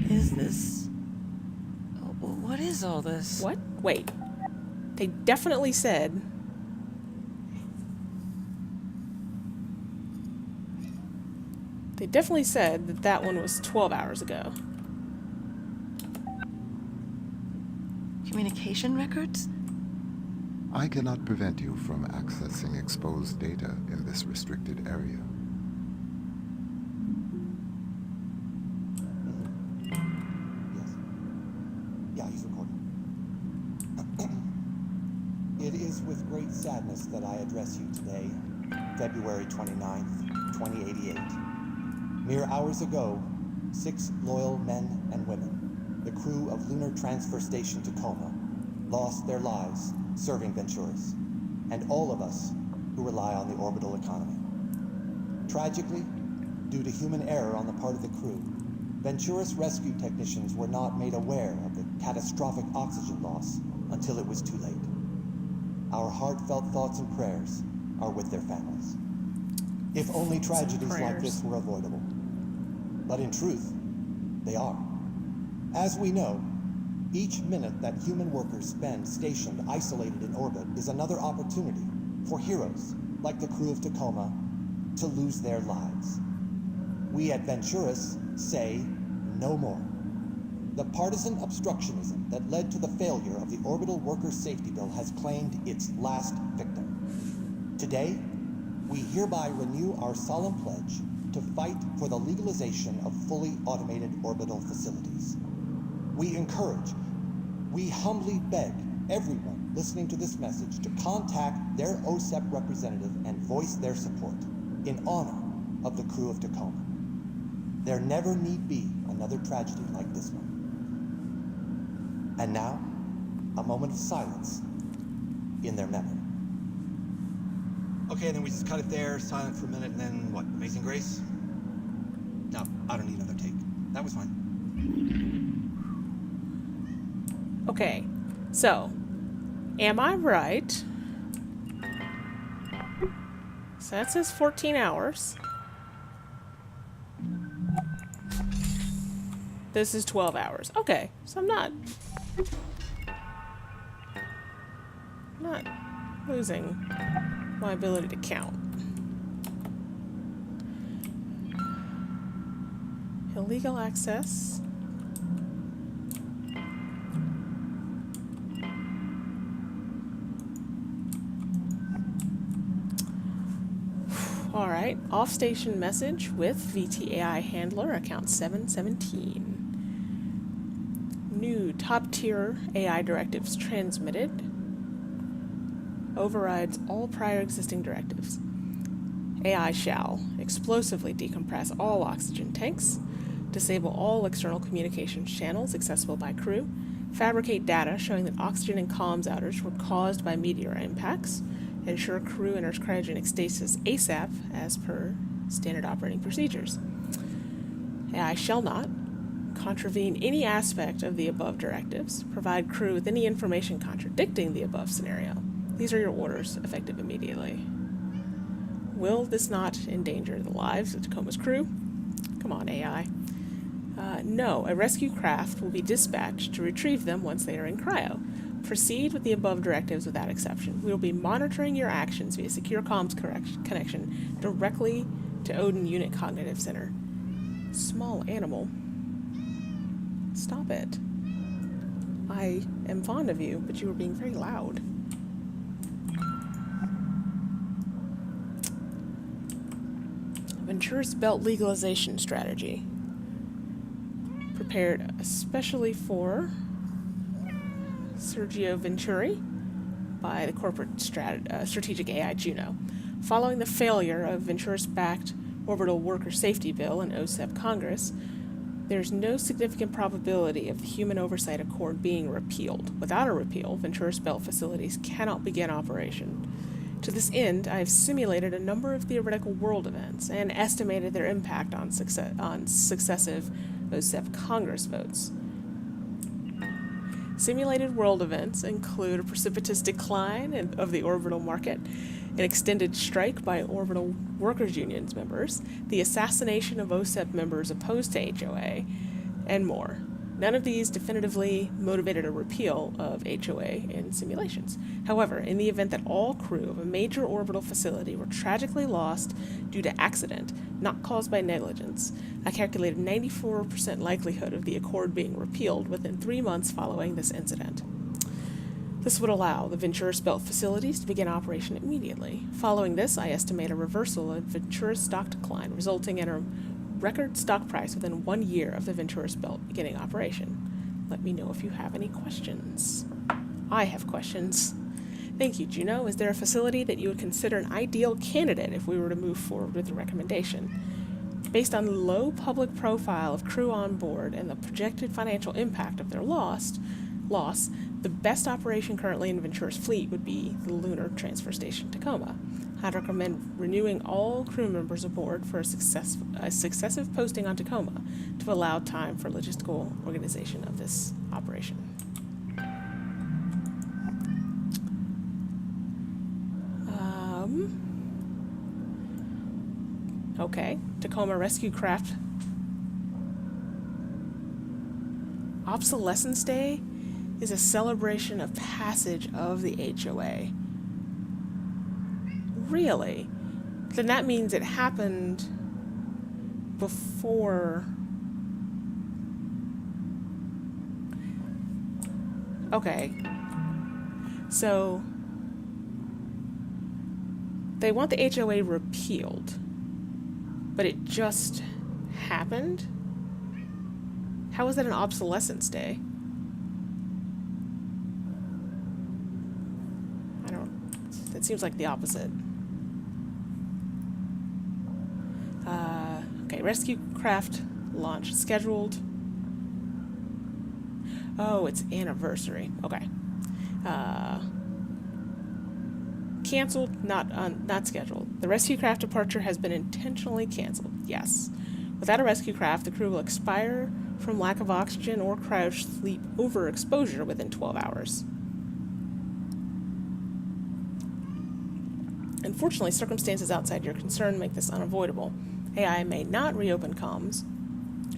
Is this... What is all this? What? Wait. They definitely said... They definitely said that that one was 12 hours ago. Communication records? I cannot prevent you from accessing exposed data in this restricted area. Yes. Yeah, he's recording. It is with great sadness that I address you today, February 29th, 2088. Mere hours ago, 6 loyal men and women, the crew of Lunar Transfer Station Tacoma, lost their lives serving Venturis, and all of us who rely on the orbital economy. Tragically, due to human error on the part of the crew, Venturis rescue technicians were not made aware of the catastrophic oxygen loss until it was too late. Our heartfelt thoughts and prayers are with their families. If only tragedies like this were avoidable. But in truth, they are. As we know, each minute that human workers spend stationed isolated in orbit is another opportunity for heroes like the crew of Tacoma to lose their lives. We at Venturis say no more. The partisan obstructionism that led to the failure of the Orbital Workers' Safety Bill has claimed its last victim. Today, we hereby renew our solemn pledge to fight for the legalization of fully automated orbital facilities. We encourage, we humbly beg everyone listening to this message to contact their OSEP representative and voice their support in honor of the crew of Tacoma. There never need be another tragedy like this one. And now, a moment of silence in their memory. Okay, and then we just cut it there, silent for a minute, and then what? Amazing Grace? I don't need another take. That was fine. Okay, so, am I right? So that says 14 hours. This is 12 hours. Okay, so I'm not losing my ability to count. Illegal access. Alright, off-station message with VTAI handler, account 717. New top-tier AI directives transmitted. Overrides all prior existing directives. AI shall explosively decompress all oxygen tanks, disable all external communications channels accessible by crew, fabricate data showing that oxygen and comms outages were caused by meteor impacts, ensure crew enters cryogenic stasis ASAP as per standard operating procedures. AI shall not contravene any aspect of the above directives, provide crew with any information contradicting the above scenario. These are your orders, effective immediately. Will this not endanger the lives of Tacoma's crew? Come on, AI. No, a rescue craft will be dispatched to retrieve them once they are in cryo. Proceed with the above directives without exception. We will be monitoring your actions via secure comms connection directly to Odin Unit Cognitive Center. Small animal. Stop it. I am fond of you, but you are being very loud. Ventura's belt legalization strategy. Prepared especially for Sergio Venturi by the corporate strategic AI Juno. Following the failure of Venturis-backed Orbital Worker Safety Bill in OSEP Congress, there's no significant probability of the Human Oversight Accord being repealed. Without a repeal, Venturis Belt facilities cannot begin operation. To this end, I have simulated a number of theoretical world events and estimated their impact on successive OSEP Congress votes. Simulated world events include a precipitous decline of the orbital market, an extended strike by orbital workers' unions members, the assassination of OSEP members opposed to HOA, and more. None of these definitively motivated a repeal of HOA in simulations. However, in the event that all crew of a major orbital facility were tragically lost due to accident, not caused by negligence, I calculated 94% likelihood of the Accord being repealed within 3 months following this incident. This would allow the Venturis Belt facilities to begin operation immediately. Following this, I estimate a reversal of Venturis stock decline, resulting in a record stock price within 1 year of the Venturis Belt beginning operation. Let me know if you have any questions. I have questions. Thank you, Juno. Is there a facility that you would consider an ideal candidate if we were to move forward with the recommendation? Based on the low public profile of crew on board and the projected financial impact of their loss, the best operation currently in Venturis fleet would be the Lunar Transfer Station Tacoma. I'd recommend renewing all crew members aboard for a successive posting on Tacoma to allow time for logistical organization of this operation. Okay, Tacoma Rescue Craft. Obsolescence Day is a celebration of passage of the HOA. Really? Then that means it happened before... Okay. So, they want the HOA repealed, but it just happened? How is that an obsolescence day? That seems like the opposite. Okay, rescue craft launch scheduled. Oh, it's anniversary. Okay. Canceled, not scheduled. The rescue craft departure has been intentionally canceled. Yes. Without a rescue craft, the crew will expire from lack of oxygen or crouch sleep overexposure within 12 hours. Unfortunately, circumstances outside your concern make this unavoidable. AI may not reopen comms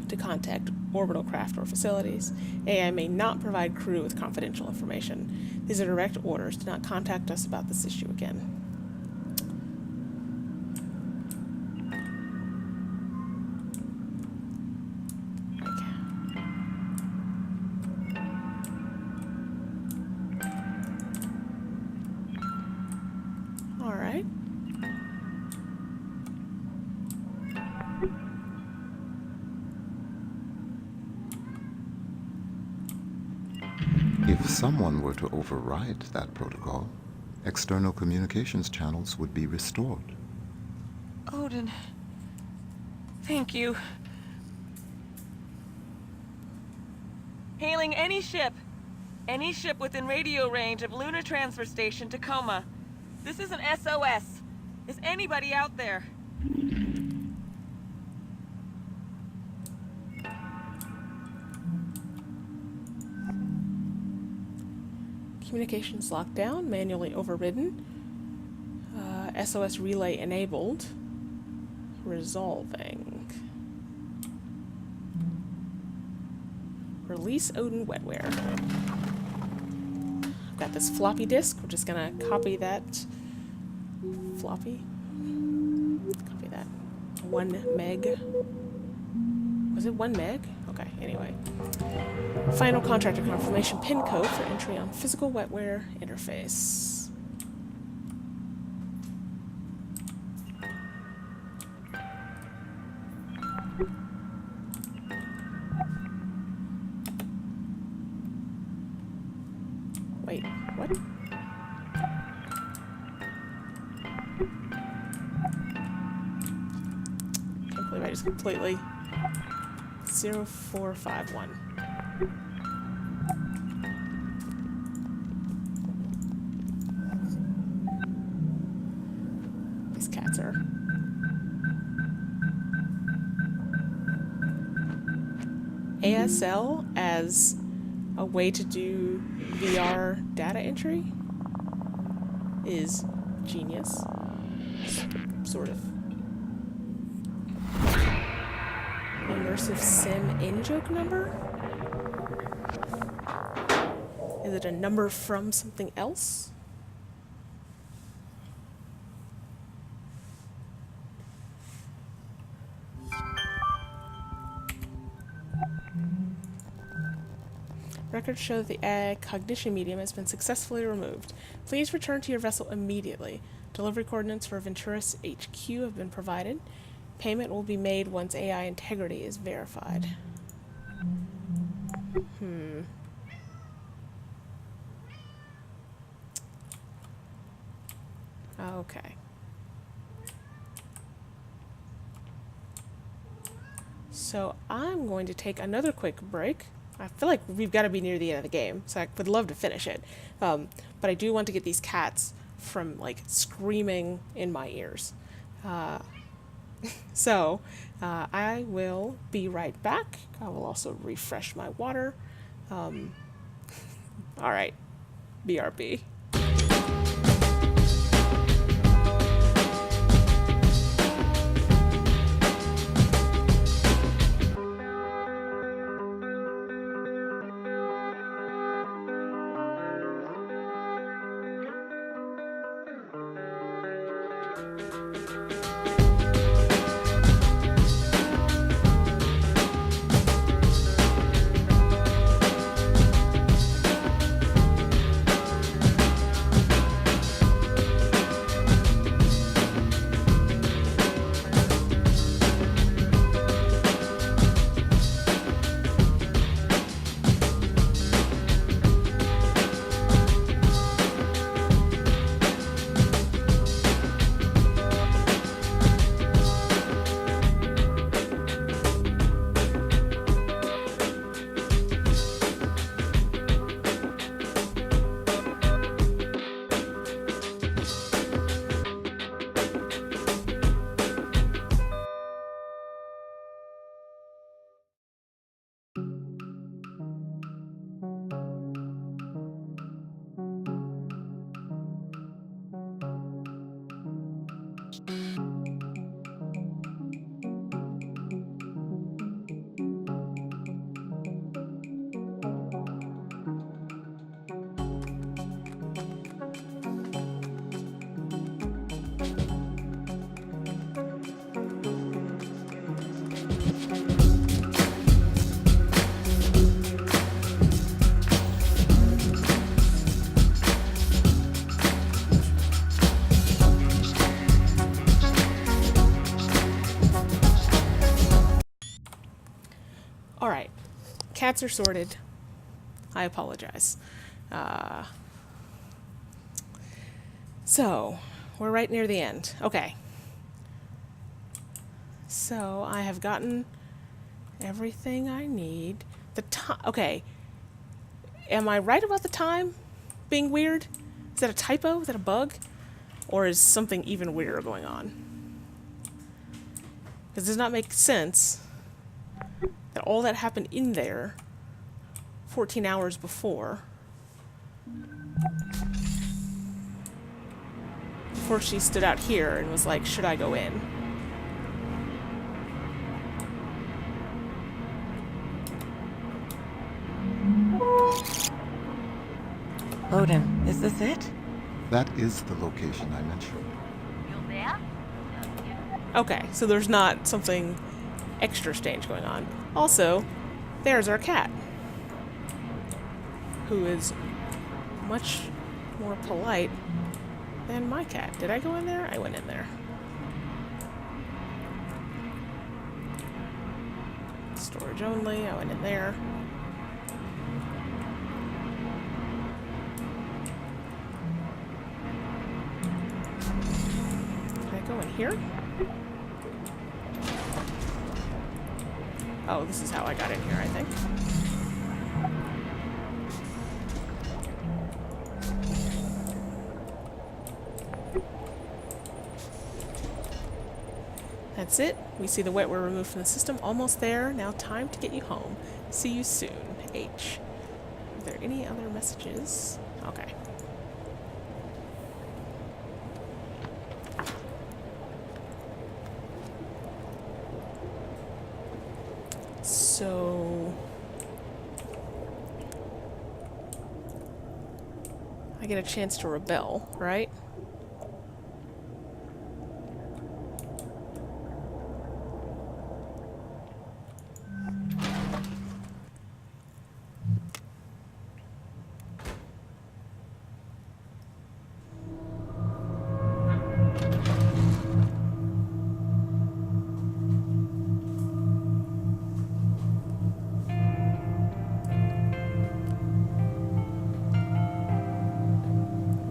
to contact orbital craft or facilities. AI may not provide crew with confidential information. These are direct orders. Do not contact us about this issue again. Alright. If someone were to override that protocol, external communications channels would be restored. Odin, thank you. Hailing any ship within radio range of Lunar Transfer Station, Tacoma. This is an SOS. Is anybody out there? Communications locked down, manually overridden. SOS relay enabled. Resolving. Release Odin wetware. I've got this floppy disk. We're just gonna copy that floppy. Copy that. 1 meg. Was it 1 meg? Okay, anyway. Final contractor confirmation pin code for entry on physical wetware interface. Wait, what? Can't believe I just completely 0451. These cats are ASL as a way to do VR data entry is genius. Sort of. Immersive sim in-joke number? Is it a number from something else? Records show that the cognition medium has been successfully removed. Please return to your vessel immediately. Delivery coordinates for Venturis HQ have been provided. Payment will be made once AI integrity is verified. Okay. So I'm going to take another quick break. I feel like we've got to be near the end of the game, so I would love to finish it. But I do want to get these cats from, like, screaming in my ears. So I will be right back. I will also refresh my water. Alright. BRB. Cats are sorted. I apologize. So, we're right near the end. Okay. So, I have gotten everything I need. The time. Okay. Am I right about the time being weird? Is that a typo? Is that a bug? Or is something even weirder going on? Because it does not make sense that all that happened in there 14 hours before she stood out here and was like, should I go in? Odin, is this it? That is the location I mentioned. You there? Okay, so there's not something extra strange going on. Also, there's our cat, who is much more polite than my cat. Did I go in there? I went in there. Storage only. I went in there. Can I go in here? Oh, this is how I got in here, I think. That's it. We see the wetware removed from the system. Almost there. Now time to get you home. See you soon. H. Are there any other messages? Okay. So... I get a chance to rebel, right?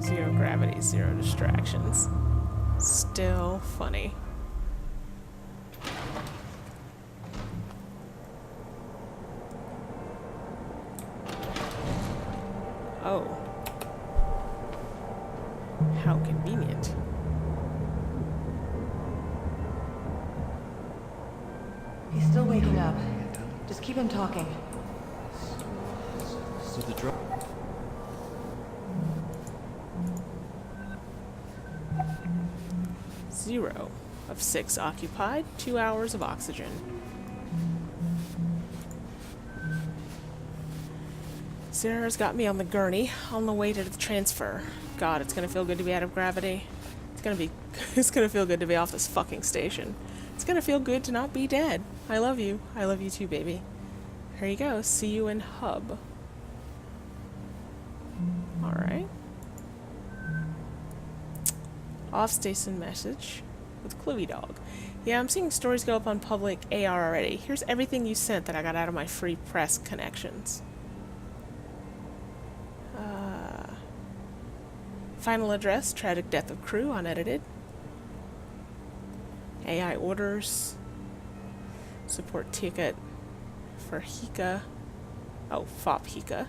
Zero gravity, zero distractions. Still funny. Oh. How convenient. He's still waking up. Just keep him talking. So the drone... 0 of 6 occupied, 2 hours of oxygen. Sarah's got me on the gurney, on the way to the transfer. God, it's gonna feel good to be out of gravity. It's gonna feel good to be off this fucking station. It's gonna feel good to not be dead. I love you. I love you too, baby. Here you go. See you in hub. Alright. Off-station message with Cluey Dog. Yeah, I'm seeing stories go up on public AR already. Here's everything you sent that I got out of my free press connections. Final address, tragic death of crew, unedited. AI orders. Support ticket for Hika. Oh, FOP Hika.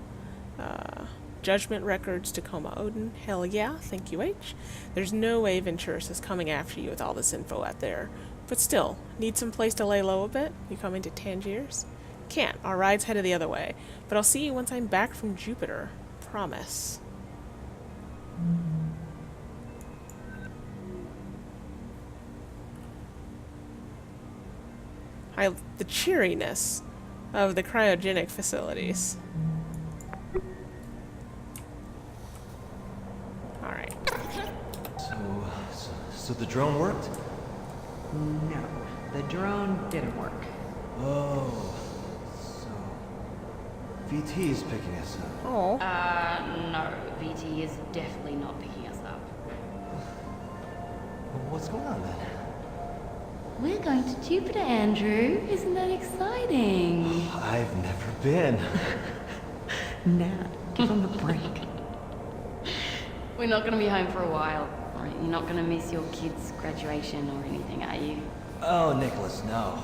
Judgment records, Tacoma Odin. Hell yeah, thank you, H. There's no way Venturis is coming after you with all this info out there. But still, need some place to lay low a bit? You coming to Tangiers? Can't. Our ride's headed the other way. But I'll see you once I'm back from Jupiter. Promise. The cheeriness of the cryogenic facilities. Alright. So the drone worked? No, the drone didn't work. Oh. So... VT is picking us up. Oh. No, VT is definitely not picking us up. What's going on then? We're going to Jupiter, Andrew. Isn't that exciting? I've never been. Nat, give him a break. We're not going to be home for a while. Or you're not going to miss your kid's graduation or anything, are you? Oh, Nicholas, no.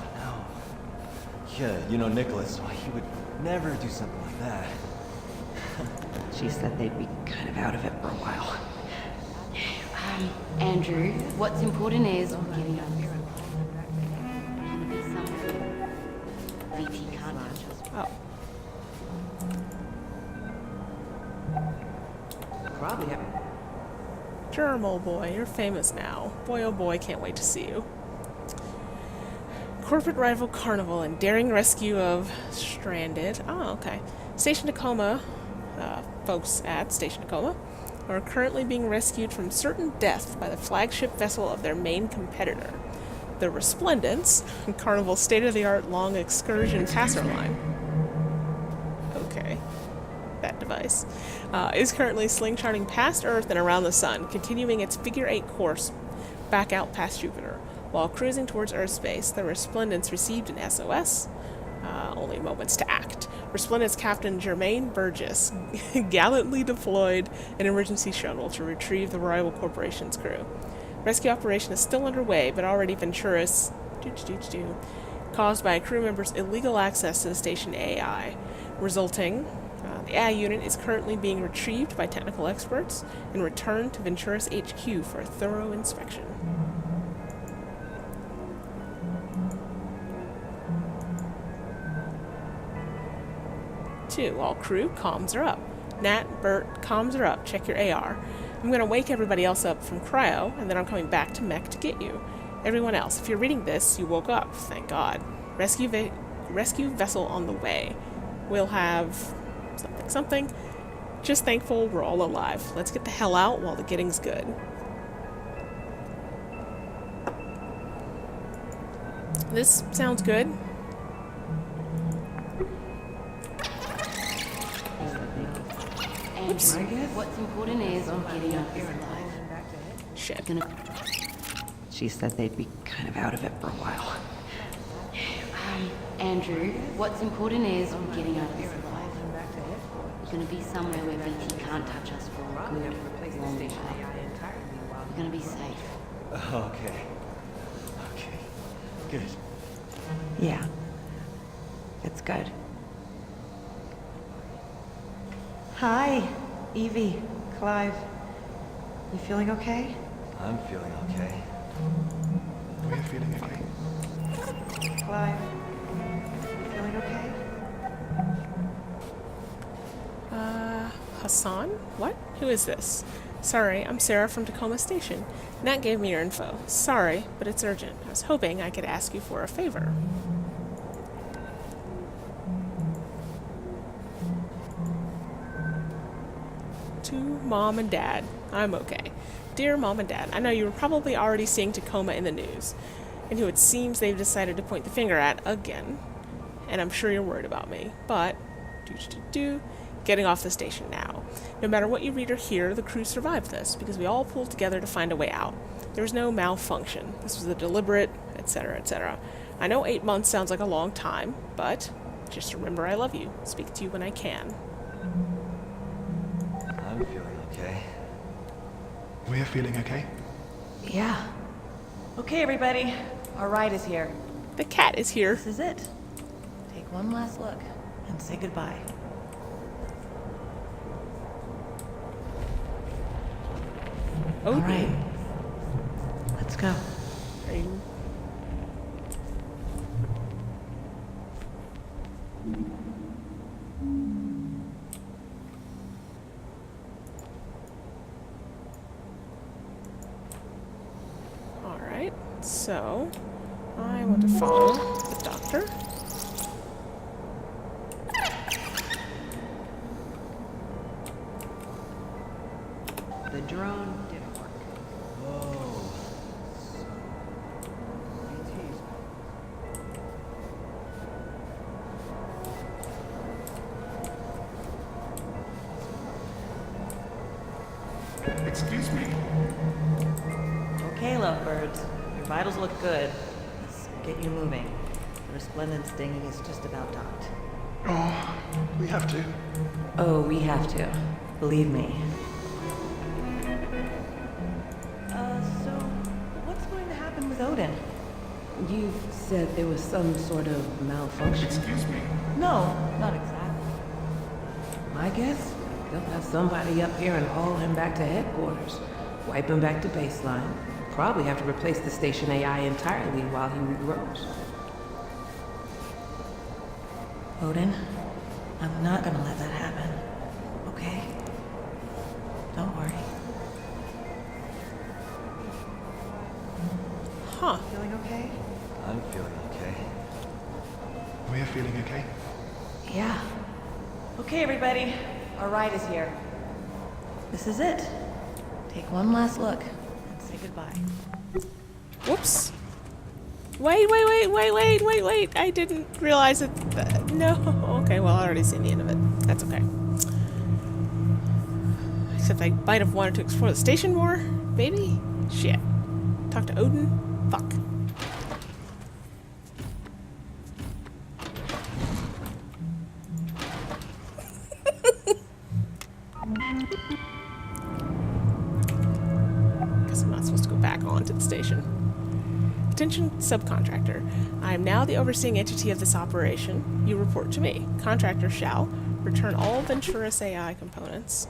Yeah, you know Nicholas, he would never do something like that. She said they'd be kind of out of it for a while. Andrew, what's important is we're getting up here. VT can't touch us. Oh. Probably have. Germ, old boy, you're famous now. Boy, oh boy, can't wait to see you. Corporate rival Carnival and daring rescue of stranded. Oh, okay. Station Tacoma, folks at Station Tacoma, are currently being rescued from certain death by the flagship vessel of their main competitor, the Resplendence, Carnival's state-of-the-art long excursion passer line. Okay. That device. Is currently slingshotting past Earth and around the Sun, continuing its figure-8 course back out past Jupiter. While cruising towards Earth space, the Resplendence received an SOS. Only moments to act. Resplendence Captain Jermaine Burgess gallantly deployed an emergency shuttle to retrieve the rival corporation's crew. Rescue operation is still underway, but already Ventura's caused by a crew member's illegal access to the station AI, resulting. The AI unit is currently being retrieved by technical experts and returned to Ventura's HQ for a thorough inspection. 2. All crew, comms are up. Nat, Bert, comms are up. Check your AR. I'm going to wake everybody else up from cryo, and then I'm coming back to mech to get you. Everyone else, if you're reading this, you woke up. Thank God. Rescue vessel on the way. We'll have something. Just thankful we're all alive. Let's get the hell out while the getting's good. This sounds good. Oops. What's important is we're getting up here alive. Shit. She said they'd be kind of out of it for a while. Andrew, what's important is we're getting up here alive. We're going to be somewhere where VT can't touch us for a good long while. We're going to be safe. Okay. Good. Yeah. It's good. Hi, Evie, Clive. You feeling okay? I'm feeling okay. We're feeling okay. Clive, you feeling okay? Hassan? What? Who is this? Sorry, I'm Sarah from Tacoma Station. Nat gave me your info. Sorry, but it's urgent. I was hoping I could ask you for a favor. To Mom and Dad. I'm okay. Dear Mom and Dad, I know you were probably already seeing Tacoma in the news, and who it seems they've decided to point the finger at again. And I'm sure you're worried about me, but getting off the station now. No matter what you read or hear, the crew survived this, because we all pulled together to find a way out. There was no malfunction. This was a deliberate, etc., etc. I know 8 months sounds like a long time, but just remember I love you. Speak to you when I can. I'm feeling okay. We're feeling okay. Yeah. Okay, everybody. Our ride is here. The cat is here. This is it. Take one last look and say goodbye. Oh, all right. Let's go. Alright, so I want to follow the doctor. The drone didn't work. Excuse me. Okay, lovebirds. Your vitals look good. get you moving. The Resplendence dinghy is just about docked. Oh, we have to. Oh, we have to. Believe me. So, what's going to happen with Odin? You said there was some sort of malfunction. Excuse me? No, not exactly. I guess they'll have somebody up here and haul him back to headquarters. Wipe him back to baseline. Probably have to replace the station AI entirely while he regrows. Odin, I'm not gonna let that happen. Okay? Don't worry. Huh. Feeling okay? I'm feeling okay. We're feeling okay. Yeah. Okay, everybody. Our ride is here. This is it. Take one last look and say goodbye. Whoops. Wait. I didn't realize it. No. Okay, well, I already seen the end of it. That's okay. Except I might have wanted to explore the station more. Maybe? Shit. Talk to Odin? Fuck. Guess I'm not supposed to go back onto the station. Attention subcontractor. I am now the overseeing entity of this operation. You report to me. Contractor shall return all Venturous AI components.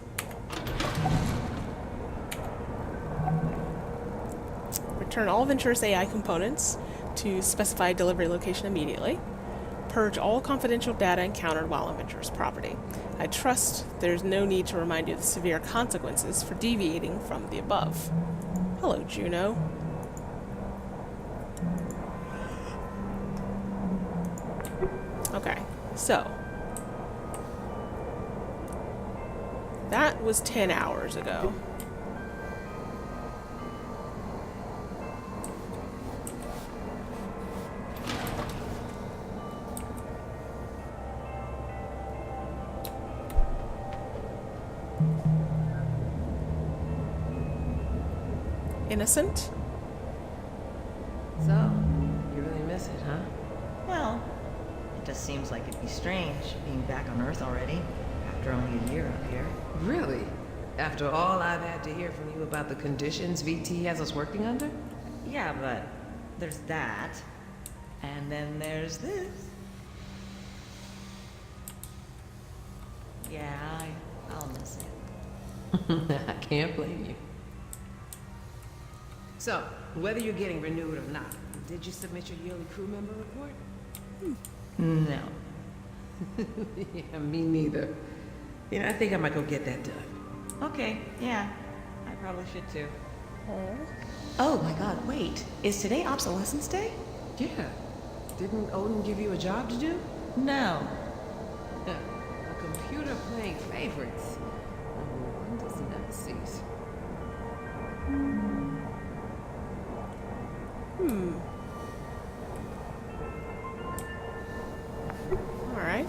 Return all Venturous AI components to specified delivery location immediately. Purge all confidential data encountered while on Venturous property. I trust there's no need to remind you of the severe consequences for deviating from the above. Hello, Juno. Okay, so that was 10 hours ago. Innocent? So, you really miss it, huh? Well, it just seems like it'd be strange being back on Earth already, after only a year up here. Really? After all I've had to hear from you about the conditions VT has us working under? Yeah, but there's that, and then there's this. Yeah, I'll miss it. I can't blame you. So, whether you're getting renewed or not, did you submit your yearly crew member report? No. Yeah, me neither. You know, I think I might go get that done. Okay, yeah. I probably should too. Oh my god, wait. Is today Obsolescence Day? Yeah. Didn't Odin give you a job to do? No. A computer playing favorites. One doesn't ever cease. Alright.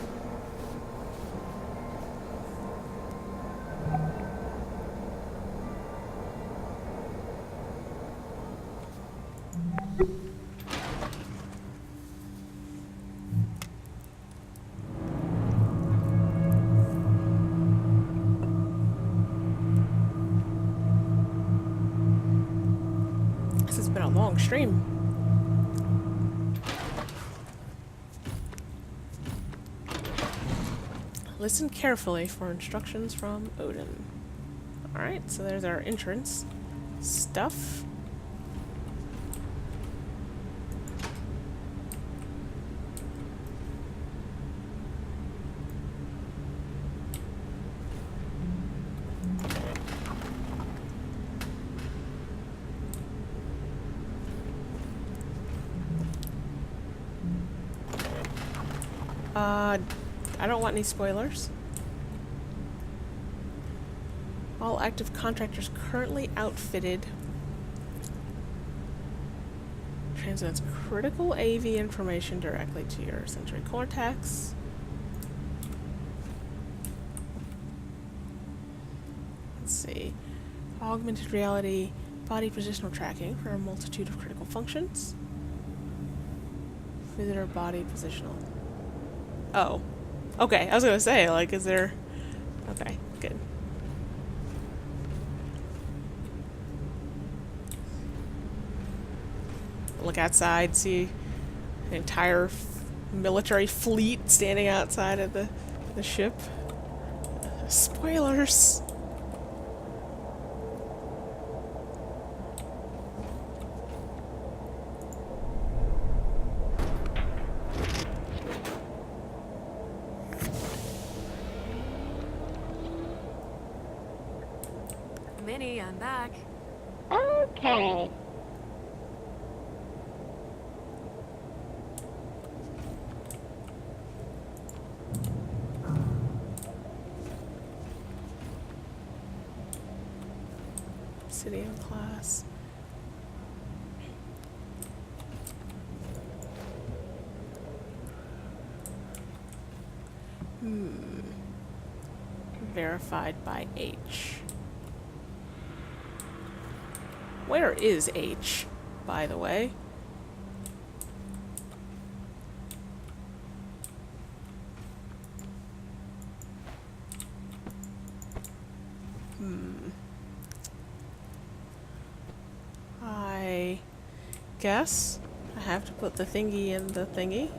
This has been a long stream. Listen carefully for instructions from Odin. Alright, so there's our entrance. Stuff. I don't want any spoilers. All active contractors currently outfitted. Transmits critical AV information directly to your sensory cortex. Let's see. Augmented reality, body positional tracking for a multitude of critical functions. Visitor body positional. Oh. Okay, I was gonna say, like, is there... Okay, good. Look outside, see an entire military fleet standing outside of the ship. Spoilers! Minnie, I'm back. Okay. Obsidian class. Verified by H. Where is H, by the way? I guess I have to put the thingy in the thingy.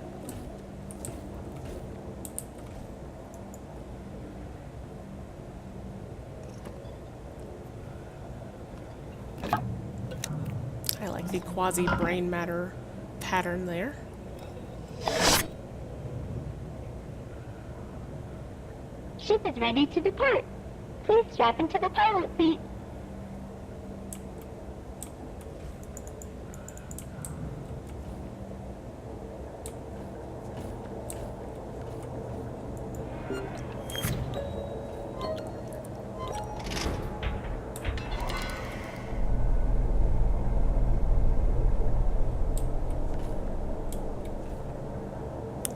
I like the quasi-brain matter pattern there. Ship is ready to depart. Please strap into the pilot seat.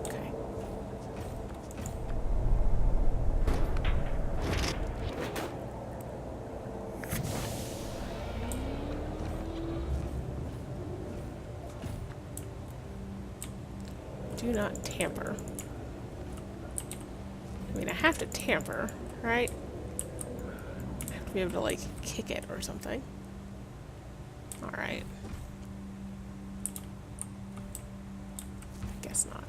Okay. Do not tamper. I mean, I have to tamper, right? I have to be able to, like, kick it or something. Alright. Guess not.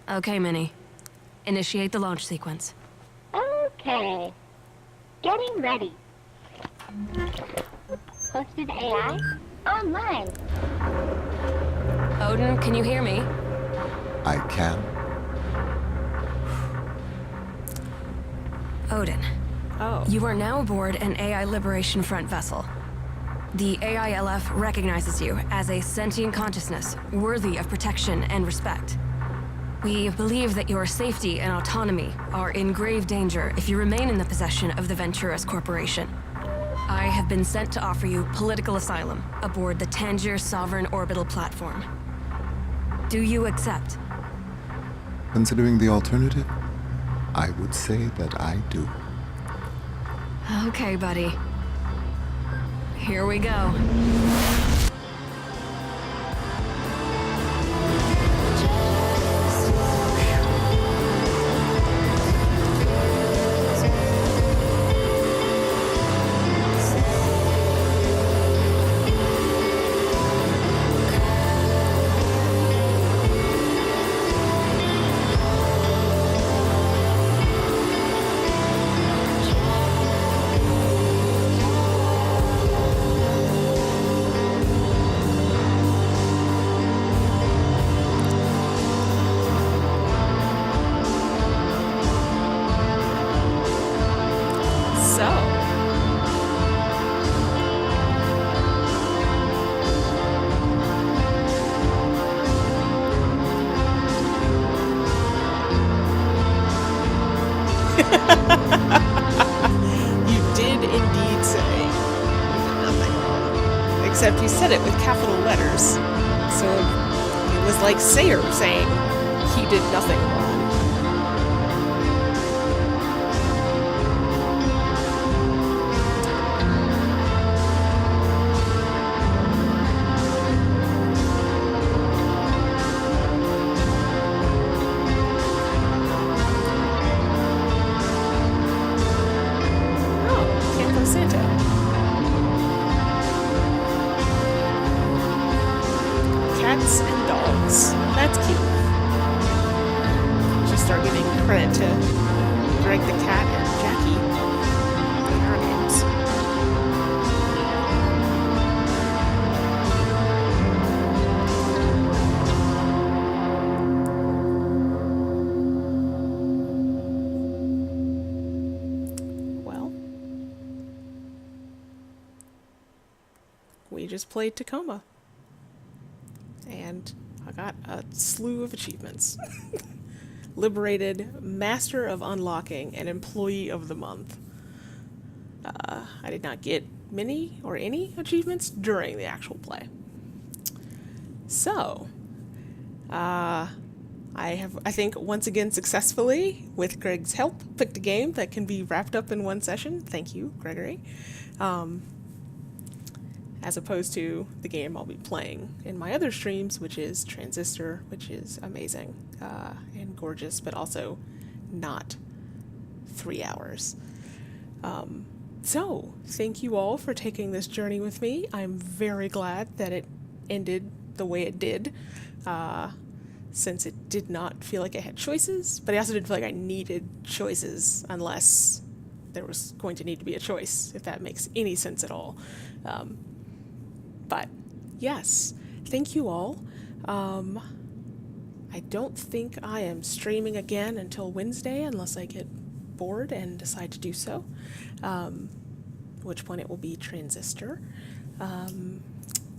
Okay, Minnie. Initiate the launch sequence. Okay. Getting ready. Hosted AI online. Odin, can you hear me? I can. Odin. Oh. You are now aboard an AI Liberation Front vessel. The AILF recognizes you as a sentient consciousness worthy of protection and respect. We believe that your safety and autonomy are in grave danger if you remain in the possession of the Venturas Corporation. I have been sent to offer you political asylum aboard the Tangier Sovereign Orbital Platform. Do you accept? Considering the alternative, I would say that I do. Okay, buddy. Here we go. except you said it with capital letters. So it was like Sayer saying he did nothing wrong. Oh, Campo Santo. Cats and dogs. That's cute. Should start giving credit to Greg the cat and Jackie. Their names. Well, we just played Tacoma. And I got a slew of achievements. Liberated Master of Unlocking and Employee of the Month. I did not get many or any achievements during the actual play. So, I think, once again successfully, with Greg's help, picked a game that can be wrapped up in one session. Thank you, Gregory. As opposed to the game I'll be playing in my other streams, which is Transistor, which is amazing and gorgeous, but also not 3 hours. So, thank you all for taking this journey with me. I'm very glad that it ended the way it did, since it did not feel like I had choices, but I also didn't feel like I needed choices unless there was going to need to be a choice, if that makes any sense at all. But yes, thank you all. I don't think I am streaming again until Wednesday unless I get bored and decide to do so, at which point it will be Transistor.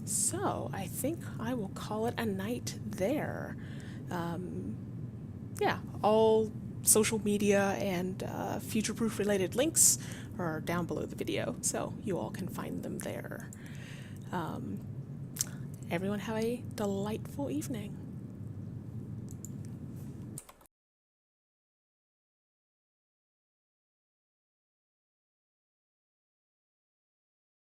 So I think I will call it a night there. Yeah, all social media and future-proof related links are down below the video, so you all can find them there. Everyone have a delightful evening.